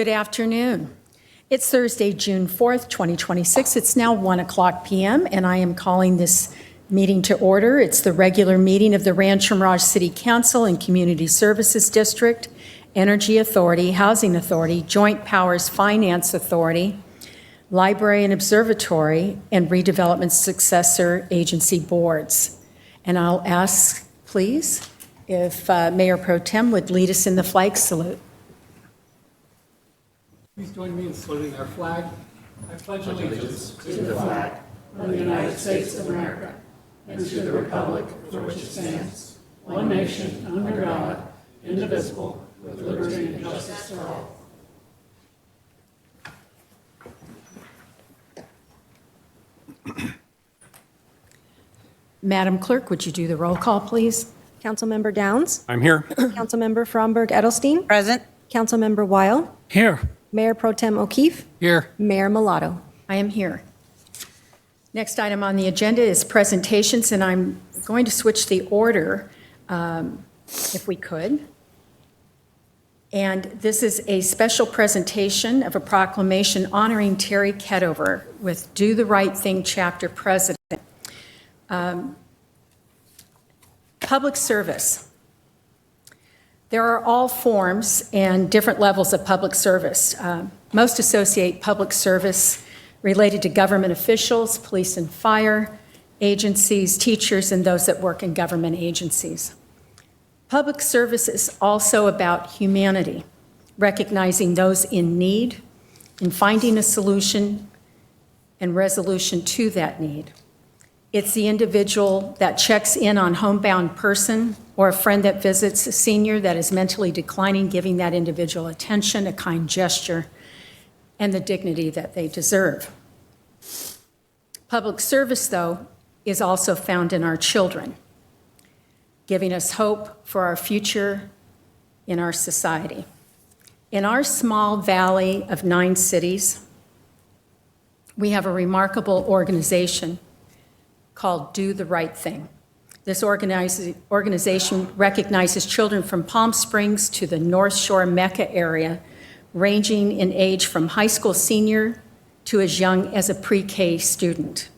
Good afternoon. It's Thursday, June 4th, 2026. It's now 1:00 p.m., and I am calling this meeting to order. It's the regular meeting of the Rancho Mirage City Council and Community Services District, Energy Authority, Housing Authority, Joint Powers Finance Authority, Library and Observatory, and Redevelopment Successor Agency Boards. And I'll ask, please, if Mayor Pro Tem would lead us in the flag salute. Please join me in saluting our flag. I pledge allegiance to the flag of the United States of America and to the republic for which it stands, one nation, under God, indivisible, with liberty and justice for all. Madam Clerk, would you do the roll call, please? Councilmember Downs. I'm here. Councilmember Fromberg-Edelstein. Present. Councilmember Weil. Here. Mayor Pro Tem O'Keefe. Here. Mayor Mulatto. I am here. Next item on the agenda is presentations, and I'm going to switch the order, if we could. And this is a special presentation of a proclamation honoring Terry Kedover with Do the Right Thing Chapter President. Public service. There are all forms and different levels of public service. Most associate public service related to government officials, police and fire, agencies, teachers, and those that work in government agencies. Public service is also about humanity, recognizing those in need and finding a solution and resolution to that need. It's the individual that checks in on homebound person or a friend that visits a senior that is mentally declining, giving that individual attention, a kind gesture, and the dignity that they deserve. Public service, though, is also found in our children, giving us hope for our future in our society. In our small valley of 9 cities, we have a remarkable organization called Do the Right Thing. This organization recognizes children from Palm Springs to the North Shore Mecca area, ranging in age from high school senior to as young as a pre-K student,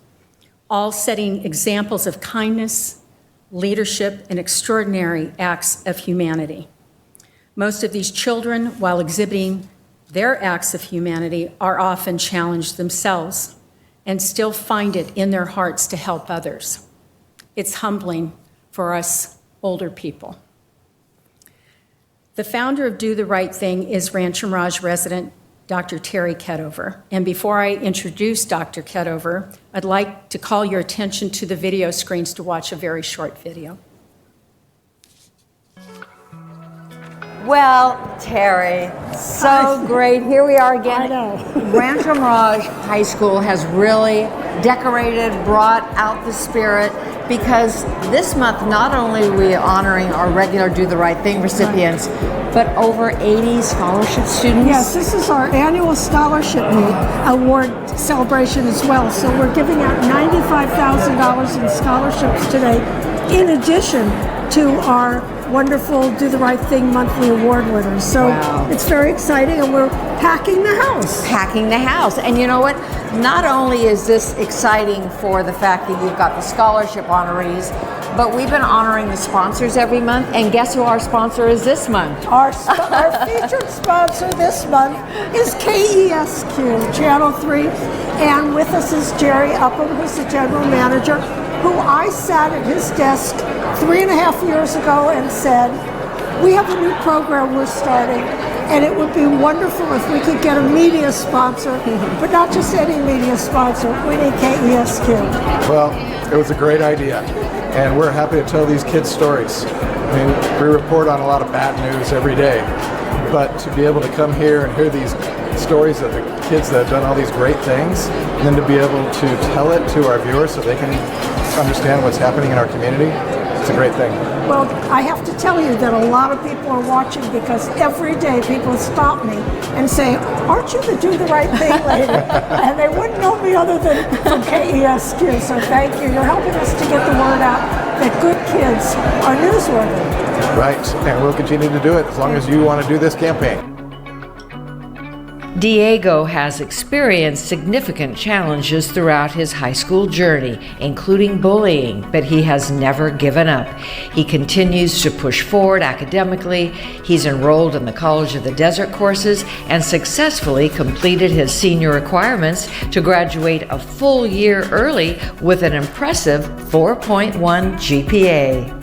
all setting examples of kindness, leadership, and extraordinary acts of humanity. Most of these children, while exhibiting their acts of humanity, are often challenged themselves and still find it in their hearts to help others. It's humbling for us older people. The founder of Do the Right Thing is Rancho Mirage resident Dr. Terry Kedover. And before I introduce Dr. Kedover, I'd like to call your attention to the video screens to watch a very short video. Well, Terry, so great. Here we are again. I know. Rancho Mirage High School has really decorated, brought out the spirit, because this month not only are we honoring our regular Do the Right Thing recipients, but over 80 scholarship students. Yes, this is our annual scholarship award celebration as well. So we're giving out $95,000 in scholarships today, in addition to our wonderful Do the Right Thing monthly award winners. So Wow. It's very exciting, and we're packing the house. Packing the house. And you know what? Not only is this exciting for the fact that you've got the scholarship honorees, but we've been honoring the sponsors every month. And guess who our sponsor is this month? Our featured sponsor this month is KESQ, Channel 3. And with us is Jerry Upham, who's the general manager, who I sat at his desk 3.5 years ago and said, we have a new program we're starting, and it would be wonderful if we could get a media sponsor, but not just any media sponsor. We need KESQ. Well, it was a great idea, and we're happy to tell these kids stories. I mean, we report on a lot of bad news every day, but to be able to come here and hear these stories of the kids that have done all these great things, and then to be able to tell it to our viewers so they can understand what's happening in our community, it's a great thing. Well, I have to tell you that a lot of people are watching, because every day people stop me and say, aren't you the Do the Right Thing lady? And they wouldn't know me other than from KESQ, so thank you. You're helping us to get the word out that good kids are newsworthy. Right, and we'll continue to do it as long as you want to do this campaign. Diego has experienced significant challenges throughout his high school journey, including bullying, but he has never given up. He continues to push forward academically. He's enrolled in the College of the Desert courses and successfully completed his senior requirements to graduate a full year early with an impressive 4.1 GPA.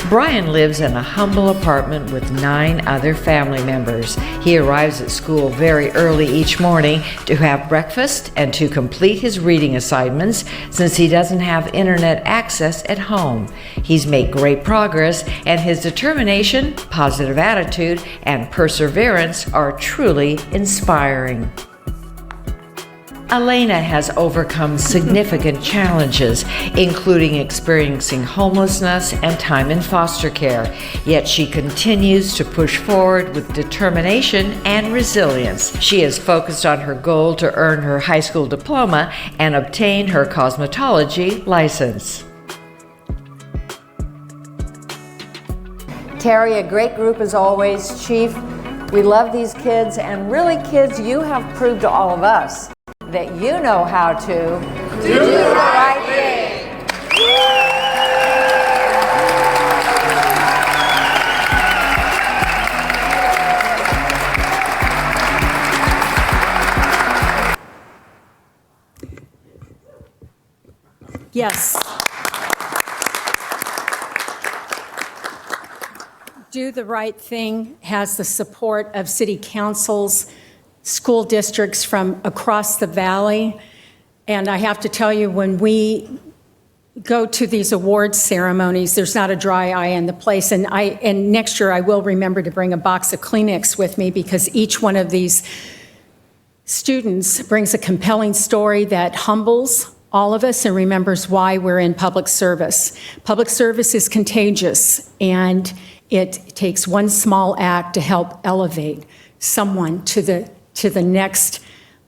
Brian lives in a humble apartment with 9 other family members. He arrives at school very early each morning to have breakfast and to complete his reading assignments since he doesn't have internet access at home. He's made great progress, and his determination, positive attitude, and perseverance are truly inspiring. Elena has overcome significant challenges, including experiencing homelessness and time in foster care, yet she continues to push forward with determination and resilience. She is focused on her goal to earn her high school diploma and obtain her cosmetology license. Terry, a great group as always. Chief, we love these kids, and really, kids, you have proved to all of us that you know how to do the right thing. Yes. Do the Right Thing has the support of city councils, school districts from across the valley. And I have to tell you, when we go to these awards ceremonies, there's not a dry eye in the place. And next year I will remember to bring a box of Kleenex with me, because each one of these students brings a compelling story that humbles all of us and remembers why we're in public service. Public service is contagious, and it takes one small act to help elevate someone to the next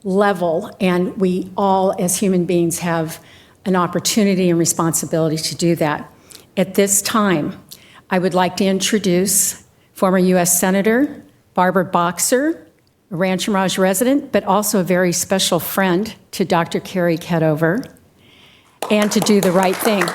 level, and we all as human beings have an opportunity and responsibility to do that. At this time, I would like to introduce former U.S. Senator Barbara Boxer, a Rancho Mirage resident, but also a very special friend to Dr. Carrie Ketover, and to do the right thing.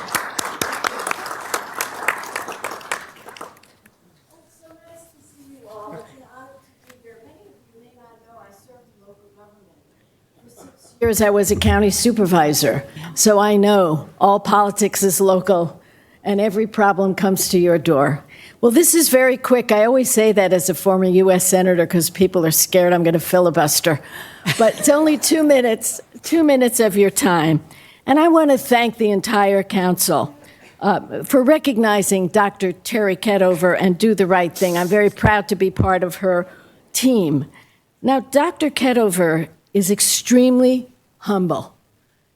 Years I was a county supervisor, so I know all politics is local and every problem comes to your door. Well, this is very quick. I always say that as a former U.S. Senator because people are scared I'm going to filibuster. But it's only 2 minutes of your time. And I want to thank the entire council for recognizing Dr. Terry Ketover and Do the Right Thing. I'm very proud to be part of her team. Now, Dr. Ketover is extremely humble,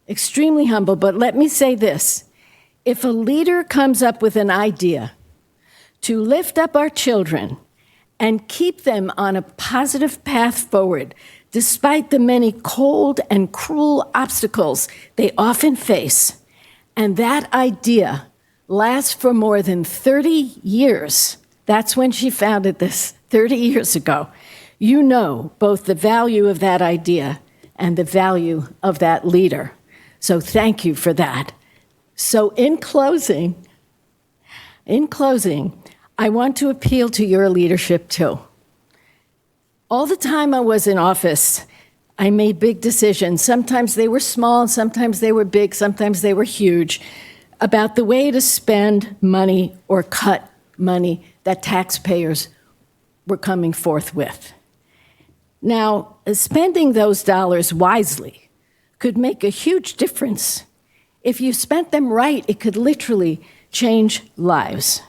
but let me say this. If a leader comes up with an idea to lift up our children and keep them on a positive path forward, despite the many cold and cruel obstacles they often face, and that idea lasts for more than 30 years, that's when she founded this 30 years ago, you know both the value of that idea and the value of that leader. So thank you for that. So in closing, I want to appeal to your leadership too. All the time I was in office, I made big decisions. Sometimes they were small, sometimes they were big, sometimes they were huge, about the way to spend money or cut money that taxpayers were coming forth with. Now, spending those dollars wisely could make a huge difference. If you spent them right, it could literally change lives.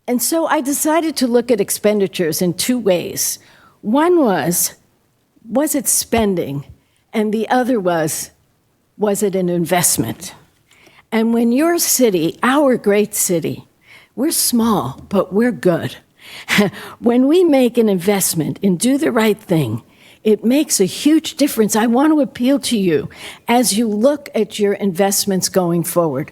And so I decided to look at expenditures in 2 ways. One was it spending? And the other was it an investment? And when your city, our great city, we're small, but we're good. When we make an investment and do the right thing, it makes a huge difference. I want to appeal to you as you look at your investments going forward.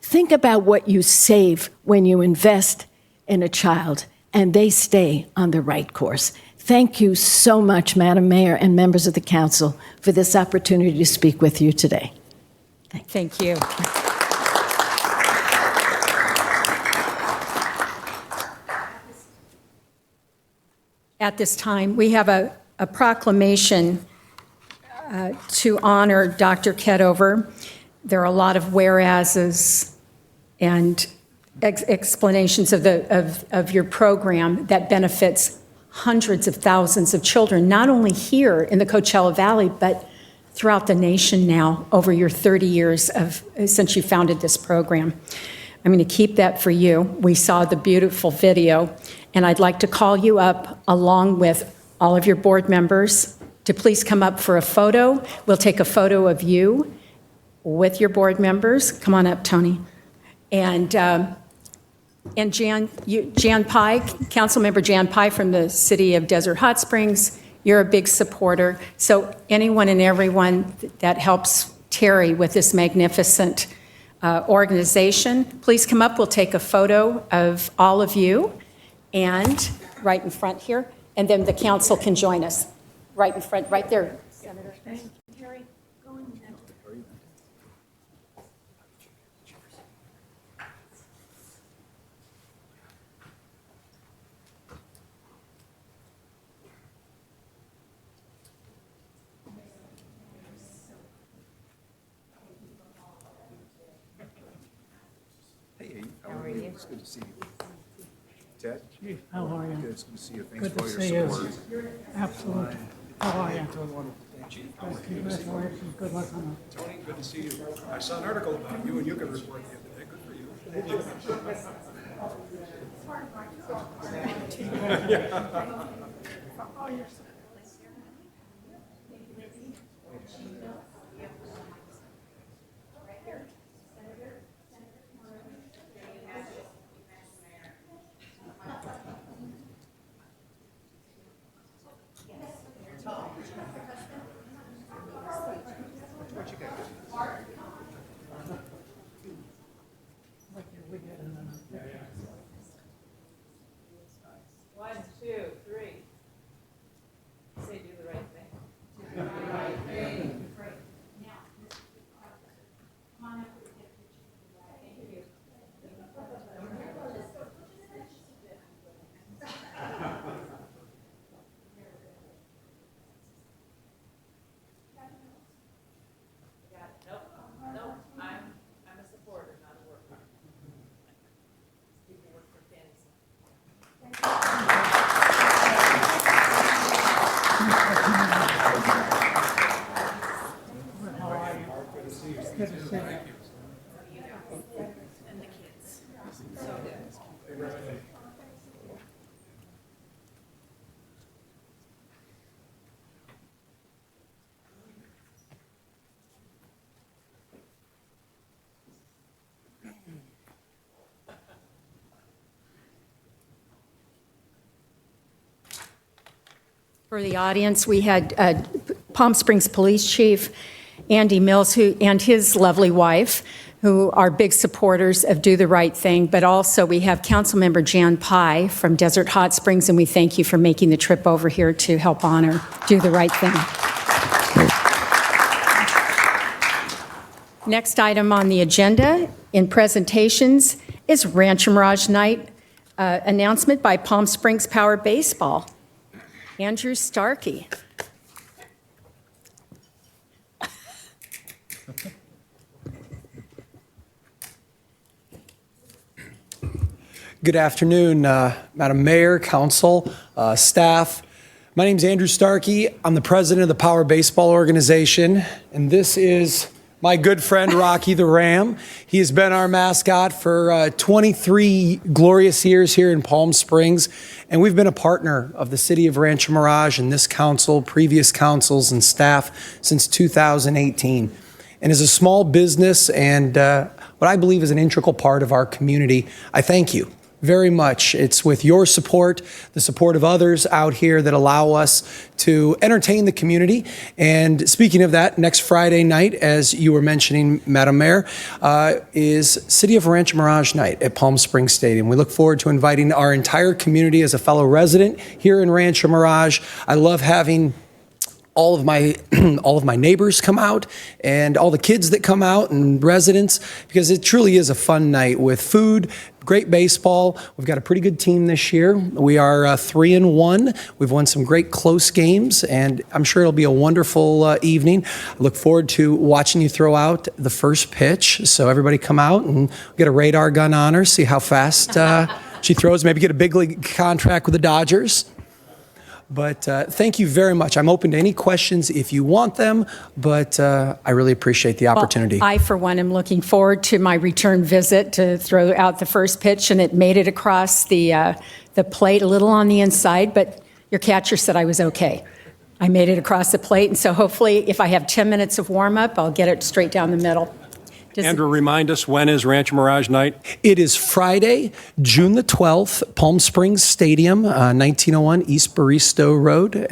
Think about what you save when you invest in a child and they stay on the right course. Thank you so much, Madam Mayor and members of the council, for this opportunity to speak with you today. Thank you. At this time, we have a proclamation to honor Dr. Kedover. There are a lot of whereases and explanations of your program that benefits hundreds of thousands of children, not only here in the Coachella Valley, but throughout the nation now over your 30 years since you founded this program. I'm going to keep that for you. We saw the beautiful video, and I'd like to call you up along with all of your board members to please come up for a photo. We'll take a photo of you with your board members. Come on up, Tony. And Jan Pye, Councilmember Jan Pye from the city of Desert Hot Springs, you're a big supporter. So anyone and everyone that helps Terry with this magnificent organization, please come up. We'll take a photo of all of you and right in front here, and then the council can join us right in front, right there. Senator. Terry, go in there. Hey, how are you? It's good to see you. Ted? How are you? Good, it's good to see you. Thanks Good for to all see your you. support. Absolutely. How are you? Doing wonderful, thank you. Congratulations. Good luck on Tony, good to see you. I saw an article about you and you can report the other day. Good for you. One, two, three. Say do the right thing. Nope, nope, I'm a supporter, not a worker. People work for fantasy. Good to see you. For the audience, we had Palm Springs Police Chief Andy Mills and his lovely wife, who are big supporters of Do the Right Thing, but also we have Councilmember Jan Pye from Desert Hot Springs, and we thank you for making the trip over here to help honor Do the Right Thing. Next item on the agenda in presentations is Rancho Mirage Night announcement by Palm Springs Power Baseball. Andrew Starkey. Good afternoon, Madam Mayor, Council, staff. My name is Andrew Starkey. I'm the president of the Power Baseball Organization, and this is my good friend Rocky the Ram. He has been our mascot for 23 glorious years here in Palm Springs, and we've been a partner of the city of Rancho Mirage and this council, previous councils and staff since 2018. And as a small business and what I believe is an integral part of our community, I thank you very much. It's with your support, the support of others out here that allow us to entertain the community. And speaking of that, next Friday night, as you were mentioning, Madam Mayor, is City of Rancho Mirage night at Palm Springs Stadium. We look forward to inviting our entire community as a fellow resident here in Rancho Mirage. I love having all of my neighbors come out and all the kids that come out and residents, because it truly is a fun night with food, great baseball. We've got a pretty good team this year. We are 3-1. We've won some great close games, and I'm sure it'll be a wonderful evening. I look forward to watching you throw out the first pitch. So everybody come out and get a radar gun on her, see how fast she throws, maybe get a big league contract with the Dodgers. But thank you very much. I'm open to any questions if you want them, but I really appreciate the opportunity. Well, I, for one, am looking forward to my return visit to throw out the first pitch, and it made it across the plate a little on the inside, but your catcher said I was okay. I made it across the plate, and so hopefully if I have 10 minutes of warm-up, I'll get it straight down the middle. Andrew, remind us, when is Rancho Mirage night? It is Friday, June the 12th, Palm Springs Stadium, 1901 East Baristo Road,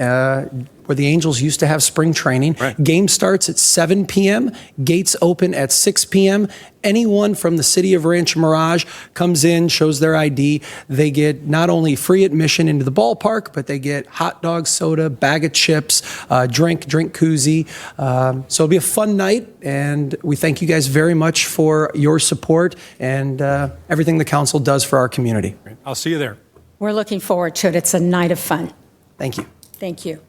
where the Angels used to have spring training. Right. Game starts at 7 p.m., gates open at 6 p.m. Anyone from the city of Rancho Mirage comes in, shows their ID. They get not only free admission into the ballpark, but they get hot dog, soda, bag of chips, drink koozie. So it'll be a fun night, and we thank you guys very much for your support and everything the council does for our community. I'll see you there. We're looking forward to it. It's a night of fun. Thank you. Thank you.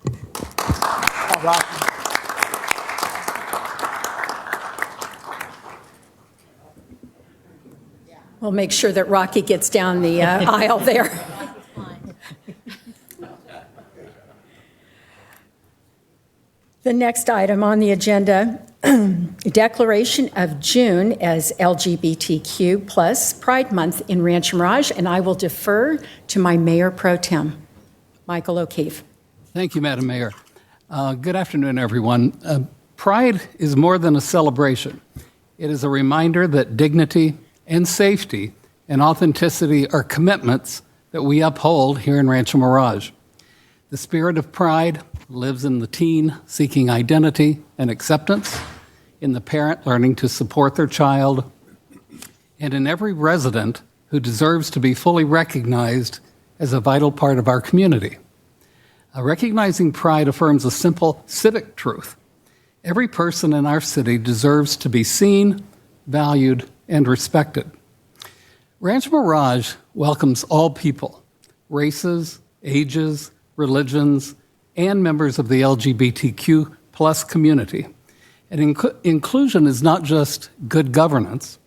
We'll make sure that Rocky gets down the aisle there. The next item on the agenda, declaration of June as LGBTQ plus Pride Month in Rancho Mirage, and I will defer to my Mayor Pro Tem, Michael O'Keefe. Thank you, Madam Mayor. Good afternoon, everyone. Pride is more than a celebration. It is a reminder that dignity and safety and authenticity are commitments that we uphold here in Rancho Mirage. The spirit of pride lives in the teen seeking identity and acceptance, in the parent learning to support their child, and in every resident who deserves to be fully recognized as a vital part of our community. Recognizing pride affirms a simple civic truth. Every person in our city deserves to be seen, valued, and respected. Rancho Mirage welcomes all people, races, ages, religions, and members of the LGBTQ plus community. And inclusion is not just good governance,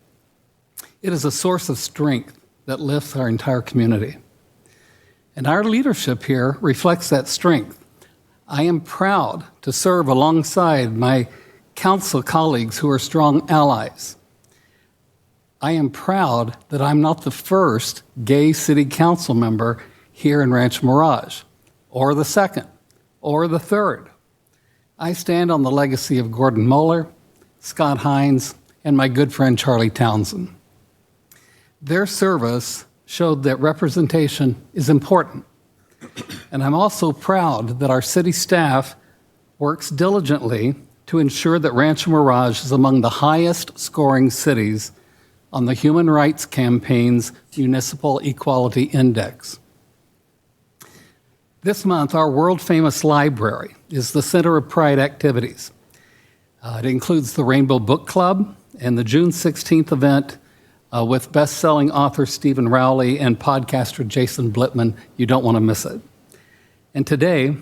it is a source of strength that lifts our entire community. And our leadership here reflects that strength. I am proud to serve alongside my council colleagues who are strong allies. I am proud that I'm not the first gay city council member here in Rancho Mirage, or the second, or the third. I stand on the legacy of Gordon Moeller, Scott Hines, and my good friend Charlie Townsend. Their service showed that representation is important. And I'm also proud that our city staff works diligently to ensure that Rancho Mirage is among the highest scoring cities on the Human Rights Campaign's Municipal Equality Index. This month, our world-famous library is the center of Pride activities. It includes the Rainbow Book Club and the June 16th event with best-selling author Stephen Rowley and podcaster Jason Blitman. You don't want to miss it. And today,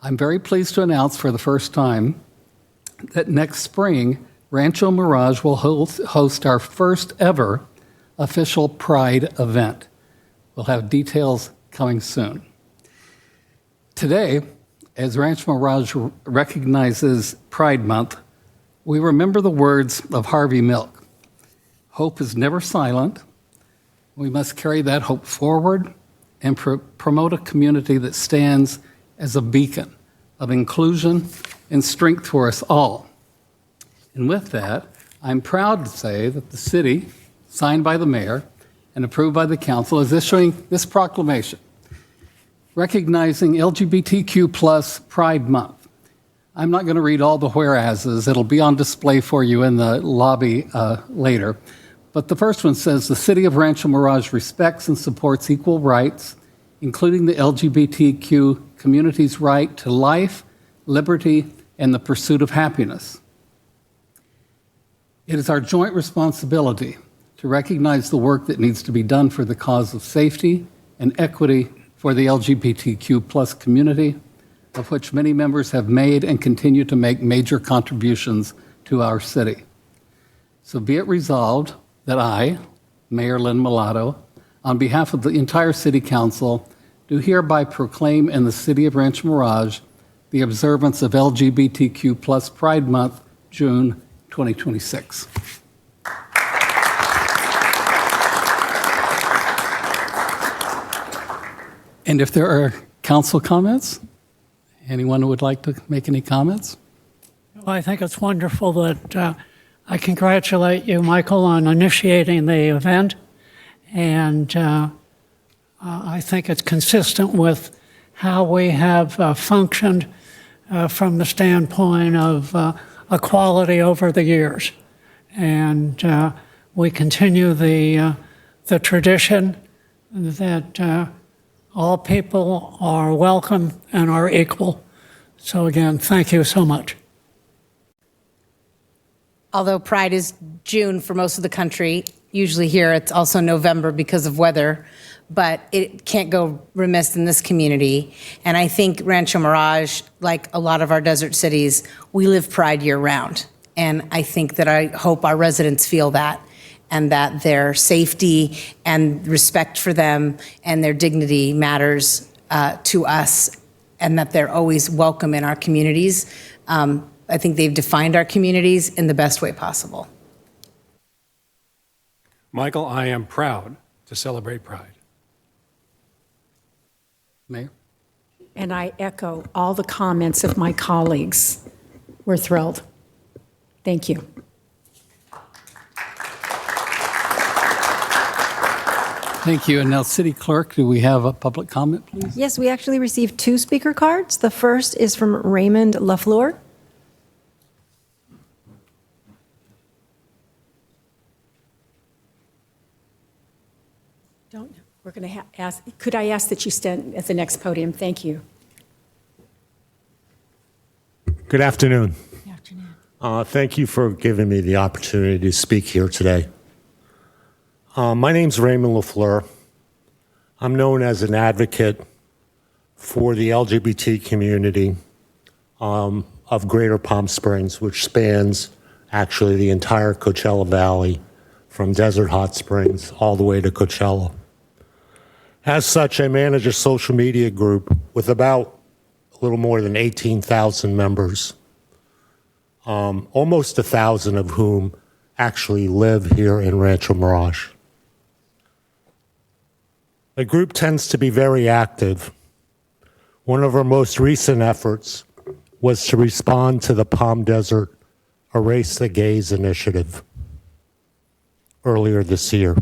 I'm very pleased to announce for the first time that next spring, Rancho Mirage will host our first ever official Pride event. We'll have details coming soon. Today, as Rancho Mirage recognizes Pride Month, we remember the words of Harvey Milk. Hope is never silent. We must carry that hope forward and promote a community that stands as a beacon of inclusion and strength for us all. And with that, I'm proud to say that the city, signed by the mayor, and approved by the council is issuing this proclamation recognizing LGBTQ plus Pride Month. I'm not going to read all the whereases. It'll be on display for you in the lobby later. But the first one says, the city of Rancho Mirage respects and supports equal rights, including the LGBTQ community's right to life, liberty, and the pursuit of happiness. It is our joint responsibility to recognize the work that needs to be done for the cause of safety and equity for the LGBTQ plus community, of which many members have made and continue to make major contributions to our city. So be it resolved that I, Mayor Lynn Mulatto, on behalf of the entire City Council, do hereby proclaim in the City of Rancho Mirage the observance of LGBTQ plus Pride Month, June 2026. And if there are council comments, anyone who would like to make any comments? Well, I think it's wonderful that I congratulate you, Michael, on initiating the event. And I think it's consistent with how we have functioned from the standpoint of equality over the years. And we continue the tradition that all people are welcome and are equal. So again, thank you so much. Although Pride is June for most of the country, usually here it's also November because of weather, but it can't go remiss in this community. And I think Rancho Mirage, like a lot of our desert cities, we live Pride year round. And I think that I hope our residents feel that, and that their safety and respect for them and their dignity matters to us, and that they're always welcome in our communities. I think they've defined our communities in the best way possible. Michael, I am proud to celebrate Pride. Mayor? And I echo all the comments of my colleagues. We're thrilled. Thank you. Thank you. And now, City Clerk, do we have a public comment, please? Yes, we actually received 2 speaker cards. The first is from Raymond LaFleur. We're going to ask, could I ask that you stand at the next podium? Thank you. Good afternoon. Good afternoon. Thank you for giving me the opportunity to speak here today. My name's Raymond LaFleur. I'm known as an advocate for the LGBT community of Greater Palm Springs, which spans actually the entire Coachella Valley, from Desert Hot Springs all the way to Coachella. As such, I manage a social media group with about a little more than 18,000 members, almost 1,000 of whom actually live here in Rancho Mirage. The group tends to be very active. One of our most recent efforts was to respond to the Palm Desert Erase the Gays initiative earlier this year.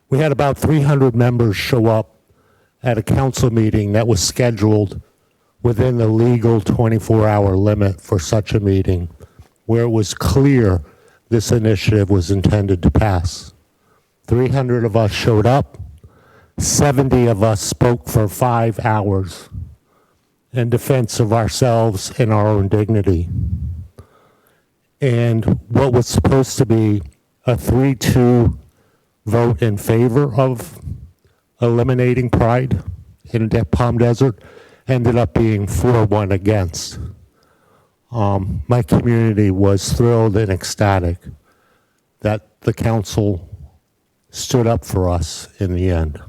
We had about 300 members show up at a council meeting that was scheduled within the legal 24-hour limit for such a meeting, where it was clear this initiative was intended to pass. 300 of us showed up. 70 of us spoke for 5 hours in defense of ourselves and our own dignity. And what was supposed to be a 3-2 vote in favor of eliminating Pride in Palm Desert ended up being 4-1 against. My community was thrilled and ecstatic that the council stood up for us in the end.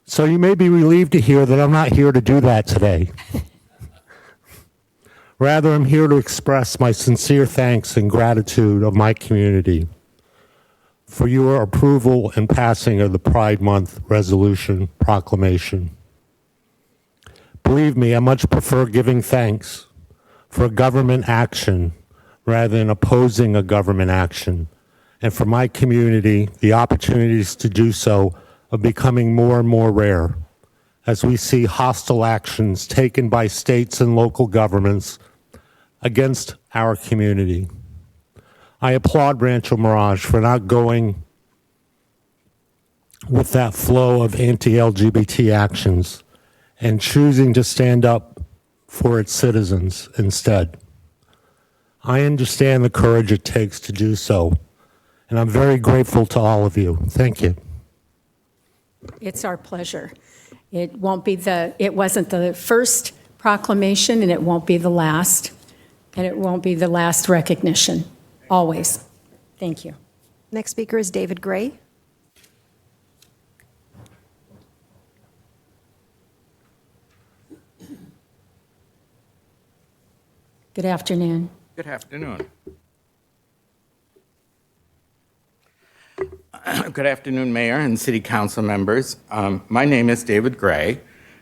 So you may be relieved to hear that I'm not here to do that today. Rather, I'm here to express my sincere thanks and gratitude of my community for your approval and passing of the Pride Month resolution proclamation. Believe me, I much prefer giving thanks for government action rather than opposing a government action And for my community, the opportunities to do so are becoming more and more rare as we see hostile actions taken by states and local governments against our community. I applaud Rancho Mirage for not going with that flow of anti-LGBT actions and choosing to stand up for its citizens instead. I understand the courage it takes to do so, and I'm very grateful to all of you. Thank you. It's our pleasure. It wasn't the first proclamation, and it won't be the last, and it won't be the last recognition, always. Thank you. Next speaker is David Gray. Good afternoon. Good afternoon. Good afternoon, Mayor and City Council members. My name is David Gray,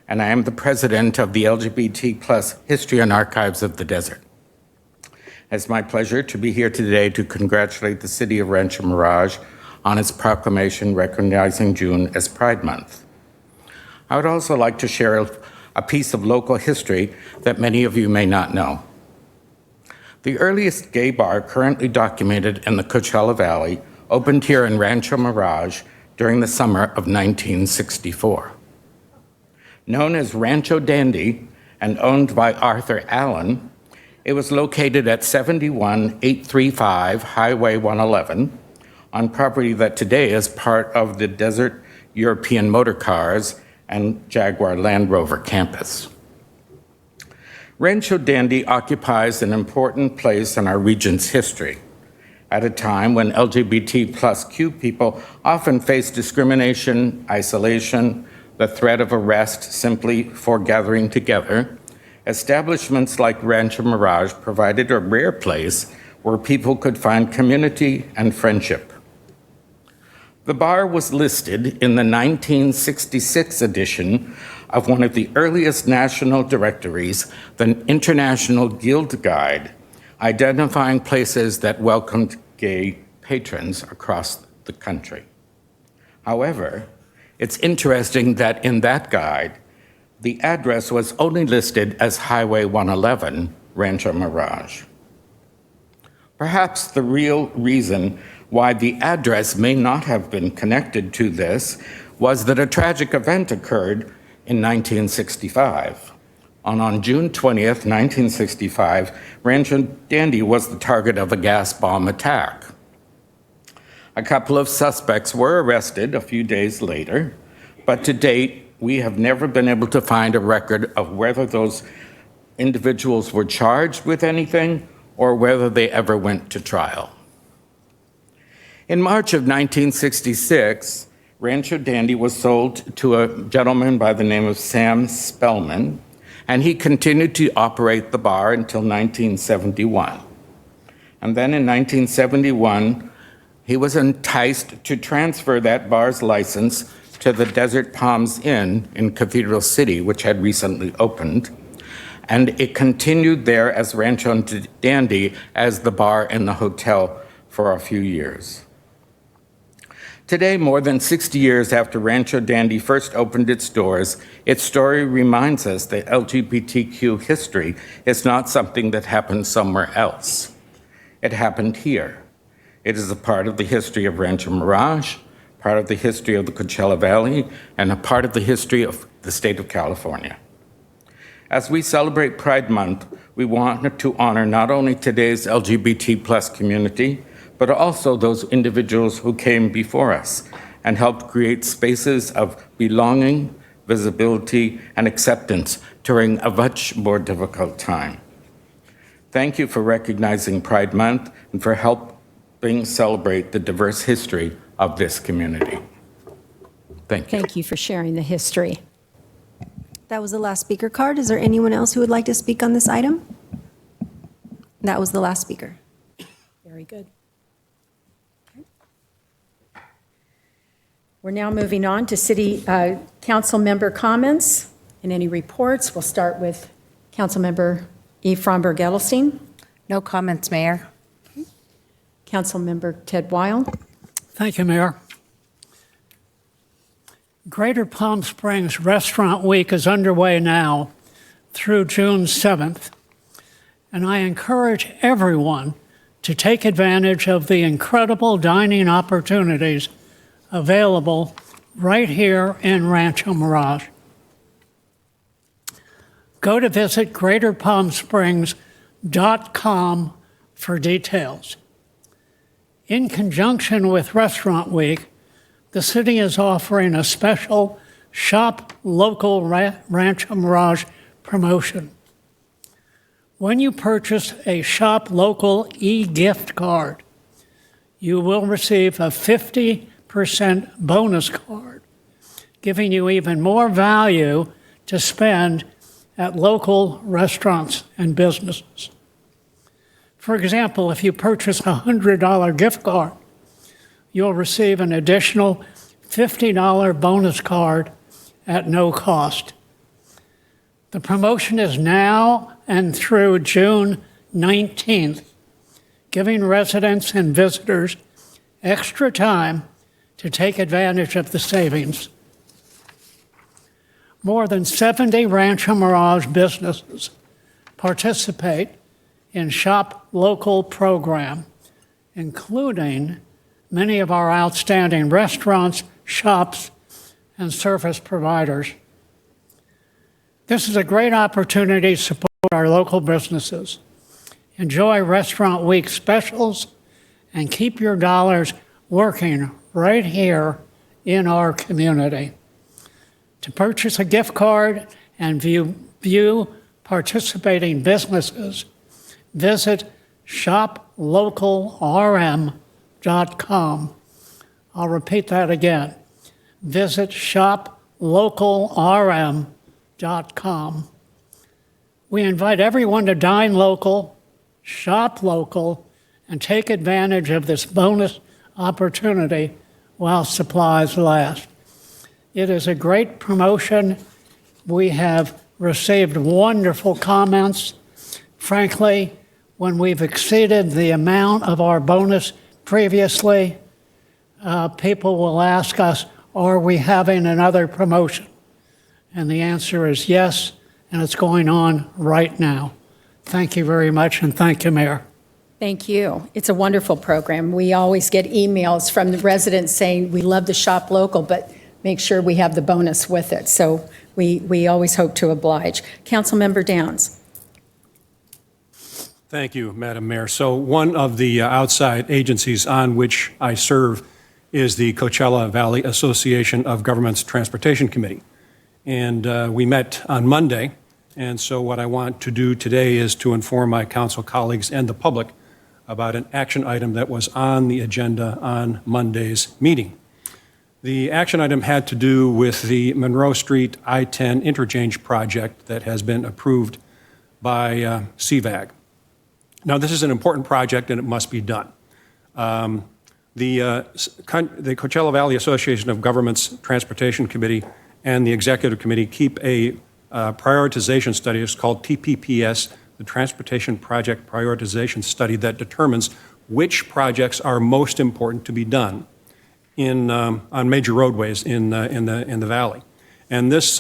and I am the president of the LGBT+ History and Archives of the Desert. It's my pleasure to be here today to congratulate the City of Rancho Mirage on its proclamation recognizing June as Pride Month. I would also like to share a piece of local history that many of you may not know. The earliest gay bar currently documented in the Coachella Valley opened here in Rancho Mirage during the summer of 1964. Known as Rancho Dandy and owned by Arthur Allen, it was located at 71835 Highway 111 on property that today is part of the Desert European Motor Cars and Jaguar Land Rover campus. Rancho Dandy occupies an important place in our region's history at a time when LGBT+Q people often face discrimination, isolation, the threat of arrest simply for gathering together. Establishments like Rancho Mirage provided a rare place where people could find community and friendship. The bar was listed in the 1966 edition of one of the earliest national directories, the International Guild Guide, identifying places that welcomed gay patrons across the country. However, it's interesting that in that guide, the address was only listed as Highway 111, Rancho Mirage. Perhaps the real reason why the address may not have been connected to this was that a tragic event occurred in 1965. On June 20th, 1965, Rancho Dandy was the target of a gas bomb attack. A couple of suspects were arrested a few days later, but to date, we have never been able to find a record of whether those individuals were charged with anything or whether they ever went to trial. In March of 1966, Rancho Dandy was sold to a gentleman by the name of Sam Spellman, and he continued to operate the bar until 1971. And then in 1971, he was enticed to transfer that bar's license to the Desert Palms Inn in Cathedral City, which had recently opened, and it continued there as Rancho Dandy as the bar and the hotel for a few years. Today, more than 60 years after Rancho Dandy first opened its doors, its story reminds us that LGBTQ history is not something that happened somewhere else. It happened here. It is a part of the history of Rancho Mirage, part of the history of the Coachella Valley, and a part of the history of the state of California. As we celebrate Pride Month, we want to honor not only today's LGBT+ community, but also those individuals who came before us and helped create spaces of belonging, visibility, and acceptance during a much more difficult time. Thank you for recognizing Pride Month and for helping celebrate the diverse history of this community. Thank you. Thank you for sharing the history. That was the last speaker card. Is there anyone else who would like to speak on this item? That was the last speaker. Very good. We're now moving on to City Council member comments and any reports. We'll start with Councilmember E. Fromberg-Edelstein. No comments, Mayor. Councilmember Ted Wild. Thank you, Mayor. Greater Palm Springs Restaurant Week is underway now through June 7th, and I encourage everyone to take advantage of the incredible dining opportunities available right here in Rancho Mirage. Go to visit greaterpalmsprings.com for details. In conjunction with Restaurant Week, the city is offering a special Shop Local Rancho Mirage promotion. When you purchase a Shop Local e-gift card, you will receive a 50% bonus card, giving you even more value to spend at local restaurants and businesses. For example, if you purchase a $100 gift card, you'll receive an additional $50 bonus card at no cost. The promotion is now and through June 19th, giving residents and visitors extra time to take advantage of the savings. More than 70 Rancho Mirage businesses participate in Shop Local program, including many of our outstanding restaurants, shops, and service providers. This is a great opportunity to support our local businesses. Enjoy Restaurant Week specials and keep your dollars working right here in our community. To purchase a gift card and view participating businesses, visit shoplocalrm.com. I'll repeat that again. Visit shoplocalrm.com. We invite everyone to dine local, shop local, and take advantage of this bonus opportunity while supplies last. It is a great promotion. We have received wonderful comments. Frankly, when we've exceeded the amount of our bonus previously, people will ask us, are we having another promotion? And the answer is yes, and it's going on right now. Thank you very much, and thank you, Mayor. Thank you. It's a wonderful program. We always get emails from the residents saying, we love the Shop Local, but make sure we have the bonus with it. So we always hope to oblige. Councilmember Downs. Thank you, Madam Mayor. So one of the outside agencies on which I serve is the Coachella Valley Association of Governments Transportation Committee. And we met on Monday. And so what I want to do today is to inform my council colleagues and the public about an action item that was on the agenda on Monday's meeting. The action item had to do with the Monroe Street I-10 interchange project that has been approved by CVAG. Now, this is an important project and it must be done. The Coachella Valley Association of Governments Transportation Committee and the Executive Committee keep a prioritization study. It's called TPPS, the Transportation Project Prioritization Study, that determines which projects are most important to be done on major roadways in the valley. And this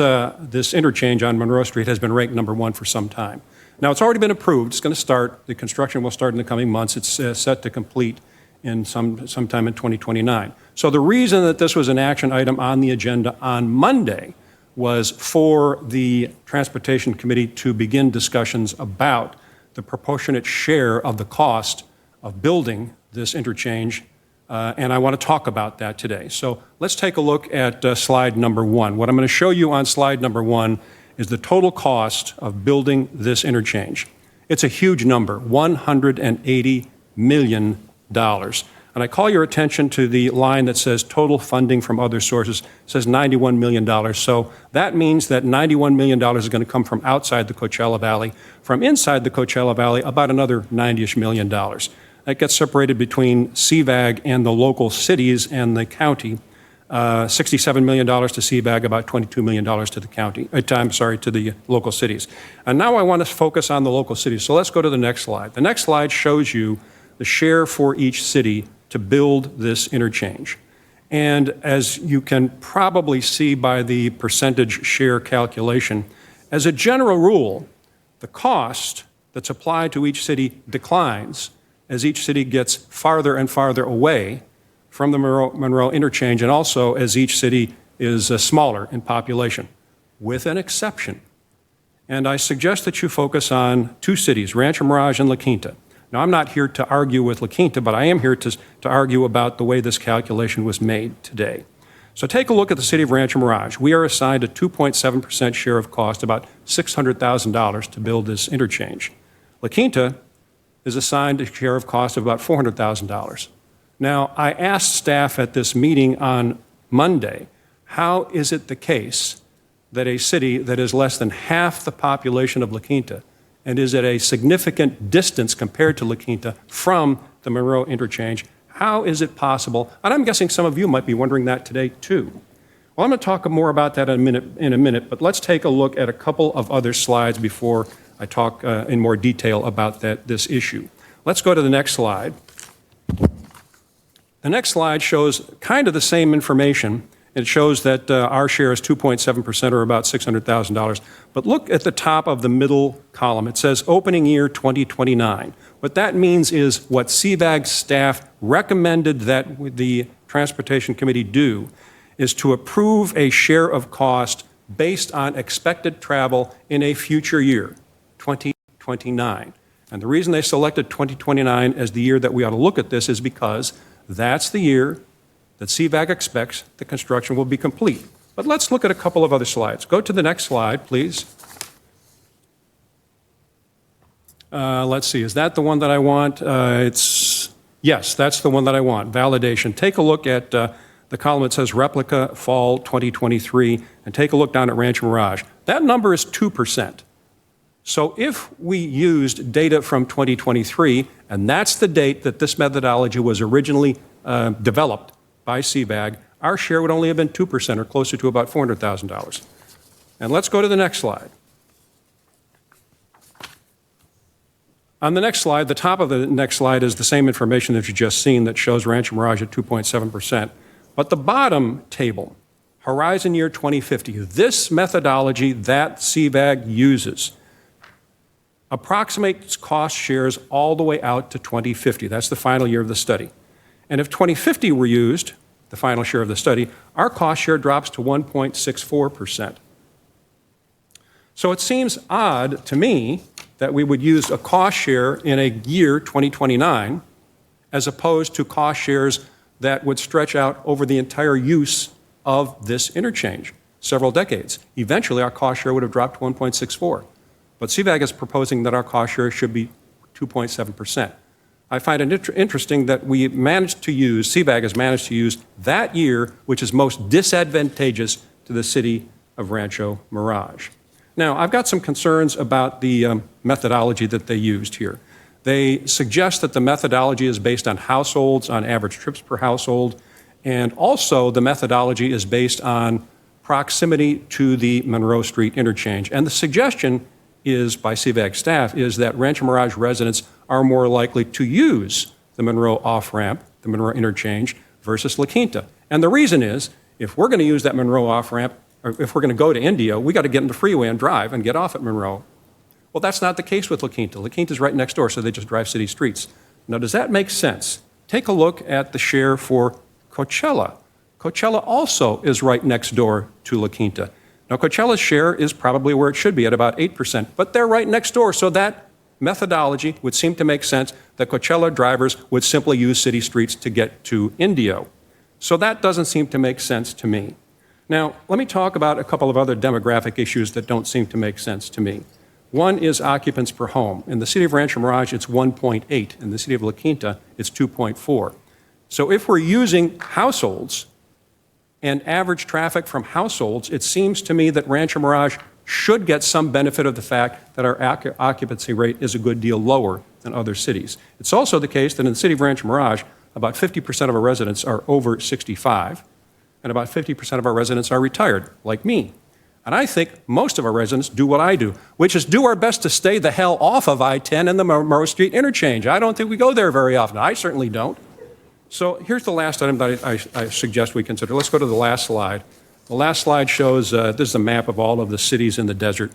interchange on Monroe Street has been ranked #1 for some time. Now, it's already been approved. It's going to start. The construction will start in the coming months. It's set to complete in sometime in 2029. So the reason that this was an action item on the agenda on Monday was for the Transportation Committee to begin discussions about the proportionate share of the cost of building this interchange, and I want to talk about that today. So let's take a look at slide #1. What I'm going to show you on slide #1 is the total cost of building this interchange. It's a huge number, $180 million. And I call your attention to the line that says total funding from other sources. It says $91 million. So that means that $91 million is going to come from outside the Coachella Valley. From inside the Coachella Valley, about another $90-ish million. That gets separated between CVAG and the local cities and the county. $67 million to CVAG, about $22 million to the county. To the local cities. And now I want to focus on the local cities. So let's go to the next slide. The next slide shows you the share for each city to build this interchange. And as you can probably see by the percentage share calculation, as a general rule, the cost that's applied to each city declines as each city gets farther and farther away from the Monroe interchange, and also as each city is smaller in population, with an exception. And I suggest that you focus on two cities, Rancho Mirage and La Quinta. Now, I'm not here to argue with La Quinta, but I am here to argue about the way this calculation was made today. So take a look at the city of Rancho Mirage. We are assigned a 2.7% share of cost, about $600,000 to build this interchange. La Quinta is assigned a share of cost of about $400,000. Now, I asked staff at this meeting on Monday, how is it the case that a city that is less than half the population of La Quinta and is at a significant distance compared to La Quinta from the Monroe interchange, how is it possible? And I'm guessing some of you might be wondering that today too. Well, I'm going to talk more about that in a minute, but let's take a look at a couple of other slides before I talk in more detail about this issue. Let's go to the next slide. The next slide shows kind of the same information. It shows that our share is 2.7%, or about $600,000. But look at the top of the middle column. It says opening year 2029. What that means is what CVAG staff recommended that the Transportation Committee do is to approve a share of cost based on expected travel in a future year, 2029. And the reason they selected 2029 as the year that we ought to look at this is because that's the year that CVAG expects the construction will be complete. But let's look at a couple of other slides. Go to the next slide, please. Let's see, is that the one that I want? Yes, that's the one that I want, validation. Take a look at the column that says replica fall 2023, and take a look down at Rancho Mirage. That number is 2%. So if we used data from 2023, and that's the date that this methodology was originally developed by CVAG, our share would only have been 2%, or closer to about $400,000. And let's go to the next slide. On the next slide, the top of the next slide is the same information that you just seen that shows Rancho Mirage at 2.7%. But the bottom table, horizon year 2050, this methodology that CVAG uses approximates cost shares all the way out to 2050. That's the final year of the study. And if 2050 were used, the final share of the study, our cost share drops to 1.64%. So it seems odd to me that we would use a cost share in a year, 2029, as opposed to cost shares that would stretch out over the entire use of this interchange, several decades. Eventually, our cost share would have dropped to 1.64. But CVAG is proposing that our cost share should be 2.7%. I find it interesting that CVAG has managed to use that year, which is most disadvantageous to the city of Rancho Mirage. Now, I've got some concerns about the methodology that they used here. They suggest that the methodology is based on households, on average trips per household, and also the methodology is based on proximity to the Monroe Street interchange. And the suggestion is, by CVAG staff, is that Rancho Mirage residents are more likely to use the Monroe off-ramp, the Monroe interchange, versus La Quinta. And the reason is, if we're going to use that Monroe off-ramp, or if we're going to go to Indio, we got to get in the freeway and drive and get off at Monroe. Well, that's not the case with La Quinta. La Quinta's right next door, so they just drive city streets. Now, does that make sense? Take a look at the share for Coachella. Coachella also is right next door to La Quinta. Now, Coachella's share is probably where it should be at about 8%, but they're right next door, so that methodology would seem to make sense that Coachella drivers would simply use city streets to get to Indio. So that doesn't seem to make sense to me. Now, let me talk about a couple of other demographic issues that don't seem to make sense to me. One is occupants per home. In the city of Rancho Mirage, it's 1.8. In the city of La Quinta, it's 2.4. So if we're using households and average traffic from households, it seems to me that Rancho Mirage should get some benefit of the fact that our occupancy rate is a good deal lower than other cities. It's also the case that in the city of Rancho Mirage, about 50% of our residents are over 65, and about 50% of our residents are retired, like me. And I think most of our residents do what I do, which is do our best to stay the hell off of I-10 and the Monroe Street interchange. I don't think we go there very often. I certainly don't. So here's the last item that I suggest we consider. Let's go to the last slide. The last slide shows, this is a map of all of the cities in the desert.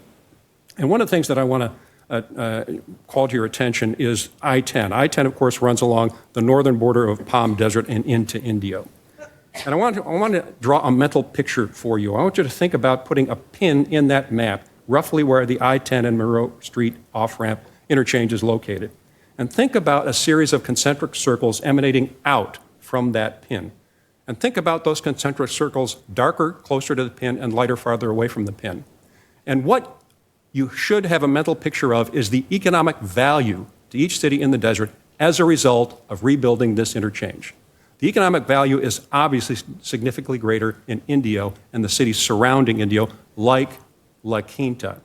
And one of the things that I want to call to your attention is I-10. I-10, of course, runs along the northern border of Palm Desert and into Indio. And I want to draw a mental picture for you. I want you to think about putting a pin in that map, roughly where the I-10 and Monroe Street off-ramp interchange is located. And think about a series of concentric circles emanating out from that pin. And think about those concentric circles darker closer to the pin and lighter farther away from the pin. And what you should have a mental picture of is the economic value to each city in the desert as a result of rebuilding this interchange. The economic value is obviously significantly greater in Indio and the cities surrounding Indio, like La Quinta.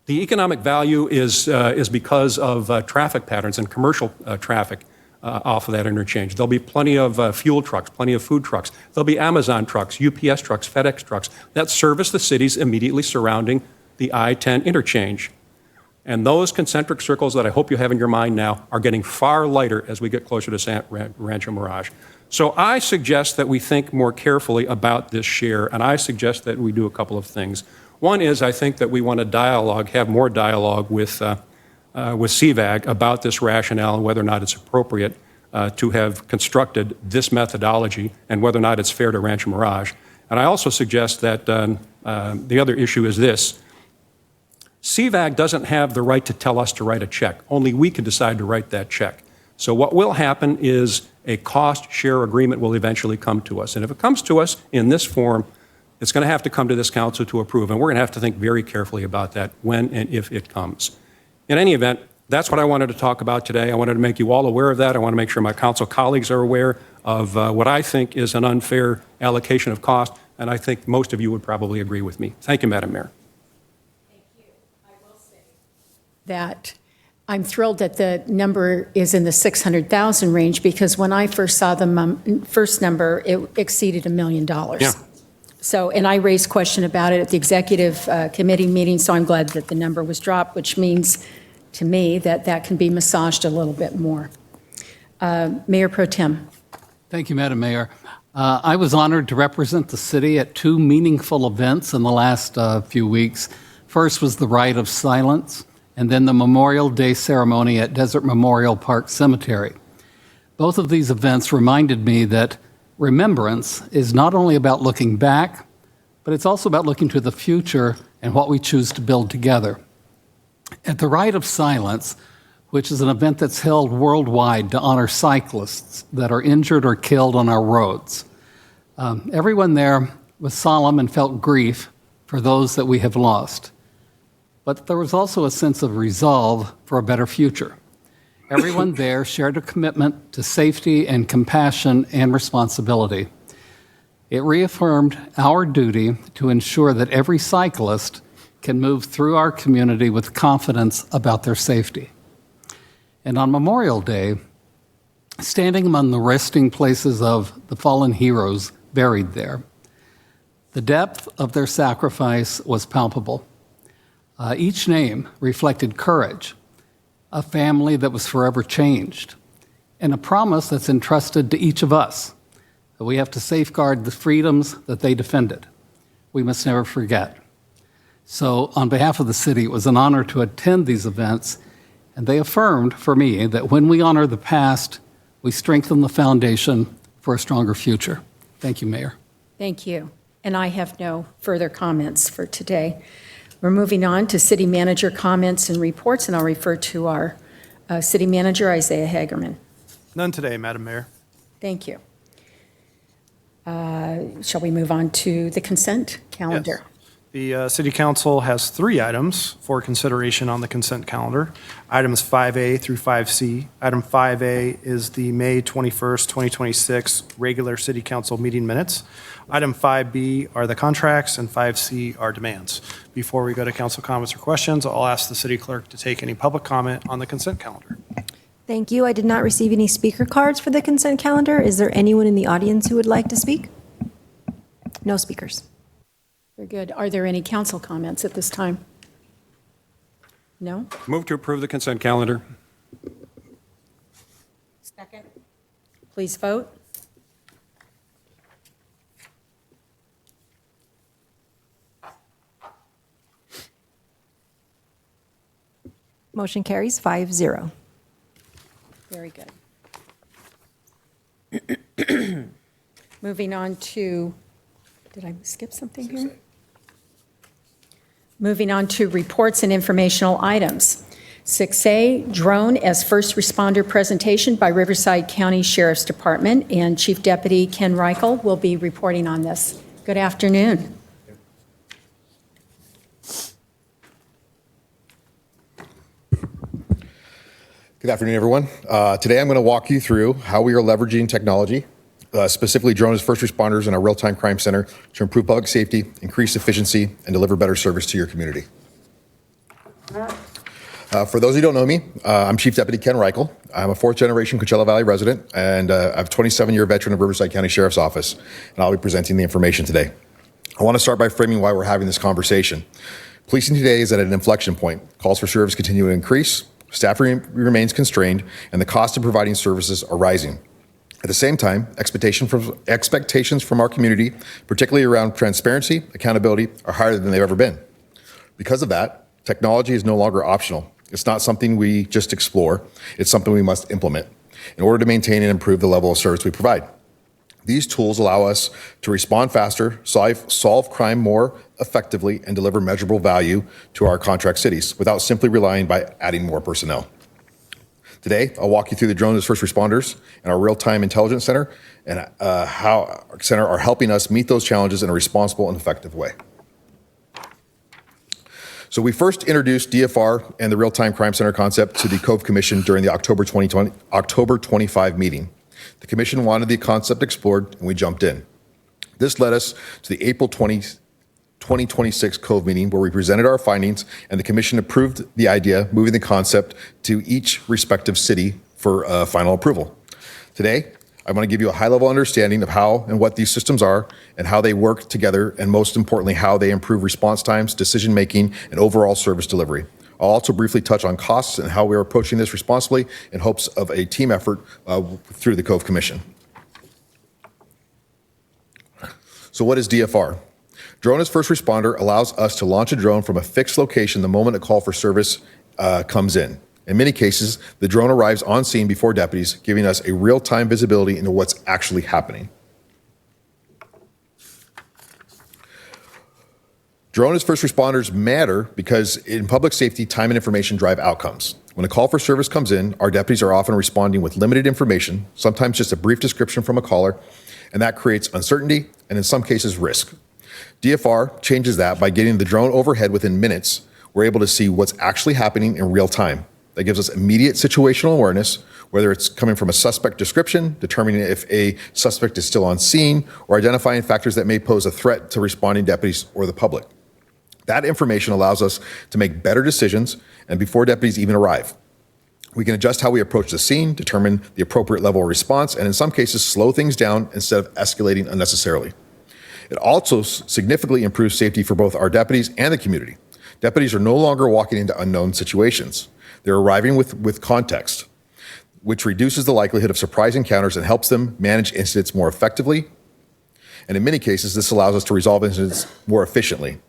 The economic value is because of traffic patterns and commercial traffic off of that interchange. There'll be plenty of fuel trucks, plenty of food trucks. There'll be Amazon trucks, UPS trucks, FedEx trucks that service the cities immediately surrounding the I-10 interchange. And those concentric circles that I hope you have in your mind now are getting far lighter as we get closer to Rancho Mirage. So I suggest that we think more carefully about this share, and I suggest that we do a couple of things. One is I think that we want to have more dialogue with CVAG about this rationale and whether or not it's appropriate to have constructed this methodology and whether or not it's fair to Rancho Mirage. And I also suggest that the other issue is this. CVAG doesn't have the right to tell us to write a check. Only we can decide to write that check. So what will happen is a cost share agreement will eventually come to us. And if it comes to us in this form, it's going to have to come to this council to approve. And we're going to have to think very carefully about that when and if it comes. In any event, that's what I wanted to talk about today. I wanted to make you all aware of that. I want to make sure my council colleagues are aware of what I think is an unfair allocation of cost. And I think most of you would probably agree with me. Thank you, Madam Mayor. That I'm thrilled that the number is in the 600,000 range, because when I first saw the first number, it exceeded $1 million. Yeah. So, and I raised question about it at the executive committee meeting, so I'm glad that the number was dropped, which means to me that that can be massaged a little bit more. Mayor Pro Tem. Thank you, Madam Mayor. I was honored to represent the city at two meaningful events in the last few weeks. First was the Rite of Silence, and then the Memorial Day ceremony at Desert Memorial Park Cemetery. Both of these events reminded me that remembrance is not only about looking back, but it's also about looking to the future and what we choose to build together. At the Rite of Silence, which is an event that's held worldwide to honor cyclists that are injured or killed on our roads, everyone there was solemn and felt grief for those that we have lost. But there was also a sense of resolve for a better future. Everyone there shared a commitment to safety and compassion and responsibility. It reaffirmed our duty to ensure that every cyclist can move through our community with confidence about their safety. And on Memorial Day, standing among the resting places of the fallen heroes buried there, the depth of their sacrifice was palpable. Each name reflected courage, a family that was forever changed, and a promise that's entrusted to each of us, that we have to safeguard the freedoms that they defended. We must never forget. So on behalf of the city, it was an honor to attend these events, and they affirmed for me that when we honor the past, we strengthen the foundation for a stronger future. Thank you, Mayor. Thank you. And I have no further comments for today. We're moving on to city manager comments and reports, and I'll refer to our city manager, Isaiah Hagerman. None today, Madam Mayor. Thank you. Shall we move on to the consent calendar? Yes. The City Council has 3 items for consideration on the consent calendar. Items 5A through 5C. Item 5A is the May 21st, 2026 regular City Council meeting minutes. Item 5B are the contracts, and 5C are demands. Before we go to council comments or questions, I'll ask the city clerk to take any public comment on the consent calendar. Thank you. I did not receive any speaker cards for the consent calendar. Is there anyone in the audience who would like to speak? No speakers. Very good. Are there any council comments at this time? No? Move to approve the consent calendar. Second. Please vote. Motion carries 5-0. Very good. Moving on to, did I skip something here? Moving on to reports and informational items. 6A, drone as first responder presentation by Riverside County Sheriff's Department, and Chief Deputy Ken Reichel will be reporting on this. Good afternoon. Good afternoon, everyone. Today I'm going to walk you through how we are leveraging technology, specifically drones as first responders in our real-time crime center to improve public safety, increase efficiency, and deliver better service to your community. For those who don't know me, I'm Chief Deputy Ken Reichel. I'm a fourth-generation Coachella Valley resident, and I'm a 27-year veteran of Riverside County Sheriff's Office, and I'll be presenting the information today. I want to start by framing why we're having this conversation. Policing today is at an inflection point. Calls for service continue to increase, staffing remains constrained, and the cost of providing services are rising. At the same time, expectations from our community, particularly around transparency, accountability, are higher than they've ever been. Because of that, technology is no longer optional. It's not something we just explore. It's something we must implement in order to maintain and improve the level of service we provide. These tools allow us to respond faster, solve crime more effectively, and deliver measurable value to our contract cities without simply relying by adding more personnel. Today, I'll walk you through the drones as first responders and our real-time intelligence center and how our center are helping us meet those challenges in a responsible and effective way. So we first introduced DFR and the real-time crime center concept to the Cove Commission during the October 25 meeting. The commission wanted the concept explored, and we jumped in. This led us to the April 2026 Cove meeting, where we presented our findings, and the commission approved the idea, moving the concept to each respective city for final approval. Today, I want to give you a high-level understanding of how and what these systems are and how they work together, and most importantly, how they improve response times, decision-making, and overall service delivery. I'll also briefly touch on costs and how we are approaching this responsibly in hopes of a team effort through the Cove Commission. So what is DFR? Drone as first responder allows us to launch a drone from a fixed location the moment a call for service comes in. In many cases, the drone arrives on scene before deputies, giving us a real-time visibility into what's actually happening. Drone as first responders matter because in public safety, time and information drive outcomes. When a call for service comes in, our deputies are often responding with limited information, sometimes just a brief description from a caller, and that creates uncertainty and in some cases risk. DFR changes that by getting the drone overhead within minutes. We're able to see what's actually happening in real time. That gives us immediate situational awareness, whether it's coming from a suspect description, determining if a suspect is still on scene, or identifying factors that may pose a threat to responding deputies or the public. That information allows us to make better decisions and before deputies even arrive. We can adjust how we approach the scene, determine the appropriate level of response, and in some cases slow things down instead of escalating unnecessarily. It also significantly improves safety for both our deputies and the community. Deputies are no longer walking into unknown situations. They're arriving with context, which reduces the likelihood of surprise encounters and helps them manage incidents more effectively. And in many cases, this allows us to resolve incidents more efficiently.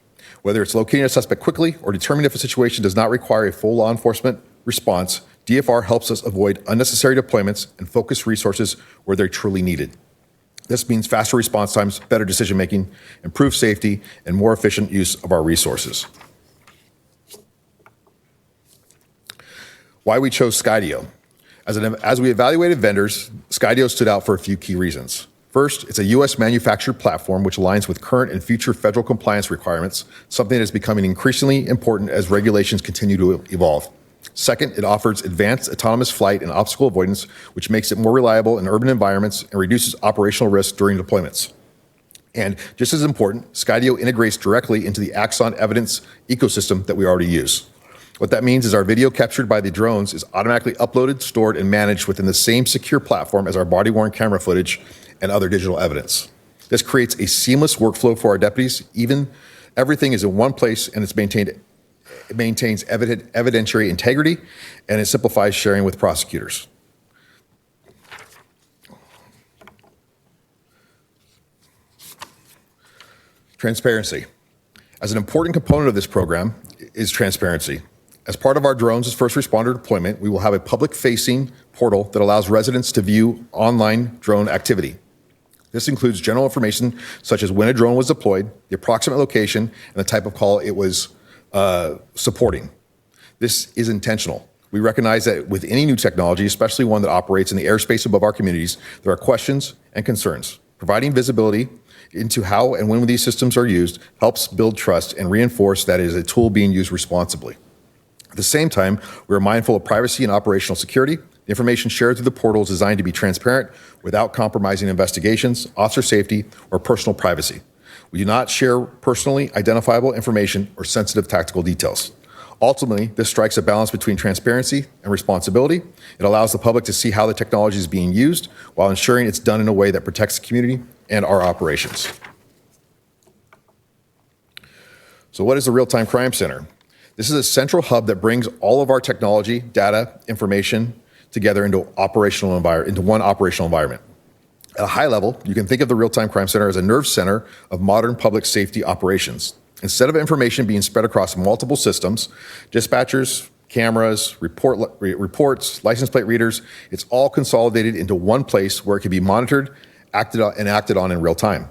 Whether it's locating a suspect quickly or determining if a situation does not require a full law enforcement response, DFR helps us avoid unnecessary deployments and focus resources where they're truly needed. This means faster response times, better decision-making, improved safety, and more efficient use of our resources. Why we chose Skydio. As we evaluated vendors, Skydio stood out for a few key reasons. First, it's a U.S. manufactured platform which aligns with current and future federal compliance requirements, something that is becoming increasingly important as regulations continue to evolve. Second, it offers advanced autonomous flight and obstacle avoidance, which makes it more reliable in urban environments and reduces operational risk during deployments. And just as important, Skydio integrates directly into the Axon evidence ecosystem that we already use. What that means is our video captured by the drones is automatically uploaded, stored, and managed within the same secure platform as our body-worn camera footage and other digital evidence. This creates a seamless workflow for our deputies, even Everything is in one place, and it maintains evidentiary integrity, and it simplifies sharing with prosecutors. Transparency. As an important component of this program is transparency. As part of our drones as first responder deployment, we will have a public-facing portal that allows residents to view online drone activity. This includes general information such as when a drone was deployed, the approximate location, and the type of call it was supporting. This is intentional. We recognize that with any new technology, especially one that operates in the airspace above our communities, there are questions and concerns. Providing visibility into how and when these systems are used helps build trust and reinforce that it is a tool being used responsibly. At the same time, we are mindful of privacy and operational security. The information shared through the portal is designed to be transparent without compromising investigations, officer safety, or personal privacy. We do not share personally identifiable information or sensitive tactical details. Ultimately, this strikes a balance between transparency and responsibility. It allows the public to see how the technology is being used while ensuring it's done in a way that protects the community and our operations. So what is the Real-Time Crime Center? This is a central hub that brings all of our technology, data, information together into one operational environment. At a high level, you can think of the Real-Time Crime Center as a nerve center of modern public safety operations. Instead of information being spread across multiple systems, dispatchers, cameras, reports, license plate readers, it's all consolidated into one place where it can be monitored, acted on in real time.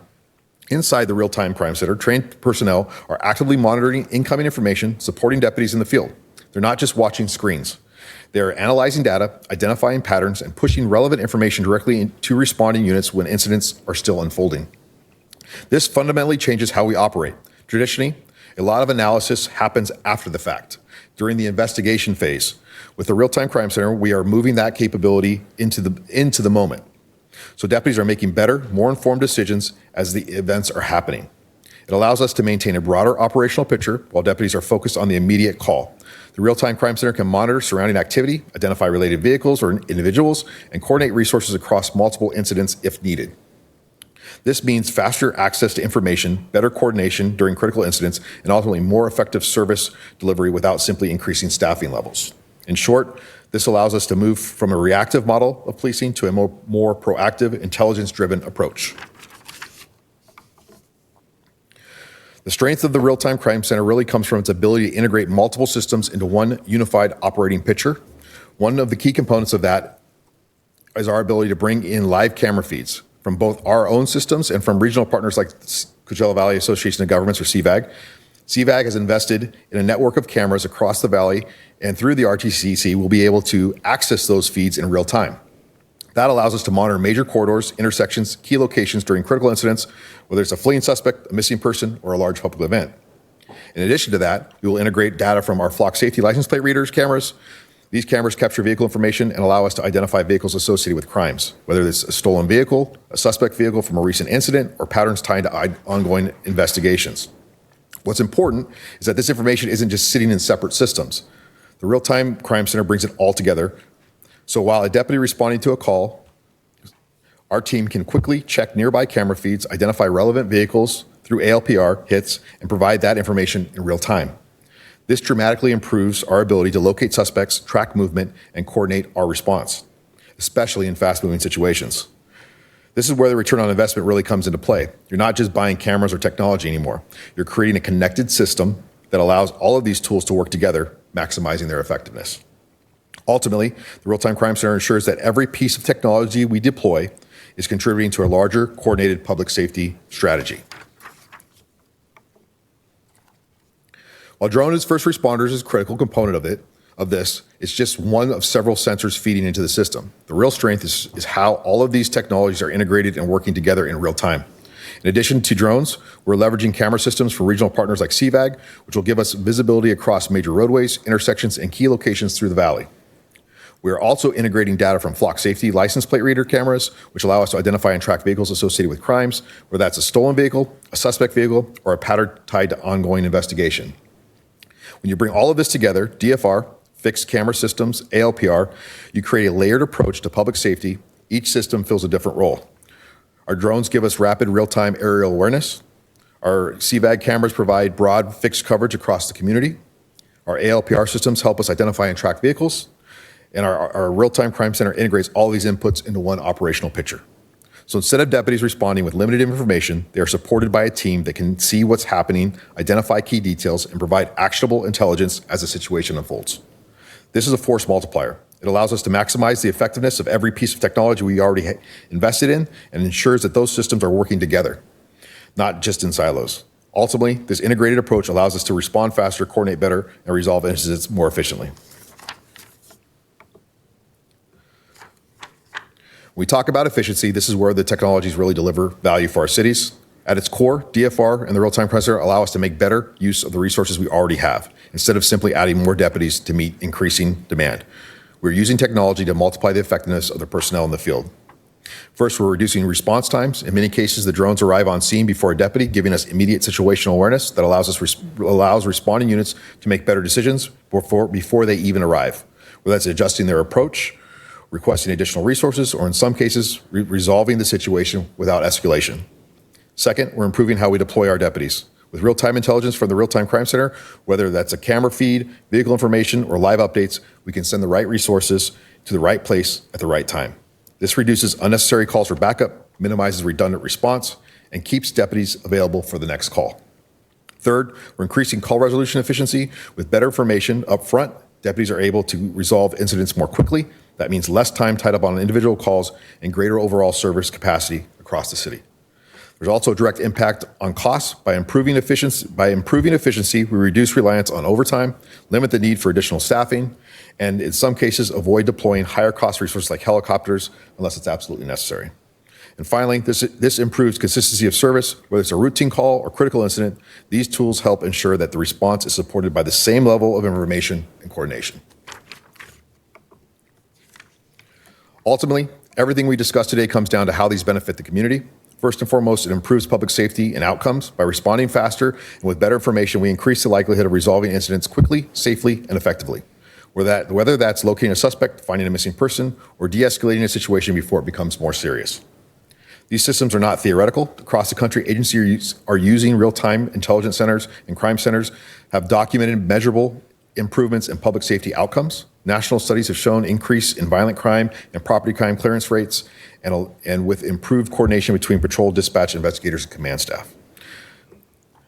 Inside the Real-Time Crime Center, trained personnel are actively monitoring incoming information, supporting deputies in the field. They're not just watching screens. They are analyzing data, identifying patterns, and pushing relevant information directly to responding units when incidents are still unfolding. This fundamentally changes how we operate. Traditionally, a lot of analysis happens after the fact, during the investigation phase. With the Real-Time Crime Center, we are moving that capability into the moment. So deputies are making better, more informed decisions as the events are happening. It allows us to maintain a broader operational picture while deputies are focused on the immediate call. The Real-Time Crime Center can monitor surrounding activity, identify related vehicles or individuals, and coordinate resources across multiple incidents if needed. This means faster access to information, better coordination during critical incidents, and ultimately more effective service delivery without simply increasing staffing levels. In short, this allows us to move from a reactive model of policing to a more proactive, intelligence-driven approach. The strength of the Real-Time Crime Center really comes from its ability to integrate multiple systems into one unified operating picture. One of the key components of that is our ability to bring in live camera feeds from both our own systems and from regional partners like Coachella Valley Association of Governments, or CVAG. CVAG has invested in a network of cameras across the valley, and through the RTCC, we'll be able to access those feeds in real time. That allows us to monitor major corridors, intersections, key locations during critical incidents, whether it's a fleeing suspect, a missing person, or a large public event. In addition to that, we will integrate data from our flock safety license plate readers cameras. These cameras capture vehicle information and allow us to identify vehicles associated with crimes, whether it's a stolen vehicle, a suspect vehicle from a recent incident, or patterns tied to ongoing investigations. What's important is that this information isn't just sitting in separate systems. The Real-Time Crime Center brings it all together. So while a deputy responding to a call, our team can quickly check nearby camera feeds, identify relevant vehicles through ALPR hits, and provide that information in real time. This dramatically improves our ability to locate suspects, track movement, and coordinate our response, especially in fast-moving situations. This is where the return on investment really comes into play. You're not just buying cameras or technology anymore. You're creating a connected system that allows all of these tools to work together, maximizing their effectiveness. Ultimately, the Real-Time Crime Center ensures that every piece of technology we deploy is contributing to a larger, coordinated public safety strategy. While drone as first responders is a critical component of this, it's just one of several sensors feeding into the system. The real strength is how all of these technologies are integrated and working together in real time. In addition to drones, we're leveraging camera systems from regional partners like CVAG, which will give us visibility across major roadways, intersections, and key locations through the valley. We are also integrating data from flock safety license plate reader cameras, which allow us to identify and track vehicles associated with crimes, whether that's a stolen vehicle, a suspect vehicle, or a pattern tied to ongoing investigation. When you bring all of this together, DFR, fixed camera systems, ALPR, you create a layered approach to public safety. Each system fills a different role. Our drones give us rapid real-time aerial awareness. Our CVAG cameras provide broad fixed coverage across the community. Our ALPR systems help us identify and track vehicles. And our real-time crime center integrates all these inputs into one operational picture. So instead of deputies responding with limited information, they are supported by a team that can see what's happening, identify key details, and provide actionable intelligence as the situation unfolds. This is a force multiplier. It allows us to maximize the effectiveness of every piece of technology we already invested in and ensures that those systems are working together, not just in silos. Ultimately, this integrated approach allows us to respond faster, coordinate better, and resolve incidents more efficiently. When we talk about efficiency, this is where the technologies really deliver value for our cities. At its core, DFR and the real-time crime center allow us to make better use of the resources we already have, instead of simply adding more deputies to meet increasing demand. We're using technology to multiply the effectiveness of the personnel in the field. First, we're reducing response times. In many cases, the drones arrive on scene before a deputy, giving us immediate situational awareness that allows responding units to make better decisions before they even arrive, whether that's adjusting their approach, requesting additional resources, or in some cases, resolving the situation without escalation. Second, we're improving how we deploy our deputies. With real-time intelligence from the Real-Time Crime Center, whether that's a camera feed, vehicle information, or live updates, we can send the right resources to the right place at the right time. This reduces unnecessary calls for backup, minimizes redundant response, and keeps deputies available for the next call. Third, we're increasing call resolution efficiency. With better information up front, deputies are able to resolve incidents more quickly. That means less time tied up on individual calls and greater overall service capacity across the city. There's also a direct impact on costs. By improving efficiency, we reduce reliance on overtime, limit the need for additional staffing, and in some cases, avoid deploying higher cost resources like helicopters unless it's absolutely necessary. And finally, this improves consistency of service, whether it's a routine call or critical incident. These tools help ensure that the response is supported by the same level of information and coordination. Ultimately, everything we discussed today comes down to how these benefit the community. First and foremost, it improves public safety and outcomes. By responding faster and with better information, we increase the likelihood of resolving incidents quickly, safely, and effectively. Whether that's locating a suspect, finding a missing person, or de-escalating a situation before it becomes more serious. These systems are not theoretical. Across the country, agencies are using real-time intelligence centers and crime centers, have documented measurable improvements in public safety outcomes. National studies have shown increase in violent crime and property crime clearance rates, and with improved coordination between patrol, dispatch, investigators, and command staff.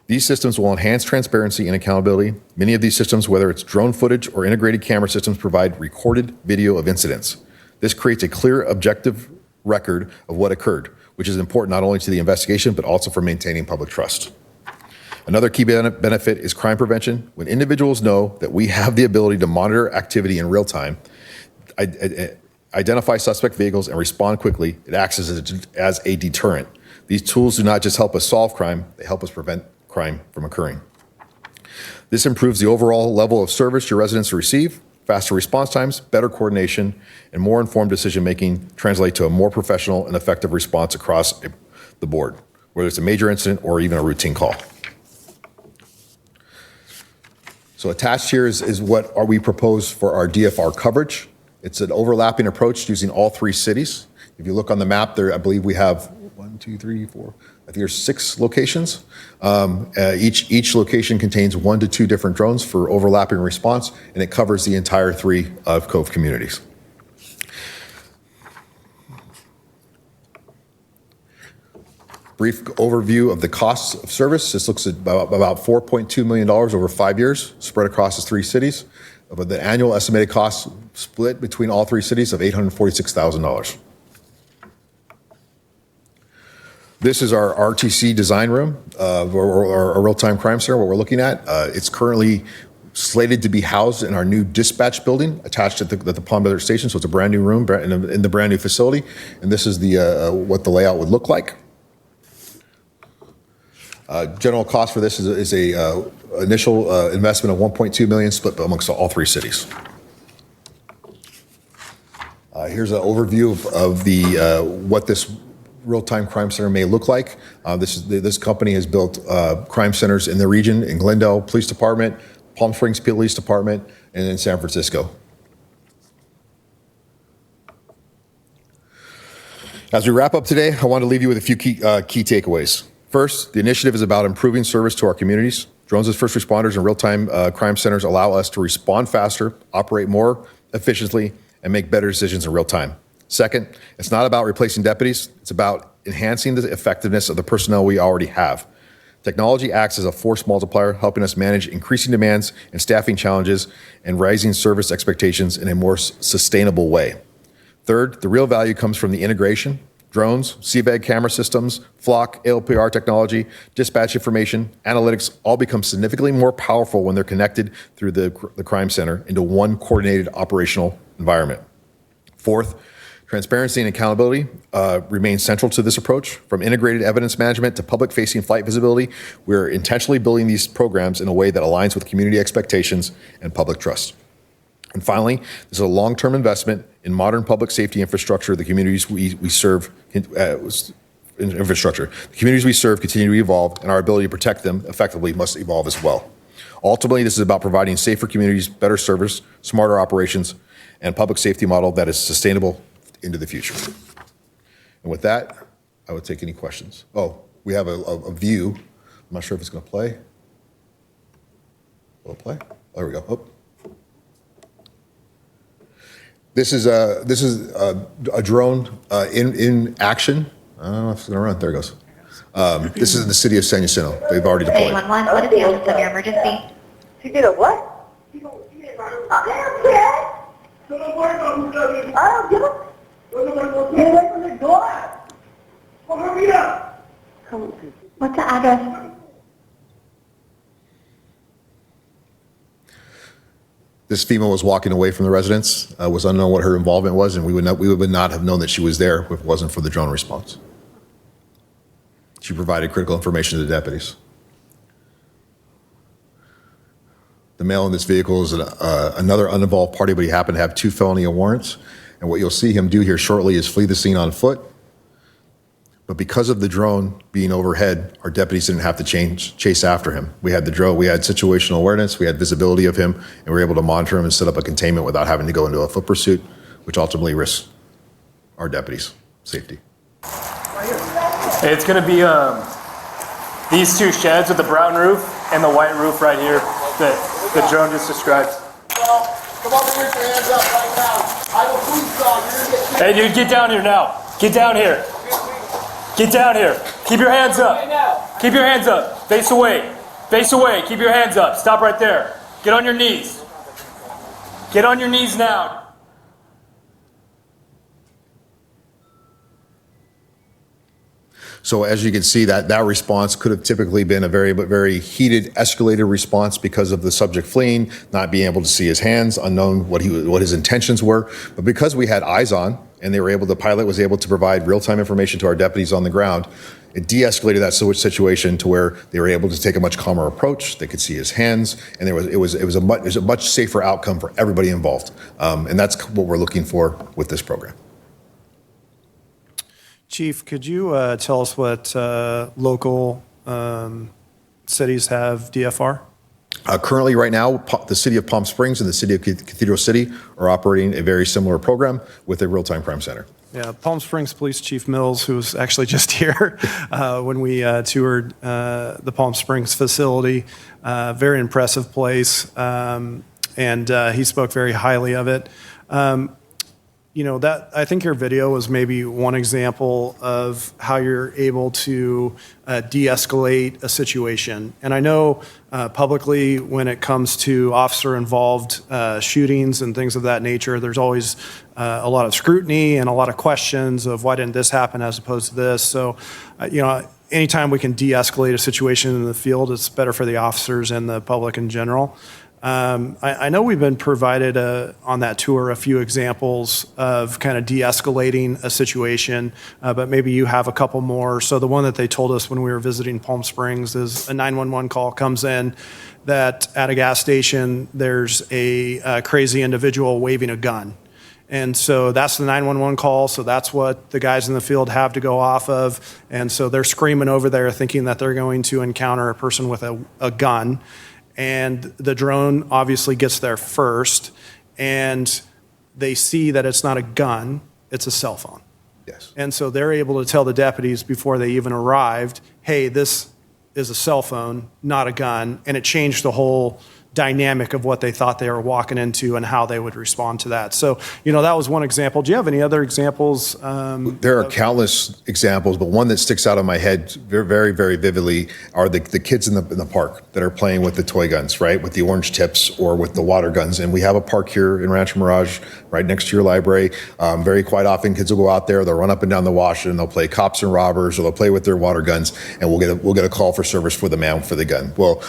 These systems will enhance transparency and accountability. Many of these systems, whether it's drone footage or integrated camera systems, provide recorded video of incidents. This creates a clear, objective record of what occurred, which is important not only to the investigation, but also for maintaining public trust. Another key benefit is crime prevention. When individuals know that we have the ability to monitor activity in real time, identify suspect vehicles, and respond quickly, it acts as a deterrent. These tools do not just help us solve crime, they help us prevent crime from occurring. This improves the overall level of service your residents receive. Faster response times, better coordination, and more informed decision-making translate to a more professional and effective response across the board, whether it's a major incident or even a routine call. So attached here is what we propose for our DFR coverage. It's an overlapping approach using all three cities. If you look on the map there, I believe we have 1, 2, 3, 4, I think there's 6 locations. Each location contains 1 to 2 different drones for overlapping response, and it covers the entire 3 of Cove communities. Brief overview of the costs of service. This looks at about $4.2 million over 5 years, spread across the 3 cities. But the annual estimated cost split between all 3 cities of $846,000. This is our RTC design room, or real-time crime center, what we're looking at. It's currently slated to be housed in our new dispatch building attached at the Palm Desert Station, so it's a brand new room in the brand new facility. And this is what the layout would look like. General cost for this is a initial investment of $1.2 million split amongst all 3 cities. Here's an overview of the what this real-time crime center may look like. This company has built crime centers in the region, in Glendale Police Department, Palm Springs Police Department, and in San Francisco. As we wrap up today, I want to leave you with a few key takeaways. First, the initiative is about improving service to our communities. Drones as first responders and real-time crime centers allow us to respond faster, operate more efficiently, and make better decisions in real time. Second, it's not about replacing deputies. It's about enhancing the effectiveness of the personnel we already have. Technology acts as a force multiplier, helping us manage increasing demands and staffing challenges and rising service expectations in a more sustainable way. Third, the real value comes from the integration. Drones, CVAG camera systems, flock, ALPR technology, dispatch information, analytics all become significantly more powerful when they're connected through the crime center into one coordinated operational environment. Fourth, transparency and accountability remain central to this approach. From integrated evidence management to public-facing flight visibility, we're intentionally building these programs in a way that aligns with community expectations and public trust. And finally, this is a long-term investment in modern public safety infrastructure. The communities we serve, infrastructure. The communities we serve continue to evolve, and our ability to protect them effectively must evolve as well. Ultimately, this is about providing safer communities, better service, smarter operations, and a public safety model that is sustainable into the future. And with that, I would take any questions. Oh, we have a view. I'm not sure if it's going to play. Will it play? There we go. Oh. This is a drone in action. I don't know if it's going to run. There it goes. This is in the city of San Jacinto. They've already deployed. 911, what is the status of your emergency? She did a what? What's the address? This female was walking away from the residence, was unknown what her involvement was, and we would not have known that she was there if it wasn't for the drone response. She provided critical information to the deputies. The male in this vehicle is another uninvolved party, but he happened to have 2 felony warrants. And what you'll see him do here shortly is flee the scene on foot. But because of the drone being overhead, our deputies didn't have to chase after him. We had the drone, we had situational awareness, we had visibility of him, and we were able to monitor him and set up a containment without having to go into a foot pursuit, which ultimately risks our deputies' safety. It's going to be these 2 sheds with the brown roof and the white roof right here that the drone just described. Come up and put your hands up right now. I have a police dog. You're going to get... Hey, dude, get down here now. Get down here. Get down here. Keep your hands up. Keep your hands up. Face away. Face away. Keep your hands up. Stop right there. Get on your knees. Get on your knees now. So as you can see, that response could have typically been a very heated, escalated response because of the subject fleeing, not being able to see his hands, unknown what his intentions were. But because we had eyes on, and the pilot was able to provide real-time information to our deputies on the ground, it de-escalated that situation to where they were able to take a much calmer approach. They could see his hands, and it was a much safer outcome for everybody involved. And that's what we're looking for with this program. Chief, could you tell us what local cities have DFR? Currently, right now, the city of Palm Springs and the city of Cathedral City are operating a very similar program with a real-time crime center. Yeah, Palm Springs Police Chief Mills, who was actually just here when we toured the Palm Springs facility, very impressive place, and he spoke very highly of it. I think your video was maybe one example of how you're able to de-escalate a situation. And I know publicly when it comes to officer-involved shootings and things of that nature, there's always a lot of scrutiny and a lot of questions of why didn't this happen as opposed to this. So, anytime we can de-escalate a situation in the field, it's better for the officers and the public in general. I know we've been provided on that tour a few examples of kind of de-escalating a situation, but maybe you have a couple more. So the one that they told us when we were visiting Palm Springs is a 911 call comes in that at a gas station there's a crazy individual waving a gun. And so that's the 911 call. So that's what the guys in the field have to go off of. And so they're screaming over there thinking that they're going to encounter a person with a gun. And the drone obviously gets there first, and they see that it's not a gun, it's a cell phone. Yes. And so they're able to tell the deputies before they even arrived, hey, this is a cell phone, not a gun. And it changed the whole dynamic of what they thought they were walking into and how they would respond to that. So, that was one example. Do you have any other examples? There are countless examples, but one that sticks out of my head very, very, very vividly are the kids in the park that are playing with the toy guns, right? With the orange tips or with the water guns. And we have a park here in Rancho Mirage right next to your library. Very quite often kids will go out there, they'll run up and down the wash and they'll play cops and robbers, or they'll play with their water guns, and we'll get a call for service for the man for the gun. Well,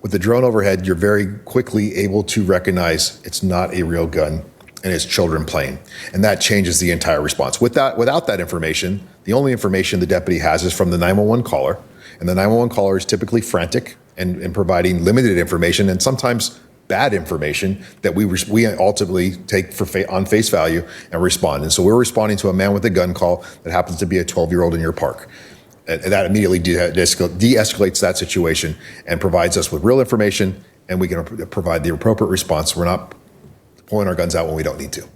with the drone overhead, you're very quickly able to recognize it's not a real gun and it's children playing. And that changes the entire response. Without that information, the only information the deputy has is from the 911 caller. And the 911 caller is typically frantic and providing limited information and sometimes bad information that we ultimately take on face value and respond. And so we're responding to a man with a gun call that happens to be a 12-year-old in your park. And that immediately de-escalates that situation and provides us with real information, and we can provide the appropriate response. We're not pulling our guns out when we don't need to.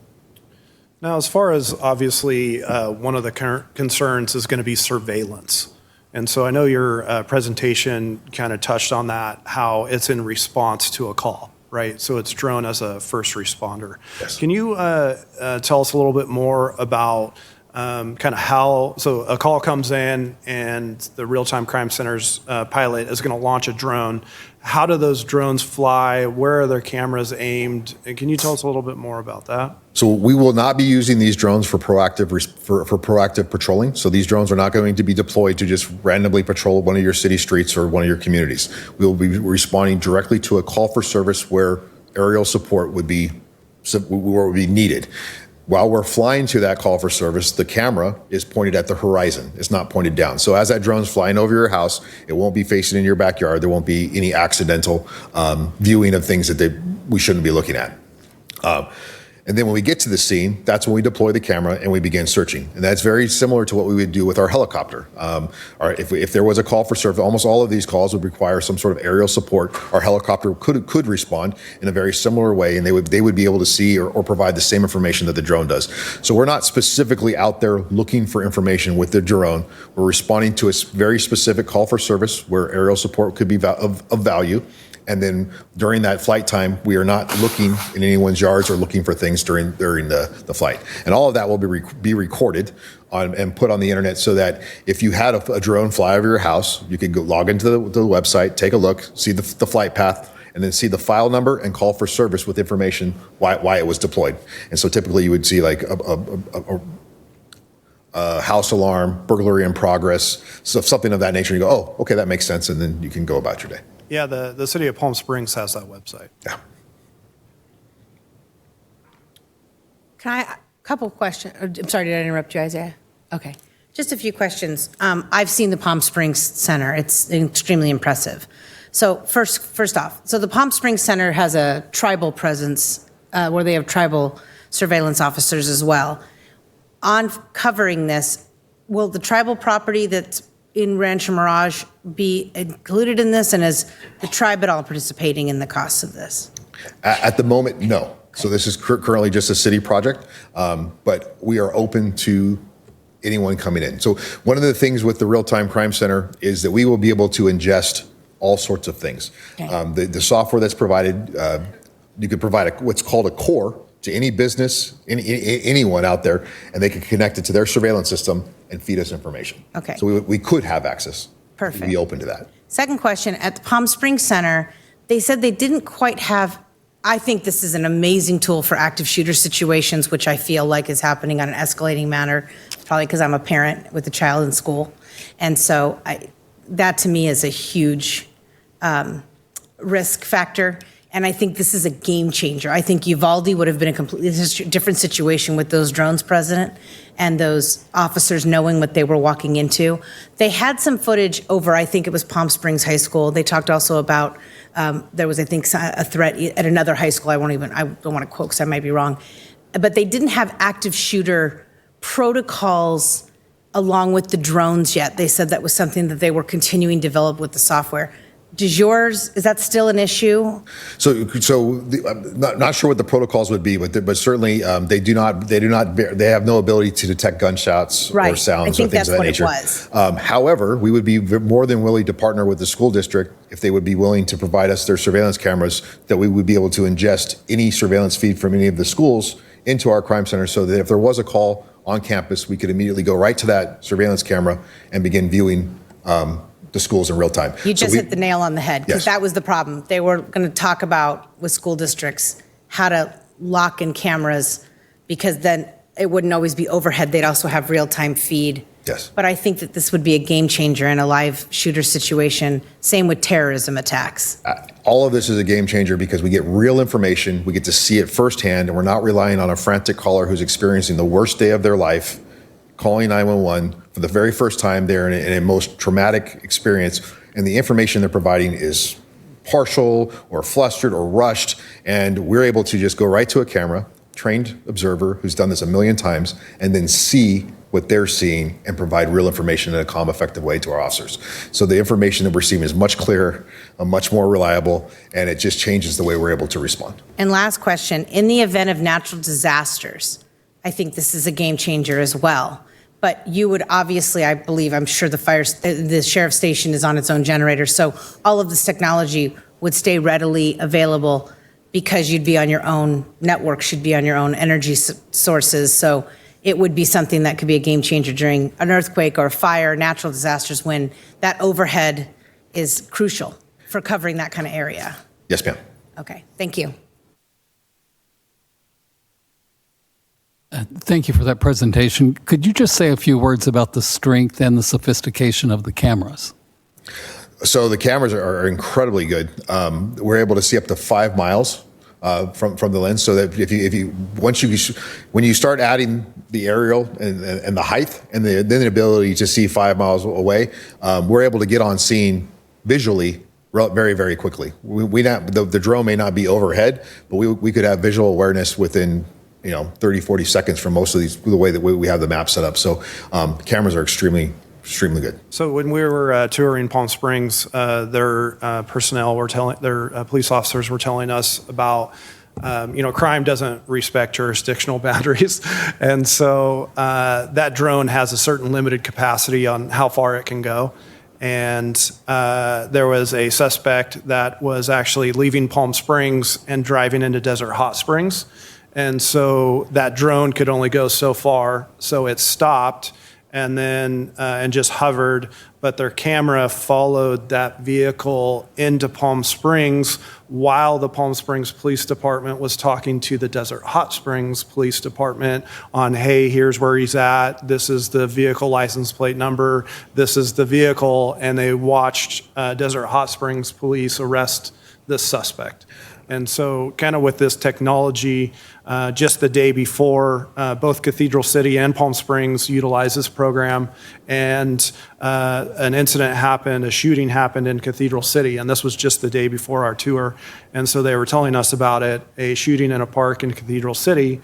Now, as far as obviously one of the current concerns is going to be surveillance. And so I know your presentation kind of touched on that, how it's in response to a call, right? So it's drone as a first responder. Yes. Can you tell us a little bit more about kind of how, so a call comes in and the real-time crime center's pilot is going to launch a drone. How do those drones fly? Where are their cameras aimed? And can you tell us a little bit more about that? So we will not be using these drones for proactive patrolling. So these drones are not going to be deployed to just randomly patrol one of your city streets or one of your communities. We will be responding directly to a call for service where aerial support would be needed. While we're flying to that call for service, the camera is pointed at the horizon. It's not pointed down. So as that drone's flying over your house, it won't be facing in your backyard. There won't be any accidental viewing of things that we shouldn't be looking at. And then when we get to the scene, that's when we deploy the camera and we begin searching. And that's very similar to what we would do with our helicopter. If there was a call for service, almost all of these calls would require some sort of aerial support. Our helicopter could respond in a very similar way, and they would be able to see or provide the same information that the drone does. So we're not specifically out there looking for information with the drone. We're responding to a very specific call for service where aerial support could be of value. And then during that flight time, we are not looking in anyone's yards or looking for things during the flight. And all of that will be recorded and put on the internet so that if you had a drone fly over your house, you could go log into the website, take a look, see the flight path, and then see the file number and call for service with information why it was deployed. And so typically you would see like a house alarm, burglary in progress, so something of that nature. And you go, oh, okay, that makes sense. And then you can go about your day. Yeah, the city of Palm Springs has that website. Yeah. A couple questions. I'm sorry, did I interrupt you, Isaiah? Okay. Just a few questions. I've seen the Palm Springs Center. It's extremely impressive. So first off, so the Palm Springs Center has a tribal presence where they have tribal surveillance officers as well. On covering this, will the tribal property that's in Rancho Mirage be included in this, and is the tribe at all participating in the costs of this? At the moment, no. So this is currently just a city project, but we are open to anyone coming in. So one of the things with the Real-Time Crime Center is that we will be able to ingest all sorts of things. Okay. The software that's provided, you could provide what's called a core to any business, anyone out there, and they can connect it to their surveillance system and feed us information. Okay. So we could have access. Perfect. Be open to that. Second question, at the Palm Springs Center, they said they didn't quite have, I think this is an amazing tool for active shooter situations, which I feel like is happening on an escalating manner, probably because I'm a parent with a child in school. And so that to me is a huge risk factor. And I think this is a game changer. I think Uvalde would have been a completely different situation with those drones present and those officers knowing what they were walking into. They had some footage over, I think it was Palm Springs High School. They talked also about, there was, I think, a threat at another high school. I don't want to quote because I might be wrong. But they didn't have active shooter protocols along with the drones yet. They said that was something that they were continuing to develop with the software. is that still an issue? I'm not sure what the protocols would be, but certainly they have no ability to detect gunshots or Right. sounds I think or things that's of that what nature. it was. However, we would be more than willing to partner with the school district if they would be willing to provide us their surveillance cameras, that we would be able to ingest any surveillance feed from any of the schools into our crime center, so that if there was a call on campus, we could immediately go right to that surveillance camera and begin viewing the schools in real time. You just hit the nail on the head, because that was the problem. They were going to talk about with school districts how to lock in cameras, because then it wouldn't always be overhead. They'd also have real-time feed. Yes. But I think that this would be a game changer in a live shooter situation. Same with terrorism attacks. All of this is a game changer because we get real information, we get to see it firsthand, and we're not relying on a frantic caller who's experiencing the worst day of their life, calling 911 for the very first time. They're in a most traumatic experience, and the information they're providing is partial or flustered or rushed, and we're able to just go right to a camera, trained observer who's done this a million times, and then see what they're seeing and provide real information in a calm, effective way to our officers. So the information that we're seeing is much clearer, much more reliable, and it just changes the way we're able to respond. And last question, in the event of natural disasters, I think this is a game changer as well. But you would obviously, I believe, I'm sure the sheriff's station is on its own generator, so all of this technology would stay readily available because you'd be on your own network, should be on your own energy sources. So it would be something that could be a game changer during an earthquake or fire, natural disasters, when that overhead is crucial for covering that kind of area. Yes, ma'am. Okay, thank you. Thank you for that presentation. Could you just say a few words about the strength and the sophistication of the cameras? So the cameras are incredibly good. We're able to see up to 5 miles from the lens, so that when you start adding the aerial and the height and then the ability to see 5 miles away, we're able to get on scene visually very, very quickly. The drone may not be overhead, but we could have visual awareness within 30, 40 seconds from most of these, the way that we have the map set up. So cameras are extremely good. So when we were touring Palm Springs, their personnel were their police officers were telling us about, crime doesn't respect jurisdictional boundaries. And so that drone has a certain limited capacity on how far it can go. And there was a suspect that was actually leaving Palm Springs and driving into Desert Hot Springs. And so that drone could only go so far, so it stopped and then and just hovered, but their camera followed that vehicle into Palm Springs while the Palm Springs Police Department was talking to the Desert Hot Springs Police Department on, hey, here's where he's at, this is the vehicle license plate number, this is the vehicle, and they watched Desert Hot Springs Police arrest this suspect. And so kind of with this technology, just the day before, both Cathedral City and Palm Springs utilized this program, and an incident happened, a shooting happened in Cathedral City, and this was just the day before our tour. And so they were telling us about it, a shooting in a park in Cathedral City.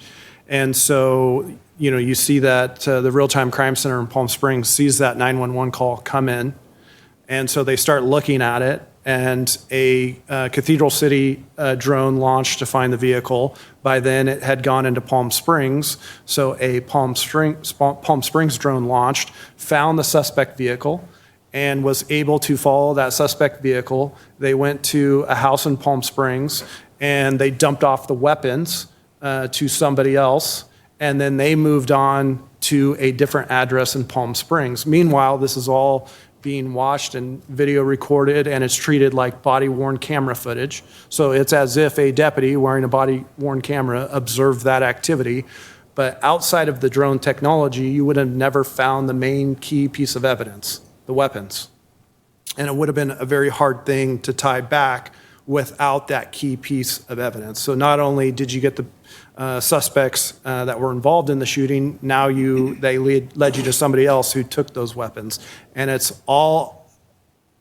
And so, you see that the Real-Time Crime Center in Palm Springs sees that 911 call come in, and so they start looking at it. And a Cathedral City drone launched to find the vehicle. By then, it had gone into Palm Springs. So a Palm Springs drone launched, found the suspect vehicle, and was able to follow that suspect vehicle. They went to a house in Palm Springs, and they dumped off the weapons to somebody else. And then they moved on to a different address in Palm Springs. Meanwhile, this is all being watched and video recorded, and it's treated like body-worn camera footage. So it's as if a deputy wearing a body-worn camera observed that activity. But outside of the drone technology, you would have never found the main key piece of evidence, the weapons. And it would have been a very hard thing to tie back without that key piece of evidence. So not only did you get the suspects that were involved in the shooting, now they led you to somebody else who took those weapons. And it's all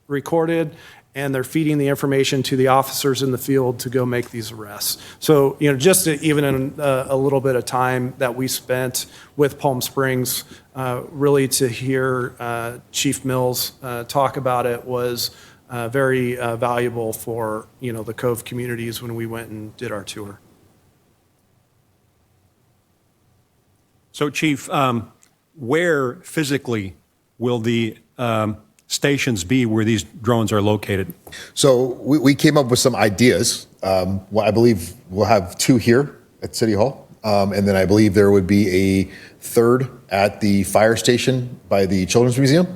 recorded, and they're feeding the information to the officers in the field to go make these arrests. So, just even in a little bit of time that we spent with Palm Springs, really to hear Chief Mills talk about it was very valuable for, the Cove communities when we went and did our tour. So, Chief, where physically will the stations be where these drones are located? So we came up with some ideas. Well, I believe we'll have 2 here at City Hall. And then I believe there would be a third at the fire station by the Children's Museum.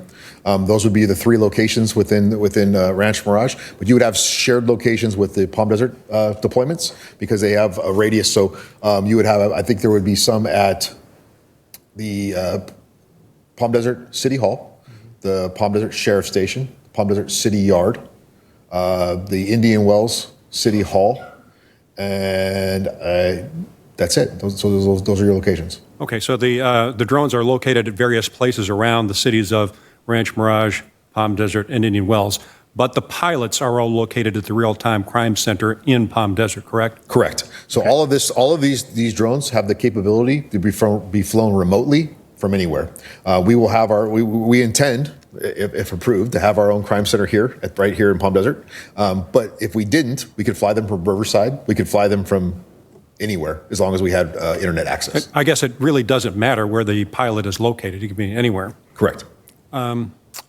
Those would be the 3 locations within Rancho Mirage. But you would have shared locations with the Palm Desert deployments because they have a radius. So you would have, I think there would be some at the Palm Desert City Hall, the Palm Desert Sheriff Station, Palm Desert City Yard, the Indian Wells City Hall, and that's it. Those are your locations. Okay, so the drones are located at various places around the cities of Rancho Mirage, Palm Desert, and Indian Wells, but the pilots are all located at the Real-Time Crime Center in Palm Desert, correct? Correct. So okay. all of these drones have the capability to be flown remotely from anywhere. We will have we intend, if approved, to have our own crime center here, right here in Palm Desert. But if we didn't, we could fly them from Riverside. We could fly them from anywhere as long as we had internet access. I guess it really doesn't matter where the pilot is located. It could be anywhere. Correct.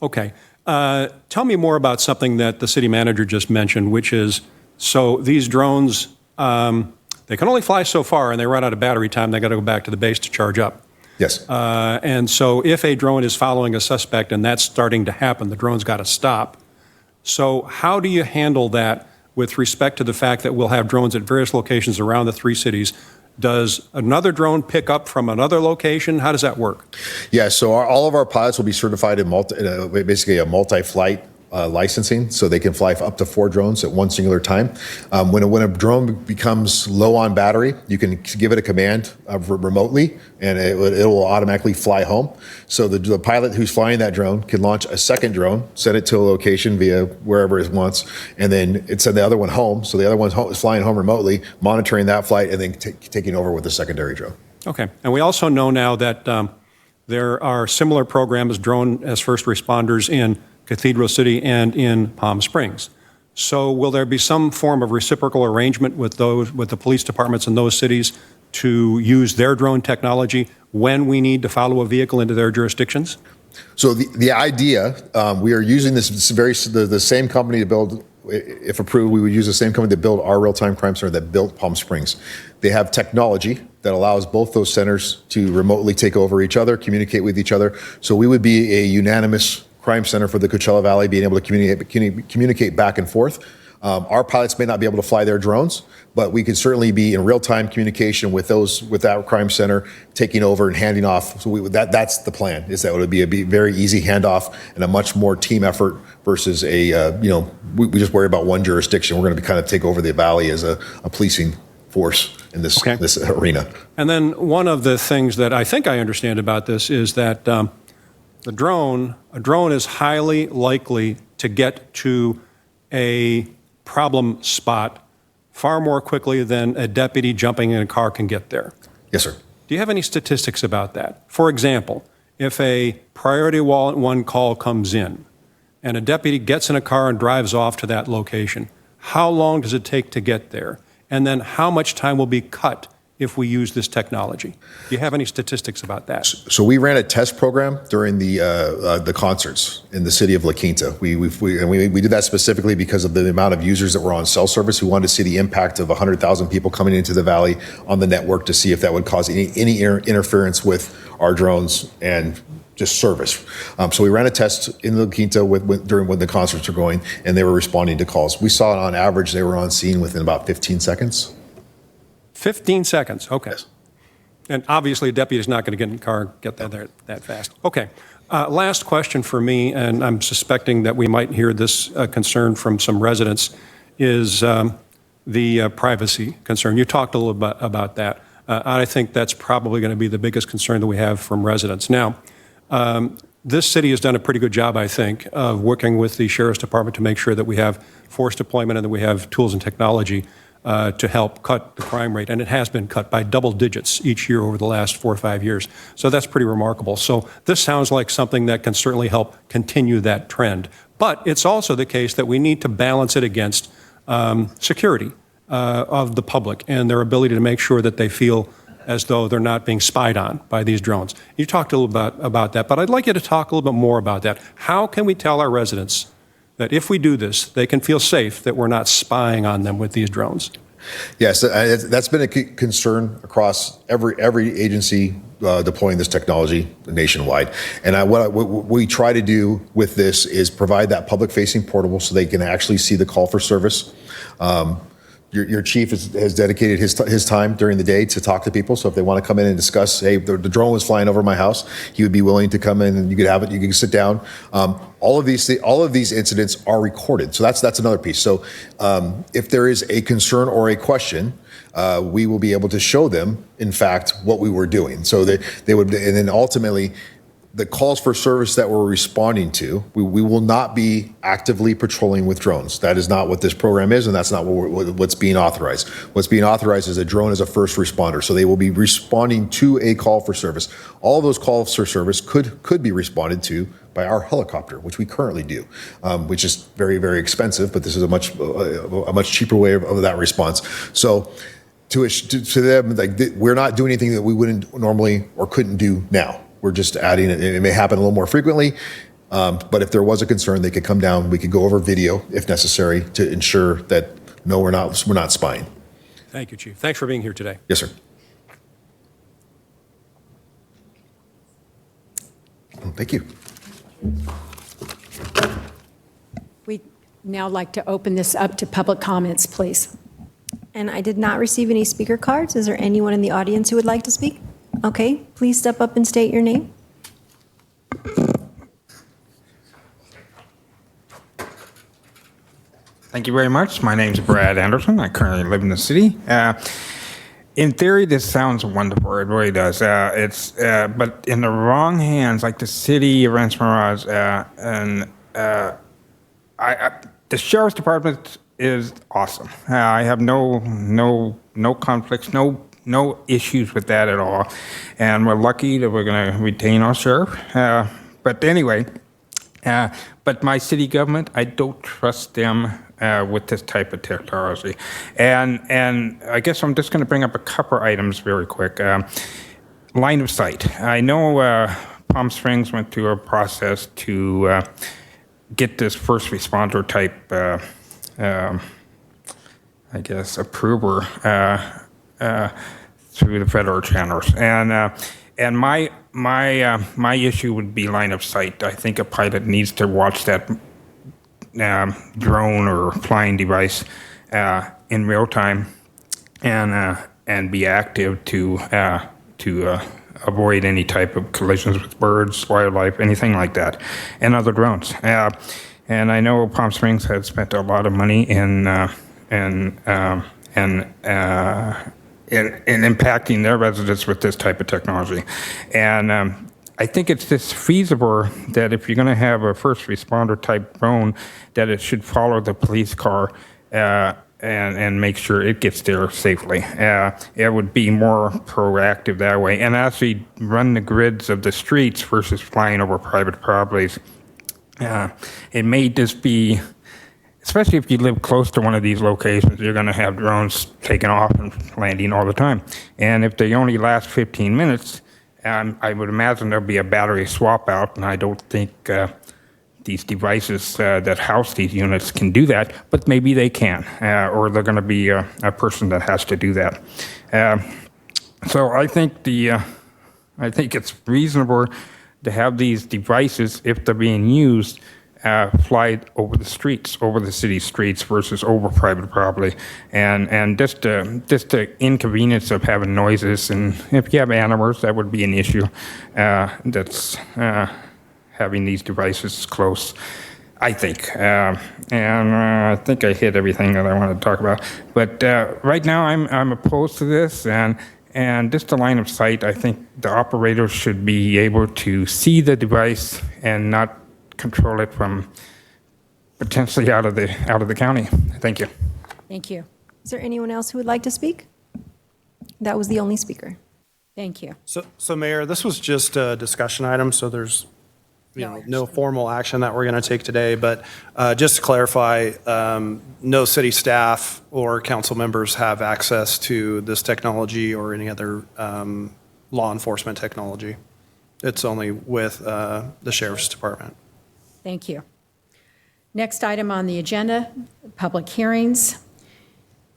Okay. Tell me more about something that the city manager just mentioned, which is, so these drones, they can only fly so far and they run out of battery time. They got to go back to the base to charge up. Yes. And so if a drone is following a suspect and that's starting to happen, the drone's got to stop. So how do you handle that with respect to the fact that we'll have drones at various locations around the 3 cities? Does another drone pick up from another location? How does that work? Yeah, so all of our pilots will be certified in basically a multi-flight licensing, so they can fly up to 4 drones at one singular time. When a drone becomes low on battery, you can give it a command remotely, and it will automatically fly home. So the pilot who's flying that drone can launch a second drone, send it to a location via wherever it wants, and then it send the other one home. So the other one's flying home remotely, monitoring that flight, and then taking over with the secondary drone. Okay. And we also know now that there are similar programs, drone as first responders in Cathedral City and in Palm Springs. So will there be some form of reciprocal arrangement with the police departments in those cities to use their drone technology when we need to follow a vehicle into their jurisdictions? So the idea, we are using the same company to build, if approved, we would use the same company to build our real-time crime center that built Palm Springs. They have technology that allows both those centers to remotely take over each other, communicate with each other. So we would be a unanimous crime center for the Coachella Valley, being able to communicate back and forth. Our pilots may not be able to fly their drones, but we could certainly be in real-time communication with that crime center, taking over and handing off. So that's the plan, is that it would be a very easy handoff and a much more team effort versus we just worry about one jurisdiction. We're going to kind of take over the valley as a policing force in this arena. And then one of the things that I think I understand about this is that a drone is highly likely to get to a problem spot far more quickly than a deputy jumping in a car can get there. Yes, sir. Do you have any statistics about that? For example, if a priority 1 call comes in and a deputy gets in a car and drives off to that location, how long does it take to get there? And then how much time will be cut if we use this technology? Do you have any statistics about that? So we ran a test program during the concerts in the city of La Quinta. We did that specifically because of the amount of users that were on cell service who wanted to see the impact of 100,000 people coming into the valley on the network to see if that would cause any interference with our drones and just service. So we ran a test in La Quinta during when the concerts were going, and they were responding to calls. We saw on average they were on scene within about 15 seconds. 15 seconds, okay. Yes. And obviously a deputy is not going to get in the car and get there that fast. Okay, last question for me, and I'm suspecting that we might hear this concern from some residents, is the privacy concern. You talked a little bit about that. I think that's probably going to be the biggest concern that we have from residents. Now, this city has done a pretty good job, I think, of working with the Sheriff's Department to make sure that we have force deployment and that we have tools and technology to help cut the crime rate, and it has been cut by double digits each year over the last 4 or 5 years. So that's pretty remarkable. So this sounds like something that can certainly help continue that trend. But it's also the case that we need to balance it against security of the public and their ability to make sure that they feel as though they're not being spied on by these drones. You talked a little bit about that, but I'd like you to talk a little bit more about that. How can we tell our residents that if we do this, they can feel safe that we're not spying on them with these drones? Yes, that's been a concern across every agency deploying this technology nationwide. And what we try to do with this is provide that public-facing portable so they can actually see the call for service. Your chief has dedicated his time during the day to talk to people. So if they want to come in and discuss, hey, the drone was flying over my house, he would be willing to come in and you could have it. You can sit down. All of these incidents are recorded. So that's another piece. So if there is a concern or a question, we will be able to show them, in fact, what we were doing. So they would, and then ultimately, the calls for service that we're responding to, we will not be actively patrolling with drones. That is not what this program is, and that's not what's being authorized. What's being authorized is a drone as a first responder. So they will be responding to a call for service. All those calls for service could be responded to by our helicopter, which we currently do, which is very, very expensive, but this is a much cheaper way of that response. So to them, like, we're not doing anything that we wouldn't normally or couldn't do now. We're just adding it. It may happen a little more frequently, but if there was a concern, they could come down. We could go over video if necessary to ensure that, no, we're not spying. Thank you, Chief. Thanks for being here today. Yes, sir. Thank you. We'd now like to open this up to public comments, please. And I did not receive any speaker cards. Is there anyone in the audience who would like to speak? Okay, please step up and state your name. Thank you very much. My name's Brad Anderson. I currently live in the city. In theory, this sounds wonderful. It really does. But in the wrong hands, like the city of Rancho Mirage, the sheriff's department is awesome. I have no conflicts, no issues with that at all. And we're lucky that we're going to retain our sheriff. But anyway, but my city government, I don't trust them with this type of technology. And I guess I'm just going to bring up a couple items very quick. Line of sight. I know Palm Springs went through a process to get this first responder type, I guess, approver through the federal channels, and my issue would be line of sight. I think a pilot needs to watch that drone or flying device in real time, and be active to avoid any type of collisions with birds, wildlife, anything like that, and other drones. And I know Palm Springs had spent a lot of money in impacting their residents with this type of technology. And I think it's just feasible that if you're going to have a first responder type drone, that it should follow the police car and make sure it gets there safely. It would be more proactive that way and actually run the grids of the streets versus flying over private properties. It may just be, especially if you live close to one of these locations, you're going to have drones taking off and landing all the time. And if they only last 15 minutes, I would imagine there'll be a battery swap out, and I don't think these devices that house these units can do that, but maybe they can, or they're going to be a person that has to do that. So I think it's reasonable to have these devices, if they're being used, fly over the streets, over the city streets versus over private property, and just the inconvenience of having noises, and if you have animals, that would be an issue. That's having these devices close, I think, and I think I hit everything that I wanted to talk about. But right now, I'm opposed to this, and just the line of sight. I think the operator should be able to see the device and not control it from potentially out of the county. Thank you. Thank you. Is there anyone else who would like to speak? That was the only speaker. Thank you. So Mayor, this was just a discussion item, so there's no formal action that we're going to take today, but just to clarify, no city staff or council members have access to this technology or any other law enforcement technology. It's only with the sheriff's department. Thank you. Next item on the agenda, public hearings.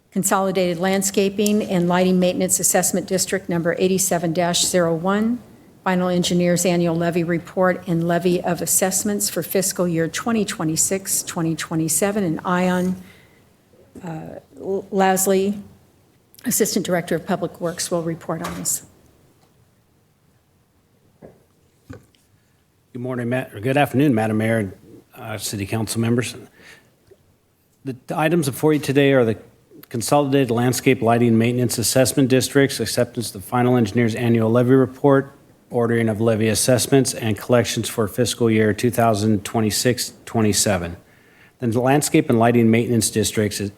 Consolidated Landscaping and Lighting Maintenance Assessment District Number 87-01, Final Engineers Annual Levy Report and Levy of Assessments for fiscal year 2026-2027, and Ion Lasley, Assistant Director of Public Works, will report on this. Good morning, good afternoon, Madam Mayor and City Council members. The items before you today are the Consolidated Landscape Lighting Maintenance Assessment Districts, acceptance of the Final Engineers Annual Levy Report, ordering of levy assessments, and collections for fiscal year 2026-27. Then the Landscape and Lighting Maintenance Districts is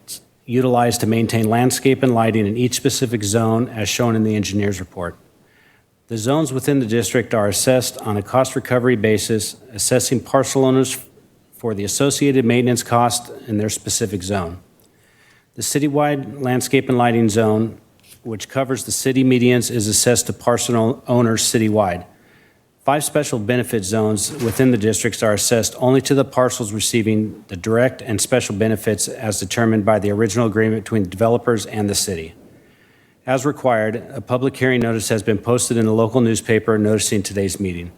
utilized to maintain landscape and lighting in each specific zone as shown in the engineer's report. The zones within the district are assessed on a cost recovery basis, assessing parcel owners for the associated maintenance cost in their specific zone. The citywide landscape and lighting zone, which covers the city medians, is assessed to parcel owners citywide. 5 special benefit zones within the districts are assessed only to the parcels receiving the direct and special benefits as determined by the original agreement between the developers and the city. As required, a public hearing notice has been posted in the local newspaper noticing today's meeting.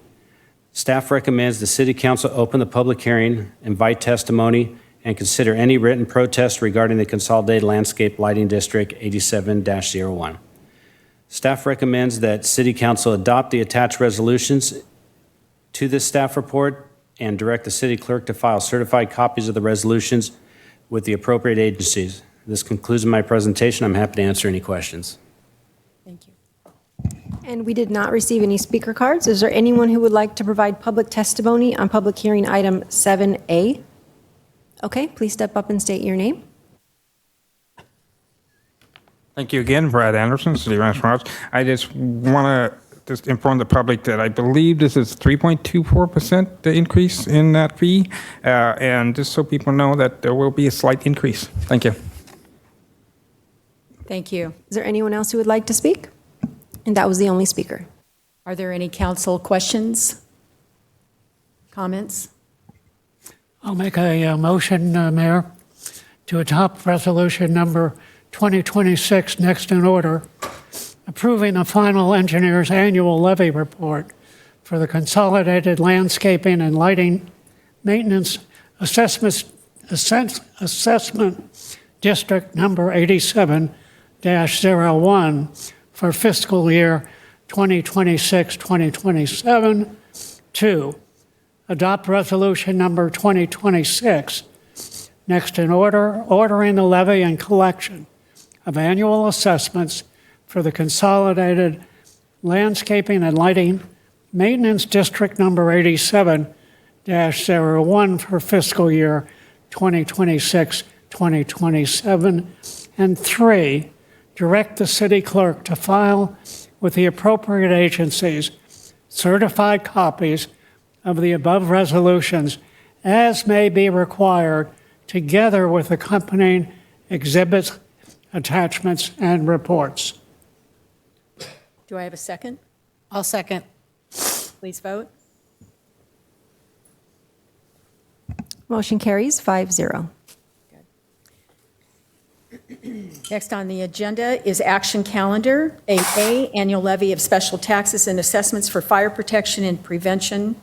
Staff recommends the City Council open the public hearing, invite testimony, and consider any written protest regarding the Consolidated Landscape Lighting District 87-01. Staff recommends that City Council adopt the attached resolutions to this staff report and direct the city clerk to file certified copies of the resolutions with the appropriate agencies. This concludes my presentation. I'm happy to answer any questions. Thank you. And we did not receive any speaker cards. Is there anyone who would like to provide public testimony on public hearing item 7A? Okay, please step up and state your name. Thank you again, Brad Anderson, City of Rancho Mirage. I just want to inform the public that I believe this is 3.24% the increase in that fee, and just so people know that there will be a slight increase. Thank you. Thank you. Is there anyone else who would like to speak? And that was the only speaker. Are there any council questions, comments? I'll make a motion, Mayor, to adopt resolution number 2026 next in order, approving the Final Engineers Annual Levy Report for the Consolidated Landscaping and Lighting Maintenance Assessment District number 87-01 for fiscal year 2026-2027. 2, adopt resolution number 2026 next in order, ordering the levy and collection of annual assessments for the Consolidated Landscaping and Lighting Maintenance District number 87-01 for fiscal year 2026-2027. And 3, direct the city clerk to file with the appropriate agencies certified copies of the above resolutions as may be required, together with accompanying exhibits, attachments, and reports. Do I have a second? I'll second. Please vote. Motion carries 5-0. Next on the agenda is action calendar. 8A, annual levy of special taxes and assessments for fire protection and prevention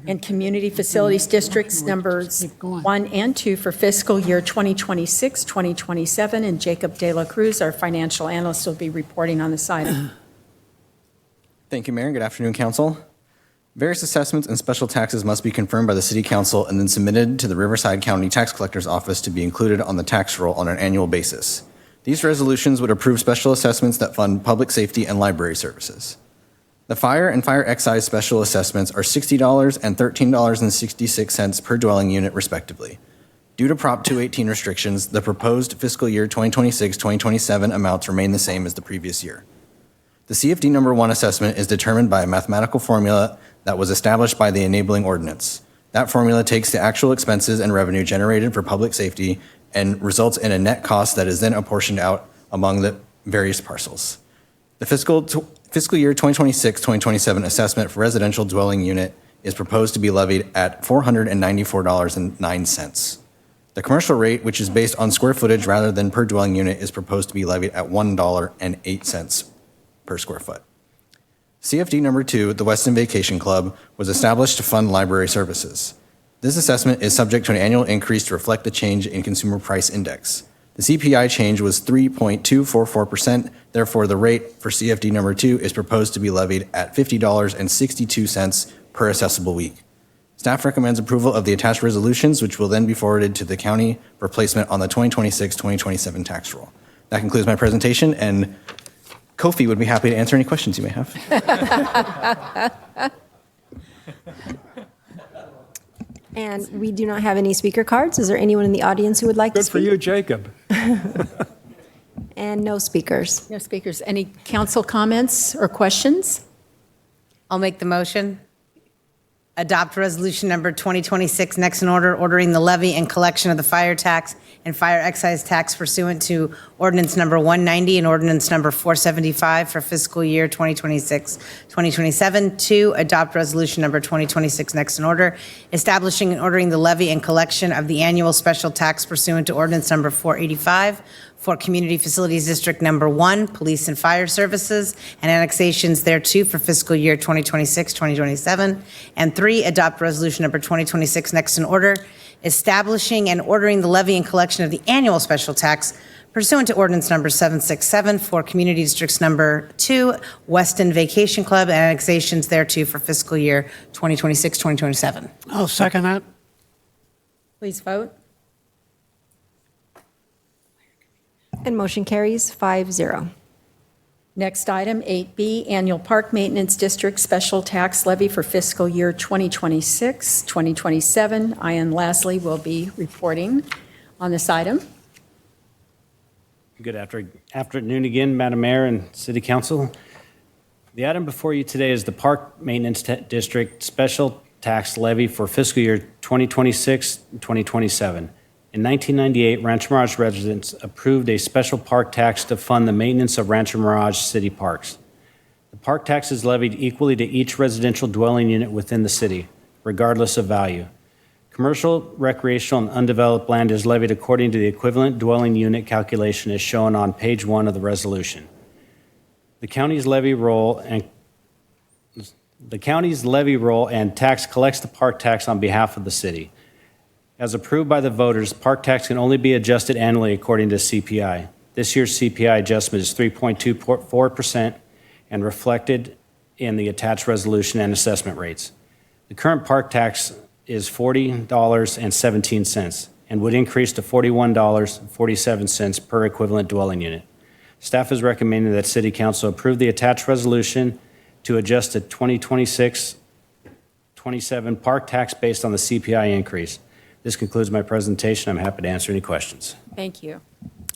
and community facilities districts numbers 1 and 2 for fiscal year 2026-2027. And Jacob De La Cruz, our financial analyst, will be reporting on this item. Thank you, Mayor. Good afternoon, Council. Various assessments and special taxes must be confirmed by the City Council and then submitted to the Riverside County Tax Collector's Office to be included on the tax roll on an annual basis. These resolutions would approve special assessments that fund public safety and library services. The fire and fire excise special assessments are $60 and $13.66 per dwelling unit, respectively. Due to Prop 218 restrictions, the proposed fiscal year 2026-2027 amounts remain the same as the previous year. The CFD number 1 assessment is determined by a mathematical formula that was established by the enabling ordinance. That formula takes the actual expenses and revenue generated for public safety and results in a net cost that is then apportioned out among the various parcels. The fiscal year 2026-2027 assessment for residential dwelling unit is proposed to be levied at $494.09. The commercial rate, which is based on square footage rather than per dwelling unit, is proposed to be levied at $1.08 per square foot. CFD number 2, the Weston Vacation Club, was established to fund library services. This assessment is subject to an annual increase to reflect the change in consumer price index. The CPI change was 3.244%. Therefore, the rate for CFD number 2 is proposed to be levied at $50.62 per assessable week. Staff recommends approval of the attached resolutions, which will then be forwarded to the county for placement on the 2026-2027 tax roll. That concludes my presentation, and Kofi would be happy to answer any questions you may have. And we do not have any speaker cards. Is there anyone in the audience who would like to Good speak? for you, Jacob. And no speakers. No speakers. Any council comments or questions? I'll make the motion. Adopt resolution number 2026 next in order, ordering the levy and collection of the fire tax and fire excise tax pursuant to ordinance number 190 and ordinance number 475 for fiscal year 2026-2027. 2, adopt resolution number 2026 next in order, establishing and ordering the levy and collection of the annual special tax pursuant to ordinance number 485 for Community Facilities District Number 1, Police and Fire Services, and annexations thereto for fiscal year 2026-2027. And 3, adopt resolution number 2026 next in order, establishing and ordering the levy and collection of the annual special tax pursuant to ordinance number 767 for Community Districts Number 2, Weston Vacation Club, and annexations thereto for fiscal year 2026-2027. I'll second that. Please vote. And motion carries 5-0. Next item, 8B, Annual Park Maintenance District Special Tax Levy for fiscal year 2026-2027. Ian Lasley will be reporting on this item. Good afternoon again, Madam Mayor and City Council. The item before you today is the Park Maintenance District Special Tax Levy for fiscal year 2026-2027. In 1998, Rancho Mirage residents approved a special park tax to fund the maintenance of Rancho Mirage city parks. The park tax is levied equally to each residential dwelling unit within the city, regardless of value. Commercial, recreational, and undeveloped land is levied according to the equivalent dwelling unit calculation as shown on page 1 of the resolution. The county's levy roll and tax collects the park tax on behalf of the city. As approved by the voters, park tax can only be adjusted annually according to CPI. This year's CPI adjustment is 3.24% and reflected in the attached resolution and assessment rates. The current park tax is $40.17 and would increase to $41.47 per equivalent dwelling unit. Staff is recommending that City Council approve the attached resolution to adjust the 2026-27 park tax based on the CPI increase. This concludes my presentation. I'm happy to answer any questions. Thank you.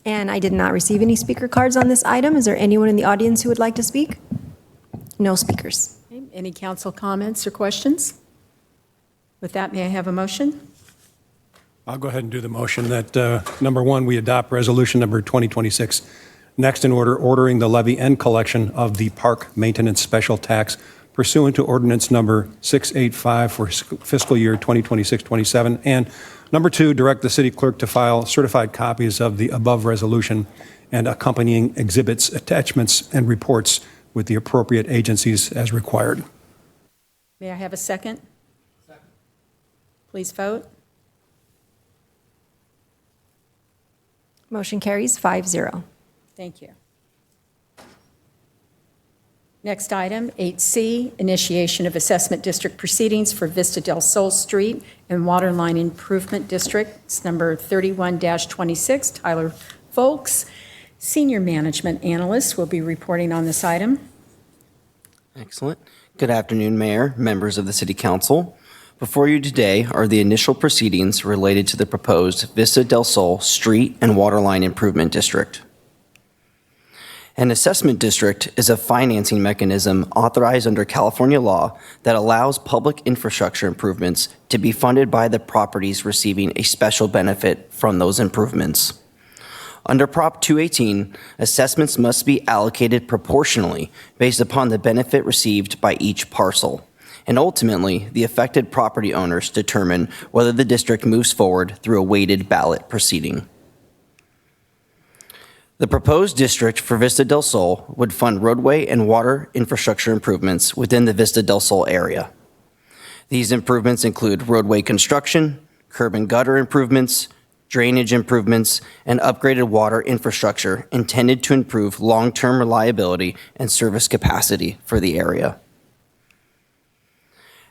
And I did not receive any speaker cards on this item. Is there anyone in the audience who would like to speak? No speakers. Okay, any council comments or questions? With that, may I have a motion? I'll go ahead and do the motion that, number 1, we adopt resolution number 2026. Next in order, ordering the levy and collection of the park maintenance special tax pursuant to ordinance number 685 for fiscal year 2026-27. And number 2, direct the city clerk to file certified copies of the above resolution and accompanying exhibits, attachments, and reports with the appropriate agencies as required. May I have a second? Second. Please vote. Motion carries 5-0. Thank you. Next item, 8C, initiation of assessment district proceedings for Vista del Sol Street and Waterline Improvement District. It's number 31-26. Tyler Folks, Senior Management Analyst, will be reporting on this item. Excellent. Good afternoon, Mayor, members of the City Council. Before you today are the initial proceedings related to the proposed Vista del Sol Street and Waterline Improvement District. An assessment district is a financing mechanism authorized under California law that allows public infrastructure improvements to be funded by the properties receiving a special benefit from those improvements. Under Prop 218, assessments must be allocated proportionally based upon the benefit received by each parcel. And ultimately, the affected property owners determine whether the district moves forward through a weighted ballot proceeding. The proposed district for Vista del Sol would fund roadway and water infrastructure improvements within the Vista del Sol area. These improvements include roadway construction, curb and gutter improvements, drainage improvements, and upgraded water infrastructure intended to improve long-term reliability and service capacity for the area.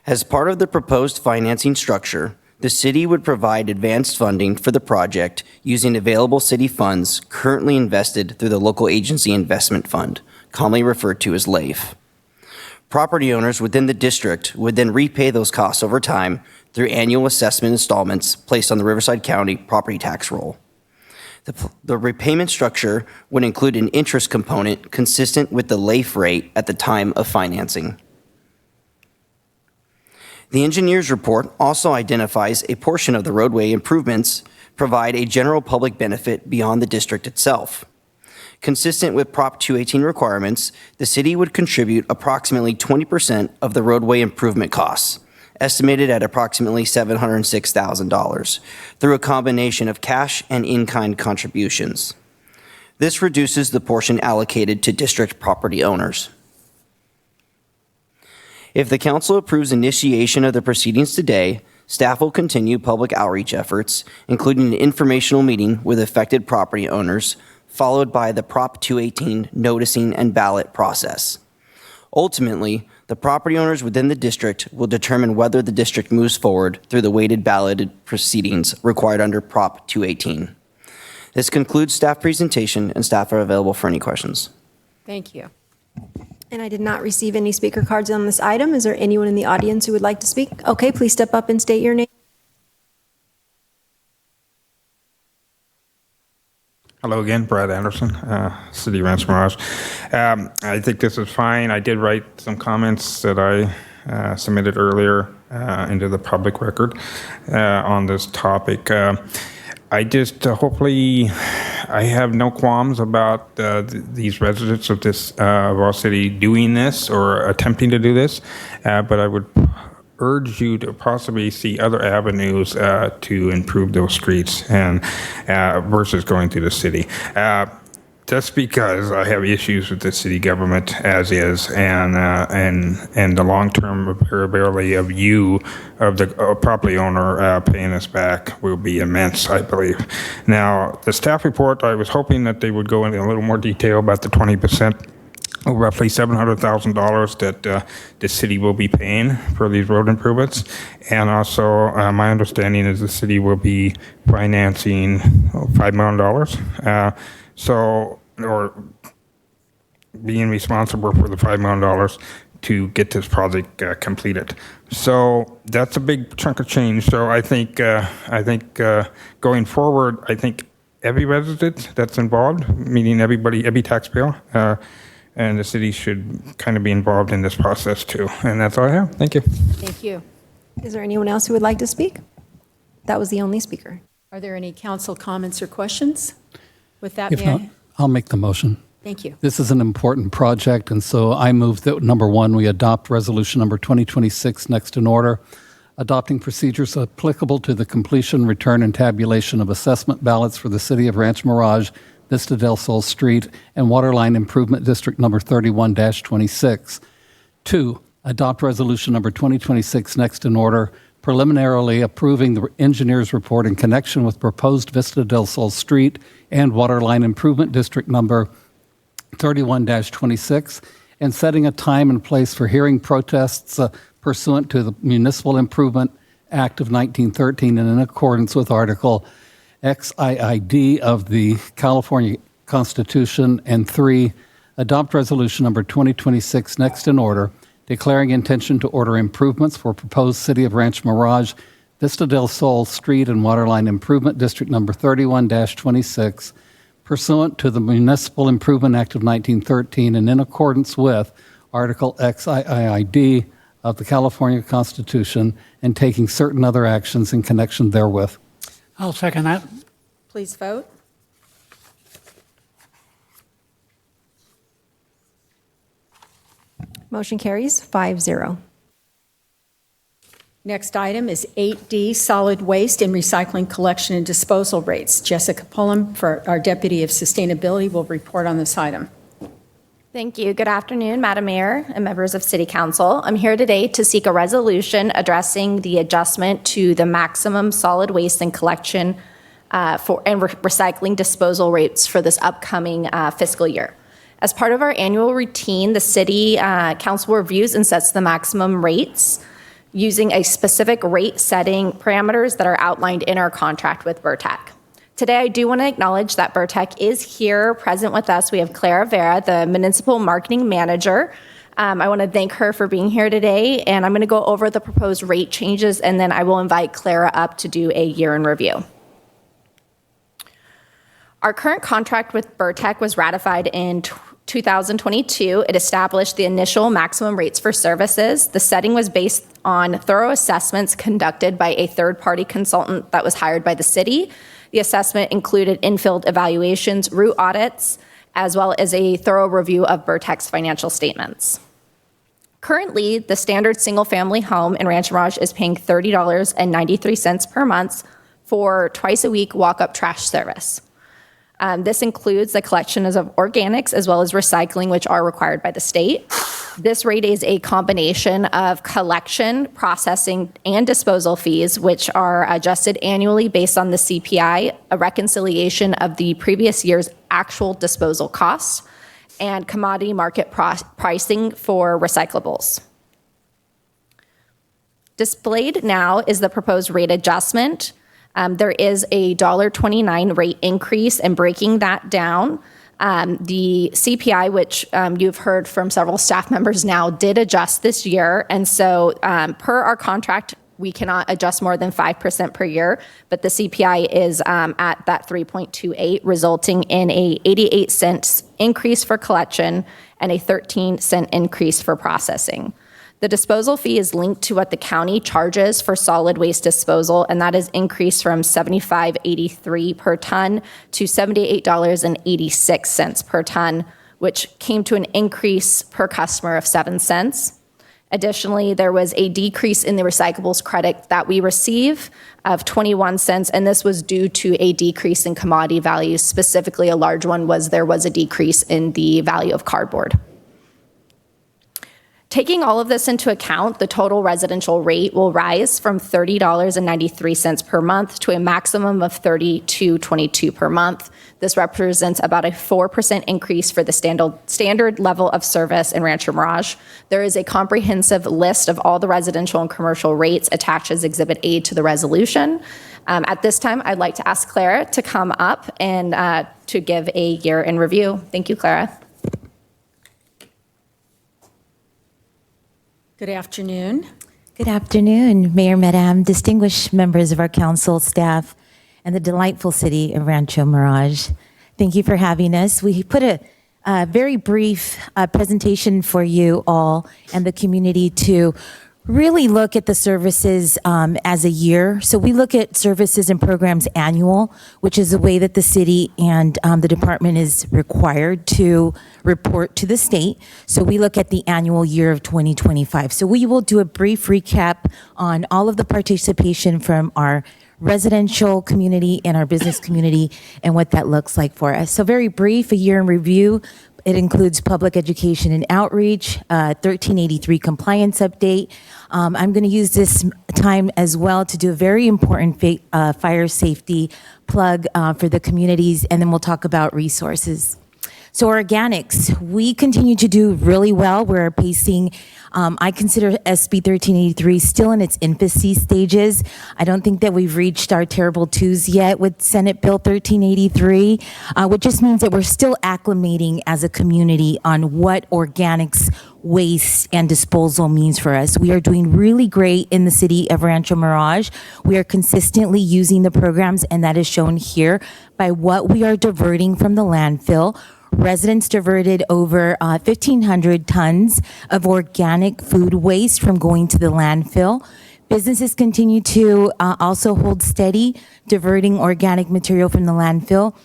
As part of the proposed financing structure, the city would provide advanced funding for the project using available city funds currently invested through the Local Agency Investment Fund, commonly referred to as LAIF. Property owners within the district would then repay those costs over time through annual assessment installments placed on the Riverside County property tax roll. The repayment structure would include an interest component consistent with the LAIF rate at the time of financing. The engineer's report also identifies a portion of the roadway improvements provide a general public benefit beyond the district itself. Consistent with Prop 218 requirements, the city would contribute approximately 20% of the roadway improvement costs, estimated at approximately $706,000, through a combination of cash and in-kind contributions. This reduces the portion allocated to district property owners. If the council approves initiation of the proceedings today, staff will continue public outreach efforts, including an informational meeting with affected property owners, followed by the Prop 218 noticing and ballot process. Ultimately, the property owners within the district will determine whether the district moves forward through the weighted ballot proceedings required under Prop 218. This concludes staff presentation, and staff are available for any questions. Thank you. And I did not receive any speaker cards on this item. Is there anyone in the audience who would like to speak? Okay, please step up and state your name. Hello again, Brad Anderson, City Rancho Mirage. I think this is fine. I did write some comments that I submitted earlier into the public record on this topic. I just hopefully I have no qualms about these residents of this of our city doing this or attempting to do this, but I would urge you to possibly see other avenues to improve those streets and versus going through the city. Just because I have issues with the city government as is, and the long-term repairability of the property owner paying us back will be immense, I believe. Now, the staff report, I was hoping that they would go into a little more detail about the 20%. Roughly $700,000 that the city will be paying for these road improvements. And also, my understanding is the city will be financing $5 million. Or being responsible for the $5 million to get this project completed. So that's a big chunk of change. So I think going forward, I think every resident that's involved, meaning everybody, every taxpayer, and the city should kind of be involved in this process too. And that's all I have. Thank you. Thank you. Is there anyone else who would like to speak? That was the only speaker. Are there any council comments or questions? With that, If may not, I? I'll make the motion. Thank you. This is an important project, and so I move that, number one, we adopt resolution number 2026 next in order, adopting procedures applicable to the completion, return, and tabulation of assessment ballots for the city of Rancho Mirage, Vista del Sol Street, and Waterline Improvement District number 31-26. 2, adopt resolution number 2026 next in order, preliminarily approving the engineer's report in connection with proposed Vista del Sol Street and Waterline Improvement District number 31-26, and setting a time and place for hearing protests pursuant to the Municipal Improvement Act of 1913 and in accordance with Article XIID of the California Constitution. And 3, adopt resolution number 2026 next in order, declaring intention to order improvements for proposed City of Rancho Mirage, Vista del Sol Street and Waterline Improvement District number 31-26 pursuant to the Municipal Improvement Act of 1913 and in accordance with Article XIIID of the California Constitution and taking certain other actions in connection therewith. I'll second that. Please vote. Motion carries 5-0. Next item is 8D, solid waste and recycling collection and disposal rates. Jessica Pullum, for our Deputy of Sustainability, will report on this item. Thank you. Good afternoon, Madam Mayor and members of City Council. I'm here today to seek a resolution addressing the adjustment to the maximum solid waste and collection recycling disposal rates for this upcoming fiscal year. As part of our annual routine, the City Council reviews and sets the maximum rates using a specific rate setting parameters that are outlined in our contract with Burtec. Today, I do want to acknowledge that Burtec is here present with us. We have Clara Vera, the Municipal Marketing Manager. I want to thank her for being here today, and I'm going to go over the proposed rate changes, and then I will invite Clara up to do a year in review. Our current contract with Burtec was ratified in 2022. It established the initial maximum rates for services. The setting was based on thorough assessments conducted by a third-party consultant that was hired by the city. The assessment included in-field evaluations, route audits, as well as a thorough review of Burtec's financial statements. Currently, the standard single-family home in Rancho Mirage is paying $30.93 per month for twice-a-week walk-up trash service. This includes the collection of organics as well as recycling, which are required by the state. This rate is a combination of collection, processing, and disposal fees, which are adjusted annually based on the CPI, a reconciliation of the previous year's actual disposal costs, and commodity market pricing for recyclables. Displayed now is the proposed rate adjustment. There is a $1.29 rate increase, and breaking that down, the CPI, which you've heard from several staff members now, did adjust this year. And so per our contract, we cannot adjust more than 5% per year, but the CPI is at that 3.28, resulting in a 88 cents increase for collection and a 13-cent increase for processing. The disposal fee is linked to what the county charges for solid waste disposal, and that is increased from $75.83 per ton to $78.86 per ton, which came to an increase per customer of 7 cents. Additionally, there was a decrease in the recyclables credit that we receive of 21 cents, and this was due to a decrease in commodity values. Specifically, a large one was there was a decrease in the value of cardboard. Taking all of this into account, the total residential rate will rise from $30.93 per month to a maximum of $32.22 per month. This represents about a 4% increase for the standard level of service in Rancho Mirage. There is a comprehensive list of all the residential and commercial rates attached as Exhibit A to the resolution. At this time, I'd like to ask Clara to come up and to give a year in review. Thank you, Clara. Good afternoon. Good afternoon, Mayor, Madam, distinguished members of our council, staff, and the delightful city of Rancho Mirage. Thank you for having us. We put a very brief presentation for you all and the community to really look at the services as a year. So we look at services and programs annual, which is the way that the city and the department is required to report to the state. So we look at the annual year of 2025. So we will do a brief recap on all of the participation from our residential community and our business community and what that looks like for us. So very brief, a year in review. It includes public education and outreach, 1383 compliance update. I'm going to use this time as well to do a very important fire safety plug for the communities, and then we'll talk about resources. So organics, we continue to do really well. We're pacing, I consider SB 1383 still in its infancy stages. I don't think that we've reached our terrible twos yet with Senate Bill 1383, which just means that we're still acclimating as a community on what organics, waste, and disposal means for us. We are doing really great in the city of Rancho Mirage. We are consistently using the programs, and that is shown here by what we are diverting from the landfill. Residents diverted over 1,500 tons of organic food waste from going to the landfill. Businesses continue to also hold steady, diverting organic material from the landfill.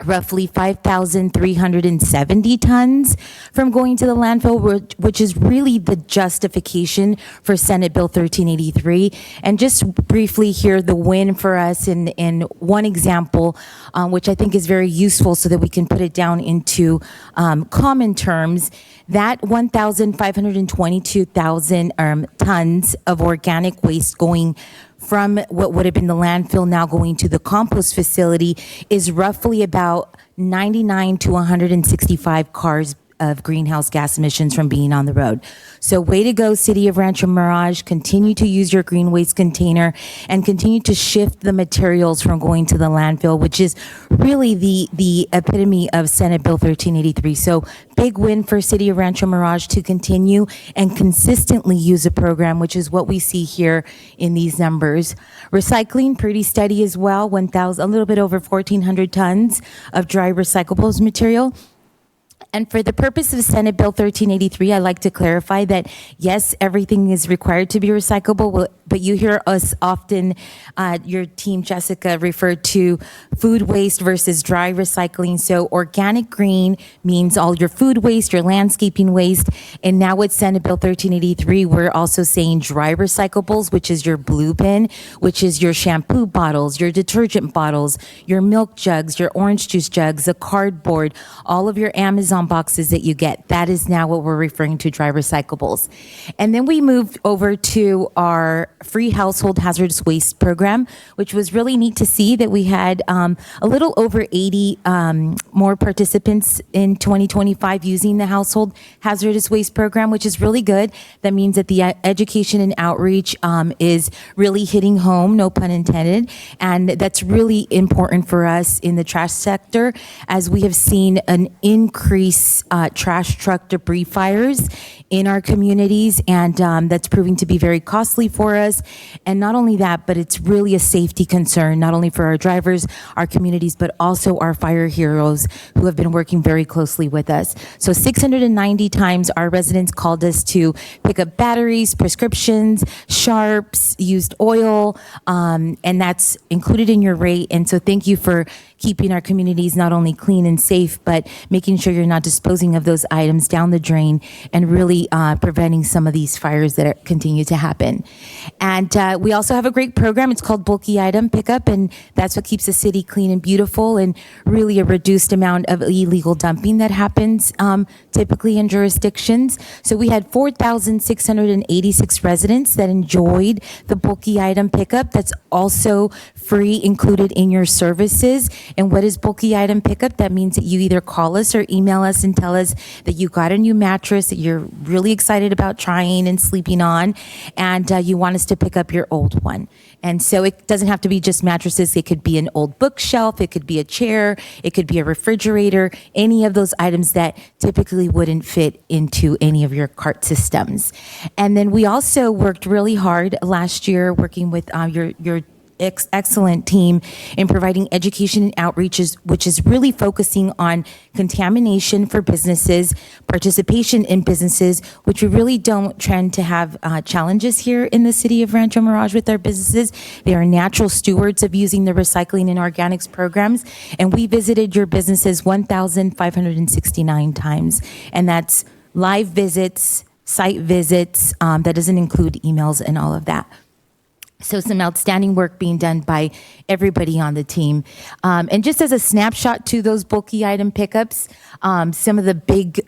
Roughly 5,370 tons from going to the landfill, which is really the justification for Senate Bill 1383. And just briefly here, the win for us in one example, which I think is very useful so that we can put it down into common terms, that 1,522,000 tons of organic waste going from what would have been the landfill now going to the compost facility is roughly about 99 to 165 cars of greenhouse gas emissions from being on the road. So way to go, City of Rancho Mirage. Continue to use your green waste container and continue to shift the materials from going to the landfill, which is really the epitome of Senate Bill 1383. So big win for City of Rancho Mirage to continue and consistently use a program, which is what we see here in these numbers. Recycling, pretty steady as well, 1,000, a little bit over 1,400 tons of dry recyclables material. And for the purpose of Senate Bill 1383, I'd like to clarify that, yes, everything is required to be recyclable, but you hear us often, your team, Jessica, refer to food waste versus dry recycling. So organic green means all your food waste, your landscaping waste. And now with Senate Bill 1383, we're also saying dry recyclables, which is your blue bin, which is your shampoo bottles, your detergent bottles, your milk jugs, your orange juice jugs, the cardboard, all of your Amazon boxes that you get. That is now what we're referring to dry recyclables. And then we moved over to our free household hazardous waste program, which was really neat to see that we had a little over 80 more participants in 2025 using the household hazardous waste program, which is really good. That means that the education and outreach is really hitting home, no pun intended. And that's really important for us in the trash sector, as we have seen an increase trash truck debris fires in our communities, and that's proving to be very costly for us. And not only that, but it's really a safety concern, not only for our drivers, our communities, but also our fire heroes who have been working very closely with us. So 690 times our residents called us to pick up batteries, prescriptions, sharps, used oil, and that's included in your rate. And so thank you for keeping our communities not only clean and safe, but making sure you're not disposing of those items down the drain and really preventing some of these fires that continue to happen. And we also have a great program. It's called Bulky Item Pickup, and that's what keeps the city clean and beautiful, and really a reduced amount of illegal dumping that happens typically in jurisdictions. So we had 4,686 residents that enjoyed the Bulky Item Pickup. That's also free, included in your services. And what is Bulky Item Pickup? That means that you either call us or email us and tell us that you got a new mattress that you're really excited about trying and sleeping on, and you want us to pick up your old one. And so it doesn't have to be just mattresses. It could be an old bookshelf. It could be a chair. It could be a refrigerator, any of those items that typically wouldn't fit into any of your cart systems. And then we also worked really hard last year working with your excellent team in providing education and outreaches, which is really focusing on contamination for businesses, participation in businesses, which we really don't trend to have challenges here in the city of Rancho Mirage with our businesses. They are natural stewards of using the recycling and organics programs. And we visited your businesses 1,569 times. And that's live visits, site visits, that doesn't include emails and all of that. So some outstanding work being done by everybody on the team. And just as a snapshot to those bulky item pickups, some of the big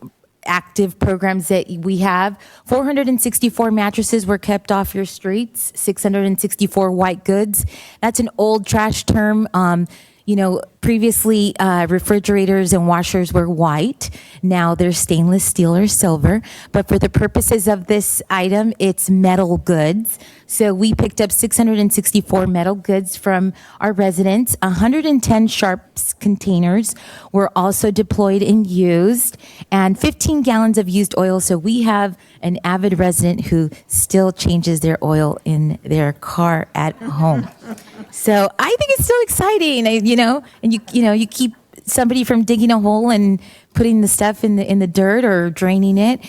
active programs that we have, 464 mattresses were kept off your streets, 664 white goods. That's an old trash term. Previously, refrigerators and washers were white. Now they're stainless steel or silver. But for the purposes of this item, it's metal goods. So we picked up 664 metal goods from our residents. 110 Sharps containers were also deployed and used, and 15 gallons of used oil. So we have an avid resident who still changes their oil in their car at home. So I think it's still exciting, and you keep somebody from digging a hole and putting the stuff in the dirt or draining it.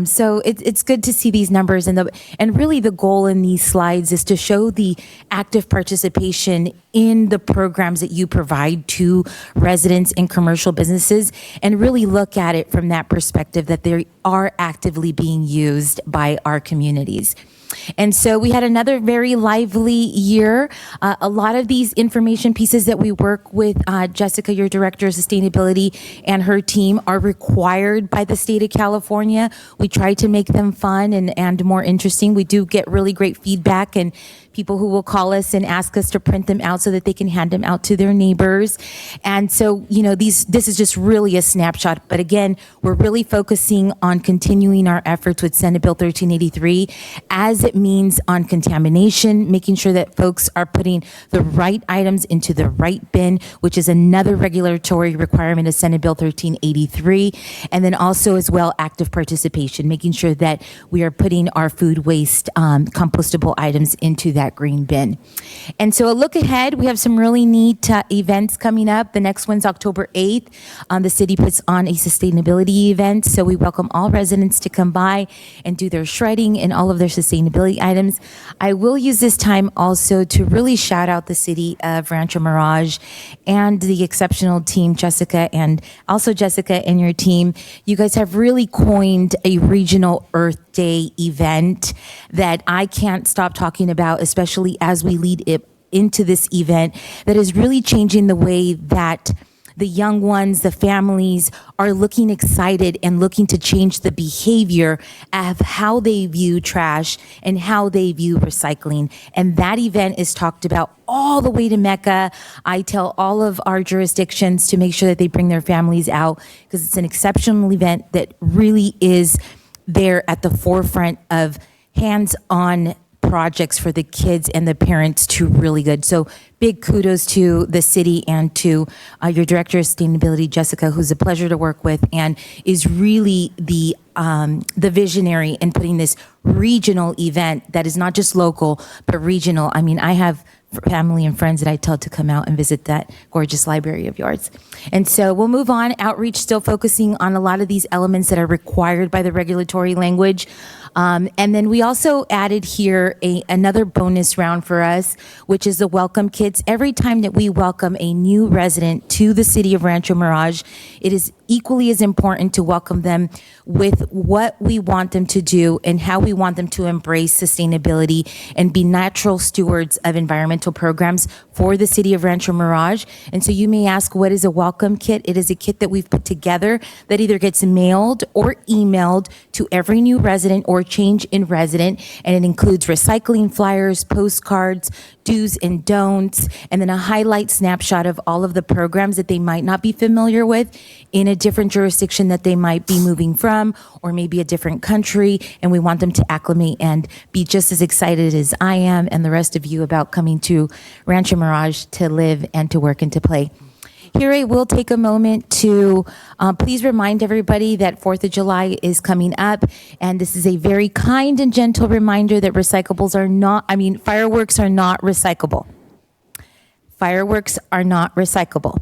So it's good to see these numbers, and really the goal in these slides is to show the active participation in the programs that you provide to residents and commercial businesses, and really look at it from that perspective that they are actively being used by our communities. And so we had another very lively year. A lot of these information pieces that we work with Jessica, your director of sustainability, and her team are required by the state of California. We try to make them fun and more interesting. We do get really great feedback and people who will call us and ask us to print them out so that they can hand them out to their neighbors. And so, this is just really a snapshot. But again, we're really focusing on continuing our efforts with Senate Bill 1383 as it means on contamination, making sure that folks are putting the right items into the right bin, which is another regulatory requirement of Senate Bill 1383. And then also as well, active participation, making sure that we are putting our food waste compostable items into that green bin. And so a look ahead, we have some really neat events coming up. The next one's October 8th. The city puts on a sustainability event. So we welcome all residents to come by and do their shredding and all of their sustainability items. I will use this time also to really shout out the city of Rancho Mirage and the exceptional team, Jessica, and also Jessica and your team. You guys have really coined a regional Earth Day event that I can't stop talking about, especially as we lead it into this event, that is really changing the way that the young ones, the families are looking excited and looking to change the behavior of how they view trash and how they view recycling. And that event is talked about all the way to Mecca. I tell all of our jurisdictions to make sure that they bring their families out because it's an exceptional event that really is there at the forefront of hands-on projects for the kids and the parents to really good. So big kudos to the city and to your director of sustainability, Jessica, who's a pleasure to work with and is really the visionary in putting this regional event that is not just local, but regional. I mean, I have family and friends that I tell to come out and visit that gorgeous library of yours. And so we'll move on. Outreach still focusing on a lot of these elements that are required by the regulatory language. And then we also added here another bonus round for us, which is the welcome kits. Every time that we welcome a new resident to the city of Rancho Mirage, it is equally as important to welcome them with what we want them to do and how we want them to embrace sustainability and be natural stewards of environmental programs for the city of Rancho Mirage. And so you may ask, what is a welcome kit? It is a kit that we've put together that either gets mailed or emailed to every new resident or change in resident. And it includes recycling flyers, postcards, do's and don'ts, and then a highlight snapshot of all of the programs that they might not be familiar with in a different jurisdiction that they might be moving from, or maybe a different country. And we want them to acclimate and be just as excited as I am and the rest of you about coming to Rancho Mirage to live and to work and to play. Here I will take a moment to please remind everybody that 4th of July is coming up. And this is a very kind and gentle reminder that fireworks are not recyclable. Fireworks are not recyclable.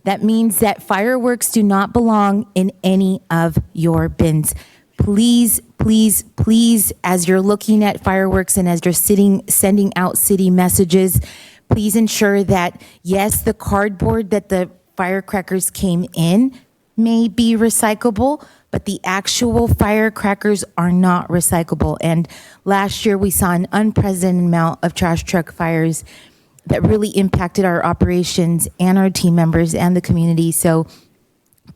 That means that fireworks do not belong in any of your bins. Please, please, please, as you're looking at fireworks and as you're sending out city messages, please ensure that, yes, the cardboard that the firecrackers came in may be recyclable, but the actual firecrackers are not recyclable. And last year we saw an unprecedented amount of trash truck fires that really impacted our operations and our team members and the community. So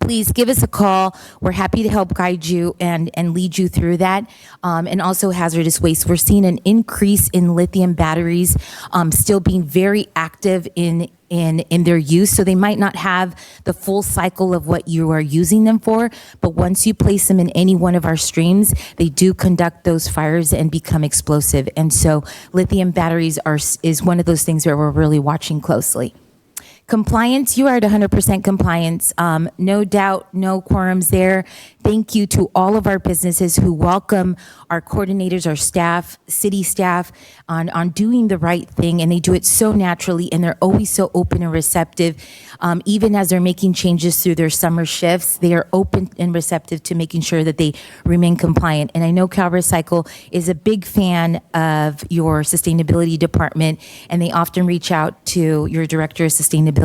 please give us a call. We're happy to help guide you and lead you through that. And also hazardous waste. We're seeing an increase in lithium batteries still being very active in in their use. So they might not have the full cycle of what you are using them for, but once you place them in any one of our streams, they do conduct those fires and become explosive. And so lithium batteries is one of those things where we're really watching closely. Compliance, you are at 100% compliance. No doubt, no quorums there. Thank you to all of our businesses who welcome our coordinators, our staff, city staff on doing the right thing, and they do it so naturally, and they're always so open and receptive. Even as they're making changes through their summer shifts, they are open and receptive to making sure that they remain compliant. And I know Cal Recycle is a big fan of your sustainability department, and they often reach out to your director of sustainability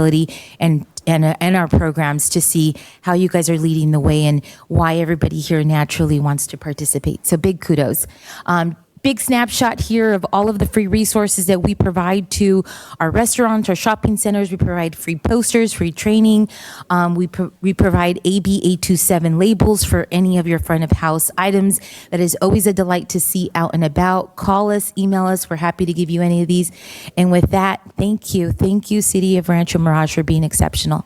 and our programs to see how you guys are leading the way and why everybody here naturally wants to participate. So big kudos. Big snapshot here of all of the free resources that we provide to our restaurants, our shopping centers. We provide free posters, free training. We provide AB 827 labels for any of your front of house items. That is always a delight to see out and about. Call us, email us. We're happy to give you any of these. And with that, thank you. Thank you, City of Rancho Mirage, for being exceptional.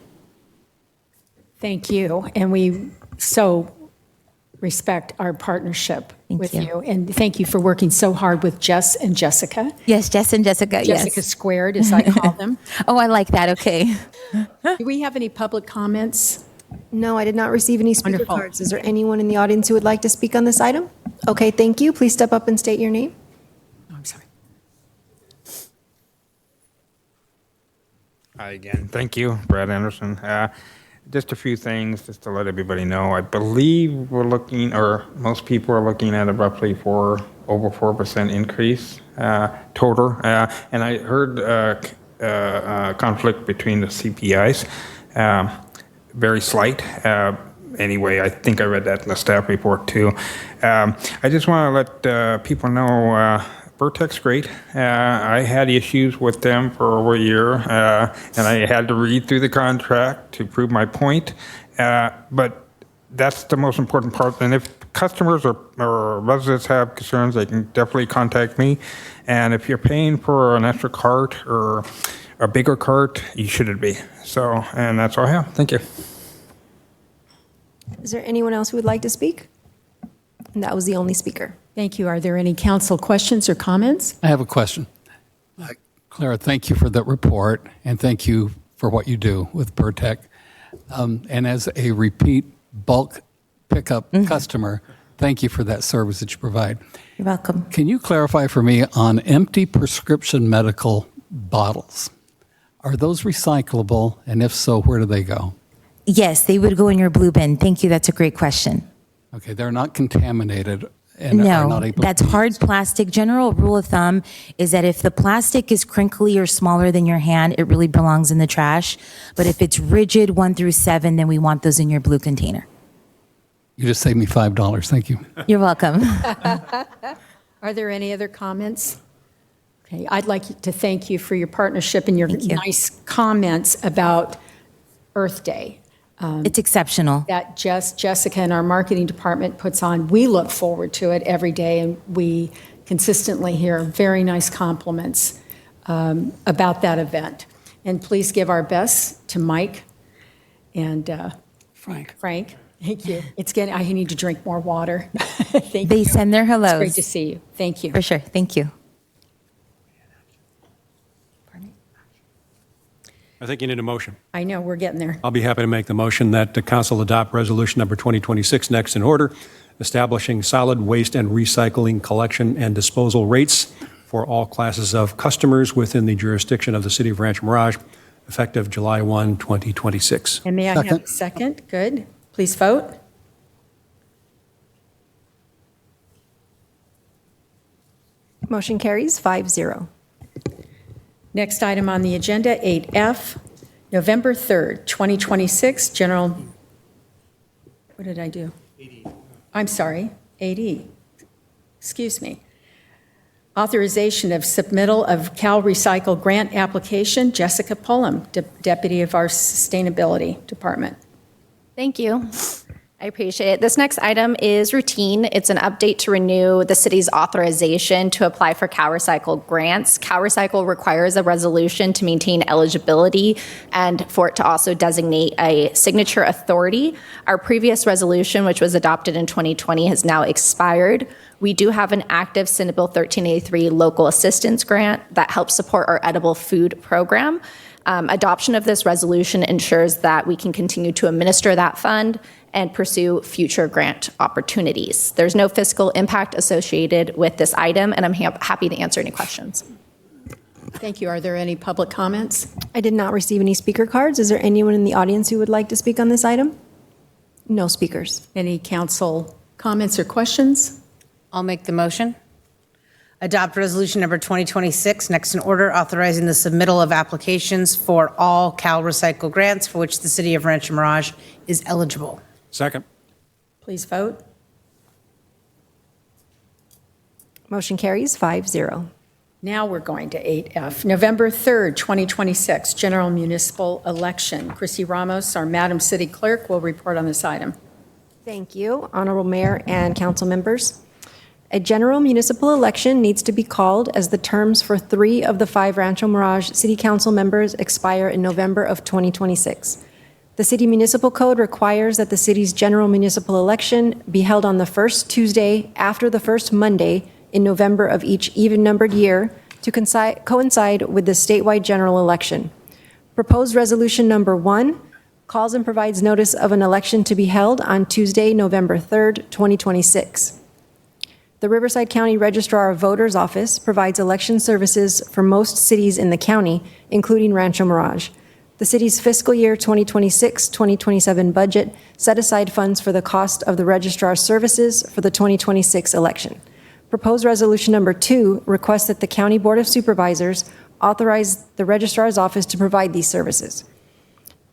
Thank you. And we so respect our partnership with you. And thank you for working so hard with Jess and Jessica. Yes, Jess and Jessica, Jessica yes. Squared, as I call them. Oh, I like that. Okay. Do we have any public comments? No, I did not receive any speaker Wonderful. cards. Is there anyone in the audience who would like to speak on this item? Okay, thank you. Please step up and state your name. Oh, I'm sorry. Hi again. Thank you, Brad Anderson. Just a few things just to let everybody know. I believe we're looking, or most people are looking at a roughly over 4% increase total. And I heard conflict between the CPIs, very slight. Anyway, I think I read that in the staff report too. I just want to let people know Vertex great. I had issues with them for over a year, and I had to read through the contract to prove my point. But that's the most important part. And if customers or residents have concerns, they can definitely contact me. And if you're paying for an extra cart or a bigger cart, you shouldn't be. So, and that's all I have. Thank you. Is there anyone else who would like to speak? And that was the only speaker. Thank you. Are there any council questions or comments? I have a question. Clara, thank you for that report, and thank you for what you do with Burtec. And as a repeat bulk pickup customer, thank you for that service that you provide. You're welcome. Can you clarify for me on empty prescription medical bottles? Are those recyclable, and if so, where do they go? Yes, they would go in your blue bin. Thank you. That's a great question. Okay, they're not contaminated and are not No, able that's hard plastic. General rule of thumb is that if the plastic is crinkly or smaller than your hand, it really belongs in the trash. But if it's rigid 1 through 7, then we want those in your blue container. You just saved me $5. Thank you. You're welcome. Are there any other comments? Okay, I'd like to thank you for your partnership and your nice comments about Earth Day. It's exceptional. That Jessica and our marketing department puts on. We look forward to it every day, and we consistently hear very nice compliments about that event. And please give our best to Mike and Frank. Thank you. I need to drink more water. Thank you. They send their hellos. It's great to see you. Thank you. For sure. Thank you. I think you need a motion. I know, we're getting there. I'll be happy to make the motion that the council adopt resolution number 2026 next in order, establishing solid waste and recycling collection and disposal rates for all classes of customers within the jurisdiction of the City of Rancho Mirage, effective July 1, 2026. And may I have a second? Good. Please vote. Motion carries 5-0. Next item on the agenda, 8F, November 3rd, 2026, general, what did I do? 8E. I'm sorry, 8E. Excuse me. Authorization of submittal of Cal Recycle grant application, Jessica Pullum, Deputy of our Sustainability Department. Thank you. I appreciate it. This next item is routine. It's an update to renew the city's authorization to apply for CalRecycle grants. CalRecycle requires a resolution to maintain eligibility and for it to also designate a signature authority. Our previous resolution, which was adopted in 2020, has now expired. We do have an active Senate Bill 1383 local assistance grant that helps support our edible food program. Adoption of this resolution ensures that we can continue to administer that fund and pursue future grant opportunities. There's no fiscal impact associated with this item, and I'm happy to answer any questions. Thank you. Are there any public comments? I did not receive any speaker cards. Is there anyone in the audience who would like to speak on this item? No speakers. Any council comments or questions? I'll make the motion. Adopt resolution number 2026, next in order, authorizing the submittal of applications for all CalRecycle grants for which the city of Rancho Mirage is eligible. Second. Please vote. Motion carries 5-0. Now we're going to 8F. November 3rd, 2026, general municipal election. Chrissy Ramos, our Madam City Clerk, will report on this item. Thank you, Honorable Mayor and council members. A general municipal election needs to be called as the terms for 3 of the 5 Rancho Mirage City Council members expire in November of 2026. The City Municipal Code requires that the city's general municipal election be held on the first Tuesday after the first Monday in November of each even-numbered year to coincide with the statewide general election. Proposed resolution number 1 calls and provides notice of an election to be held on Tuesday, November 3rd, 2026. The Riverside County Registrar of Voters Office provides election services for most cities in the county, including Rancho Mirage. The city's fiscal year 2026-2027 budget set aside funds for the cost of the registrar's services for the 2026 election. Proposed resolution number 2 requests that the County Board of Supervisors authorize the registrar's office to provide these services.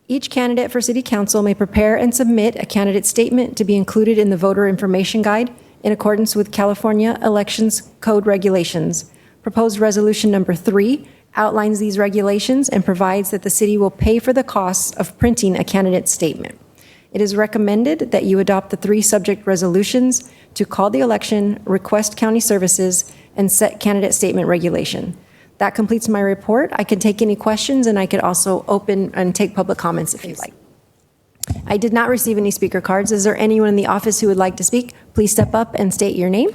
Each candidate for city council may prepare and submit a candidate statement to be included in the voter information guide in accordance with California Elections Code regulations. Proposed resolution number 3 outlines these regulations and provides that the city will pay for the costs of printing a candidate statement. It is recommended that you adopt the 3 subject resolutions to call the election, request county services, and set candidate statement regulation. That completes my report. I can take any questions, and I could also open and take public comments if you'd like. I did not receive any speaker cards. Is there anyone in the office who would like to speak? Please step up and state your name.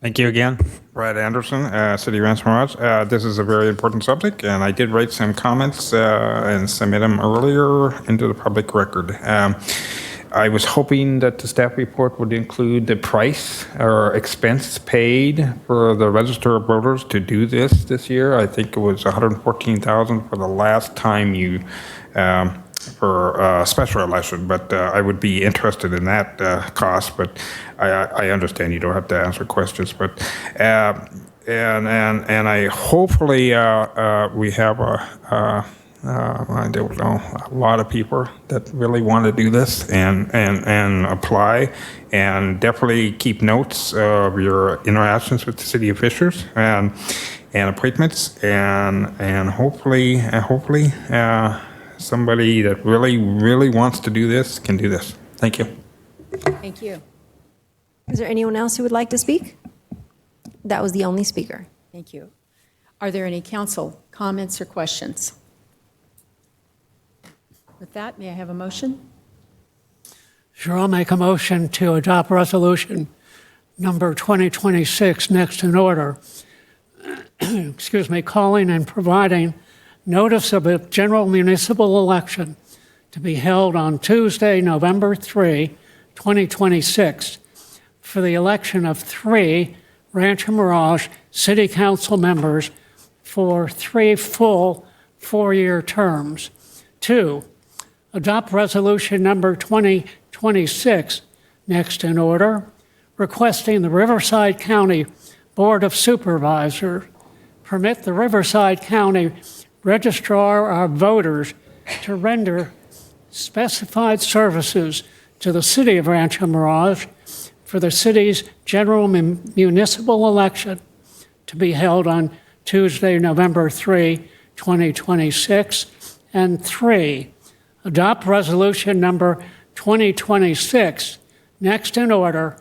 Thank you again. Brad Anderson, City Rancho Mirage. This is a very important subject, and I did write some comments and submit them earlier into the public record. I was hoping that the staff report would include the price or expense paid for the register of voters to do this year. I think it was $114,000 for the last time you for a special election, but I would be interested in that cost. But I understand you don't have to answer questions. But and I hopefully we have I don't know, a lot of people that really want to do this and apply, and definitely keep notes of your interactions with the city officials and appointments, and hopefully somebody that really wants to do this can do this. Thank you. Thank you. Is there anyone else who would like to speak? That was the only speaker. Thank you. Are there any council comments or questions? With that, may I have a motion? Sure, I'll make a motion to adopt resolution number 2026, next in order. Excuse me, calling and providing notice of a general municipal election to be held on Tuesday, November 3, 2026, for the election of 3 Rancho Mirage City Council members for 3 full 4-year terms. 2, adopt resolution number 2026, next in order, requesting the Riverside County Board of Supervisors permit the Riverside County Registrar of Voters to render specified services to the city of Rancho Mirage for the city's general municipal election to be held on Tuesday, November 3, 2026. And 3, adopt resolution number 2026, next in order,